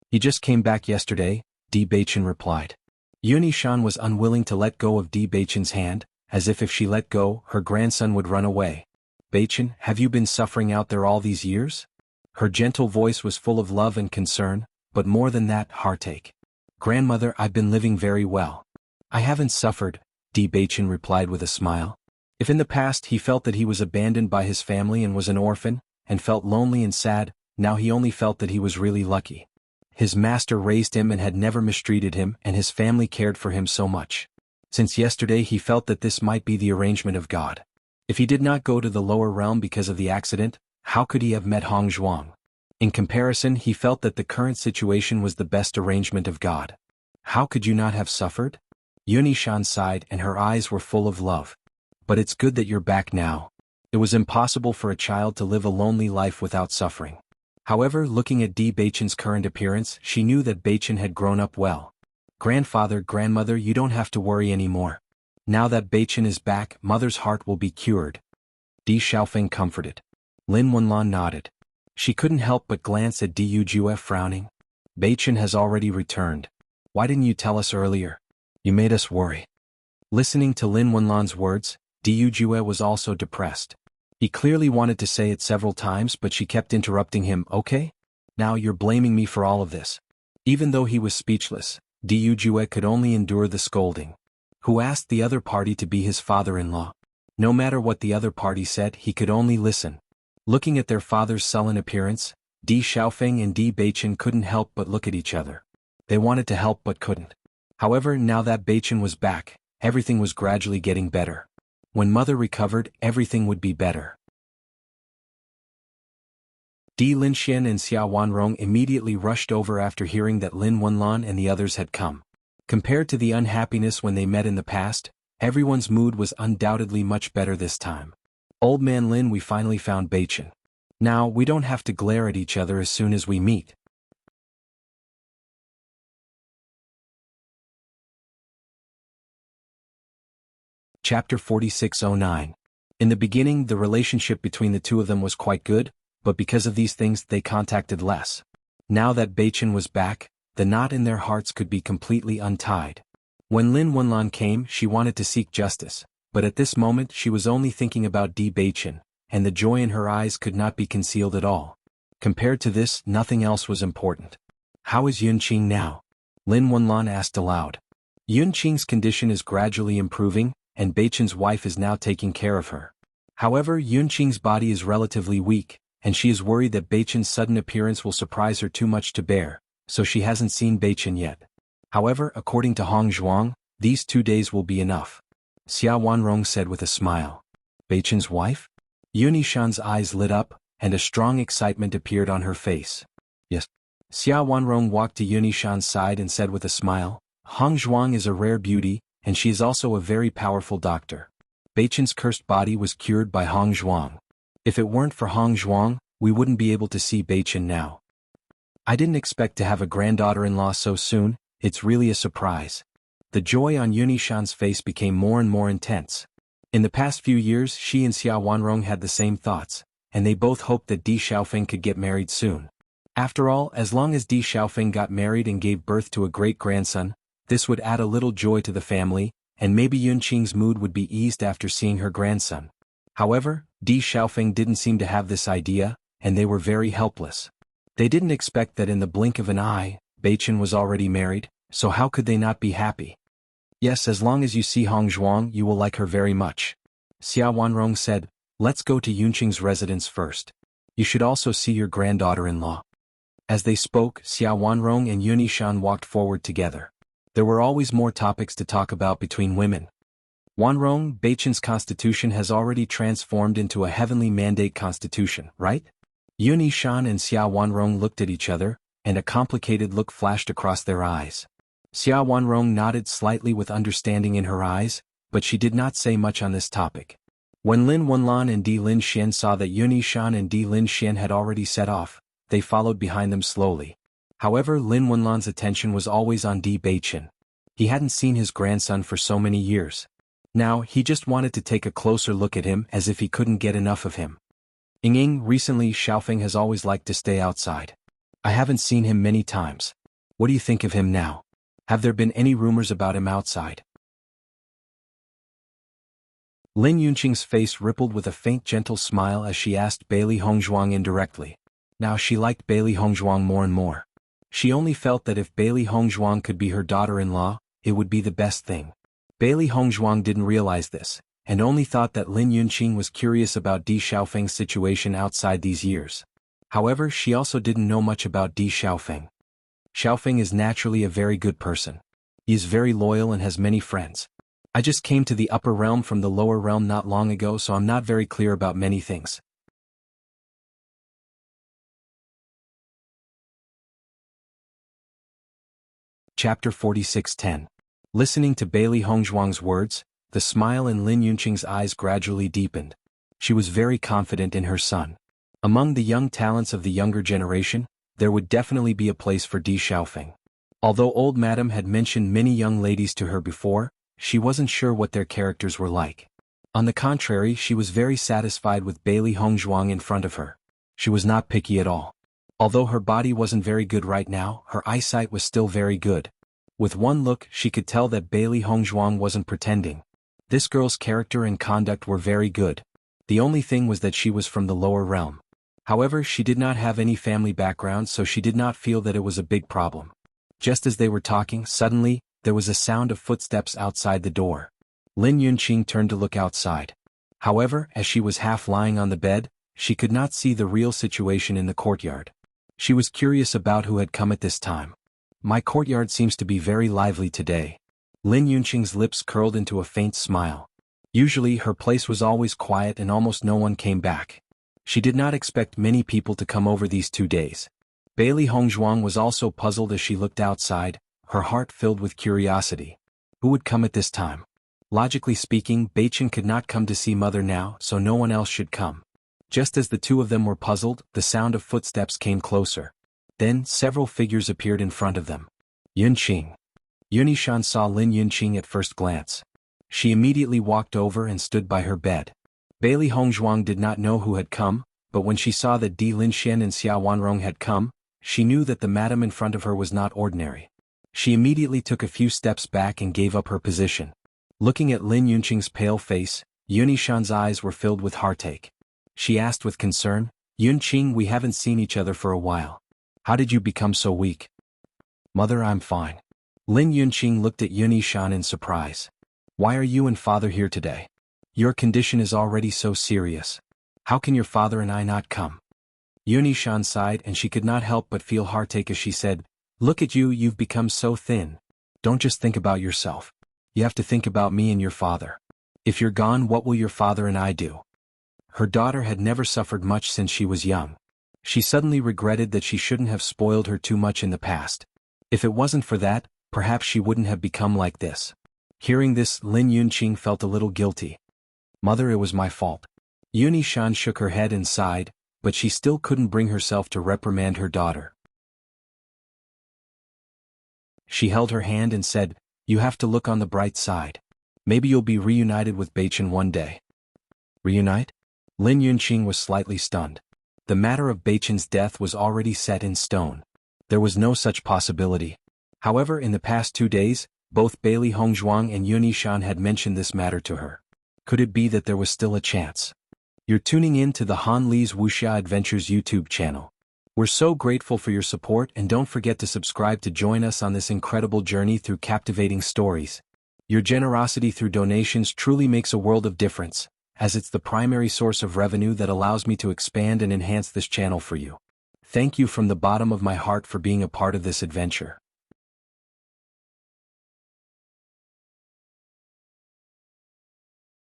He just came back yesterday, Di Beichen replied. Yunishan was unwilling to let go of Di Beichen's hand, as if she let go, her grandson would run away. Beichen, have you been suffering out there all these years? Her gentle voice was full of love and concern, but more than that, heartache. Grandmother, I've been living very well. I haven't suffered, Di Beichen replied with a smile. If in the past he felt that he was abandoned by his family and was an orphan, and felt lonely and sad, now he only felt that he was really lucky. His master raised him and had never mistreated him, and his family cared for him so much. Since yesterday he felt that this might be the arrangement of God. If he did not go to the lower realm because of the accident, how could he have met Hong Zhuang? In comparison, he felt that the current situation was the best arrangement of God. How could you not have suffered? Yunishan sighed and her eyes were full of love. But it's good that you're back now. It was impossible for a child to live a lonely life without suffering. However, looking at Di Beichen's current appearance, she knew that Beichen had grown up well. Grandfather, grandmother, you don't have to worry anymore. Now that Beichen is back, mother's heart will be cured. Di Xiaofeng comforted. Lin Wenlan nodded. She couldn't help but glance at Di Yujue frowning. Beichen has already returned. Why didn't you tell us earlier? You made us worry. Listening to Lin Wenlan's words, Di Yujue was also depressed. He clearly wanted to say it several times, but she kept interrupting him. Okay? Now you're blaming me for all of this. Even though he was speechless, Di Yujue could only endure the scolding. Who asked the other party to be his father-in-law? No matter what the other party said, he could only listen. Looking at their father's sullen appearance, Di Xiaofeng and Di Beichen couldn't help but look at each other. They wanted to help but couldn't. However, now that Beichen was back, everything was gradually getting better. When mother recovered, everything would be better. Di Linxian and Xia Wanrong immediately rushed over after hearing that Lin Wenlan and the others had come. Compared to the unhappiness when they met in the past, everyone's mood was undoubtedly much better this time. Old man Lin, we finally found Beichen. Now, we don't have to glare at each other as soon as we meet. Chapter 4609. In the beginning, the relationship between the two of them was quite good, but because of these things they contacted less. Now that Beichen was back, the knot in their hearts could be completely untied. When Lin Wenlan came, she wanted to seek justice, but at this moment she was only thinking about Di Beichen, and the joy in her eyes could not be concealed at all. Compared to this, nothing else was important. How is Yunqing now? Lin Wenlan asked aloud. Yunqing's condition is gradually improving, and Beichen's wife is now taking care of her. However, Yunqing's body is relatively weak, and she is worried that Beichen's sudden appearance will surprise her too much to bear, so she hasn't seen Beichen yet. However, according to Hong Zhuang, these 2 days will be enough. Xia Wanrong said with a smile. Beichen's wife? Yunishan's eyes lit up, and a strong excitement appeared on her face. Yes. Xia Wanrong walked to Yunishan's side and said with a smile, Hong Zhuang is a rare beauty, and she is also a very powerful doctor. Beichen's cursed body was cured by Hong Zhuang. If it weren't for Hong Zhuang, we wouldn't be able to see Beichen now. I didn't expect to have a granddaughter-in-law so soon, it's really a surprise. The joy on Yunishan's face became more and more intense. In the past few years she and Xia Wanrong had the same thoughts, and they both hoped that Di Xiaofeng could get married soon. After all, as long as Di Xiaofeng got married and gave birth to a great-grandson, this would add a little joy to the family, and maybe Yunqing's mood would be eased after seeing her grandson. However, Di Xiaofeng didn't seem to have this idea, and they were very helpless. They didn't expect that in the blink of an eye, Beichen was already married, so how could they not be happy? Yes, as long as you see Hong Zhuang you will like her very much. Xia Wanrong said, let's go to Yunqing's residence first. You should also see your granddaughter-in-law. As they spoke, Xia Wanrong and Yunishan walked forward together. There were always more topics to talk about between women. Wanrong, Beichen's constitution has already transformed into a heavenly mandate constitution, right? Yunishan and Xia Wanrong looked at each other, and a complicated look flashed across their eyes. Xia Wanrong nodded slightly with understanding in her eyes, but she did not say much on this topic. When Lin Wenlan and Di Lin Xian saw that Yun Yishan and Di Lin Xian had already set off, they followed behind them slowly. However, Lin Wenlan's attention was always on Di Beichen. He hadn't seen his grandson for so many years. Now, he just wanted to take a closer look at him as if he couldn't get enough of him. Recently Xiaofeng has always liked to stay outside. I haven't seen him many times. What do you think of him now? Have there been any rumors about him outside? Lin Yunqing's face rippled with a faint gentle smile as she asked Bailey Hongzhuang indirectly. Now she liked Bailey Hongzhuang more and more. She only felt that if Bailey Hongzhuang could be her daughter-in-law, it would be the best thing. Bailey Hongzhuang didn't realize this, and only thought that Lin Yunqing was curious about Di Xiaofeng's situation outside these years. However, she also didn't know much about Di Xiaofeng. Xiaofeng is naturally a very good person. He is very loyal and has many friends. I just came to the upper realm from the lower realm not long ago, so I'm not very clear about many things. Chapter 46:10. Listening to Bailey Hongzhuang's words, the smile in Lin Yunqing's eyes gradually deepened. She was very confident in her son. Among the young talents of the younger generation, there would definitely be a place for Di Xiaofeng. Although old madam had mentioned many young ladies to her before, she wasn't sure what their characters were like. On the contrary, she was very satisfied with Bailey Hongzhuang in front of her. She was not picky at all. Although her body wasn't very good right now, her eyesight was still very good. With one look, she could tell that Bailey Hongzhuang wasn't pretending. This girl's character and conduct were very good. The only thing was that she was from the lower realm. However, she did not have any family background, so she did not feel that it was a big problem. Just as they were talking, suddenly, there was a sound of footsteps outside the door. Lin Yunqing turned to look outside. However, as she was half lying on the bed, she could not see the real situation in the courtyard. She was curious about who had come at this time. My courtyard seems to be very lively today. Lin Yunqing's lips curled into a faint smile. Usually her place was always quiet and almost no one came back. She did not expect many people to come over these 2 days. Bailey Hongzhuang was also puzzled as she looked outside, her heart filled with curiosity. Who would come at this time? Logically speaking, Beichen could not come to see mother now, so no one else should come. Just as the two of them were puzzled, the sound of footsteps came closer. Then, several figures appeared in front of them. Yunqing. Yun Yishan saw Lin Yunqing at first glance. She immediately walked over and stood by her bed. Bailey Hongzhuang did not know who had come, but when she saw that Di Lin Xian and Xia Wanrong had come, she knew that the madam in front of her was not ordinary. She immediately took a few steps back and gave up her position. Looking at Lin Yunqing's pale face, Yun Yishan's eyes were filled with heartache. She asked with concern, "Yunqing, we haven't seen each other for a while. How did you become so weak?" "Mother, I'm fine." Lin Yunqing looked at Yun Yishan in surprise. "Why are you and father here today? Your condition is already so serious. How can your father and I not come?" Yun Yishan sighed and she could not help but feel heartache as she said, "Look at you, you've become so thin. Don't just think about yourself. You have to think about me and your father. If you're gone, what will your father and I do?" Her daughter had never suffered much since she was young. She suddenly regretted that she shouldn't have spoiled her too much in the past. If it wasn't for that, perhaps she wouldn't have become like this. Hearing this, Lin Yunqing felt a little guilty. "Mother, it was my fault." Yun Yishan shook her head and sighed, but she still couldn't bring herself to reprimand her daughter. She held her hand and said, "You have to look on the bright side. Maybe you'll be reunited with Beichen one day." "Reunite?" Lin Yunqing was slightly stunned. The matter of Beichen's death was already set in stone. There was no such possibility. However, in the past 2 days, both Bailey Hongzhuang and Yun Yishan had mentioned this matter to her. Could it be that there was still a chance? You're tuning in to the Han Li's Wuxia Adventures YouTube channel. We're so grateful for your support, and don't forget to subscribe to join us on this incredible journey through captivating stories. Your generosity through donations truly makes a world of difference, as it's the primary source of revenue that allows me to expand and enhance this channel for you. Thank you from the bottom of my heart for being a part of this adventure.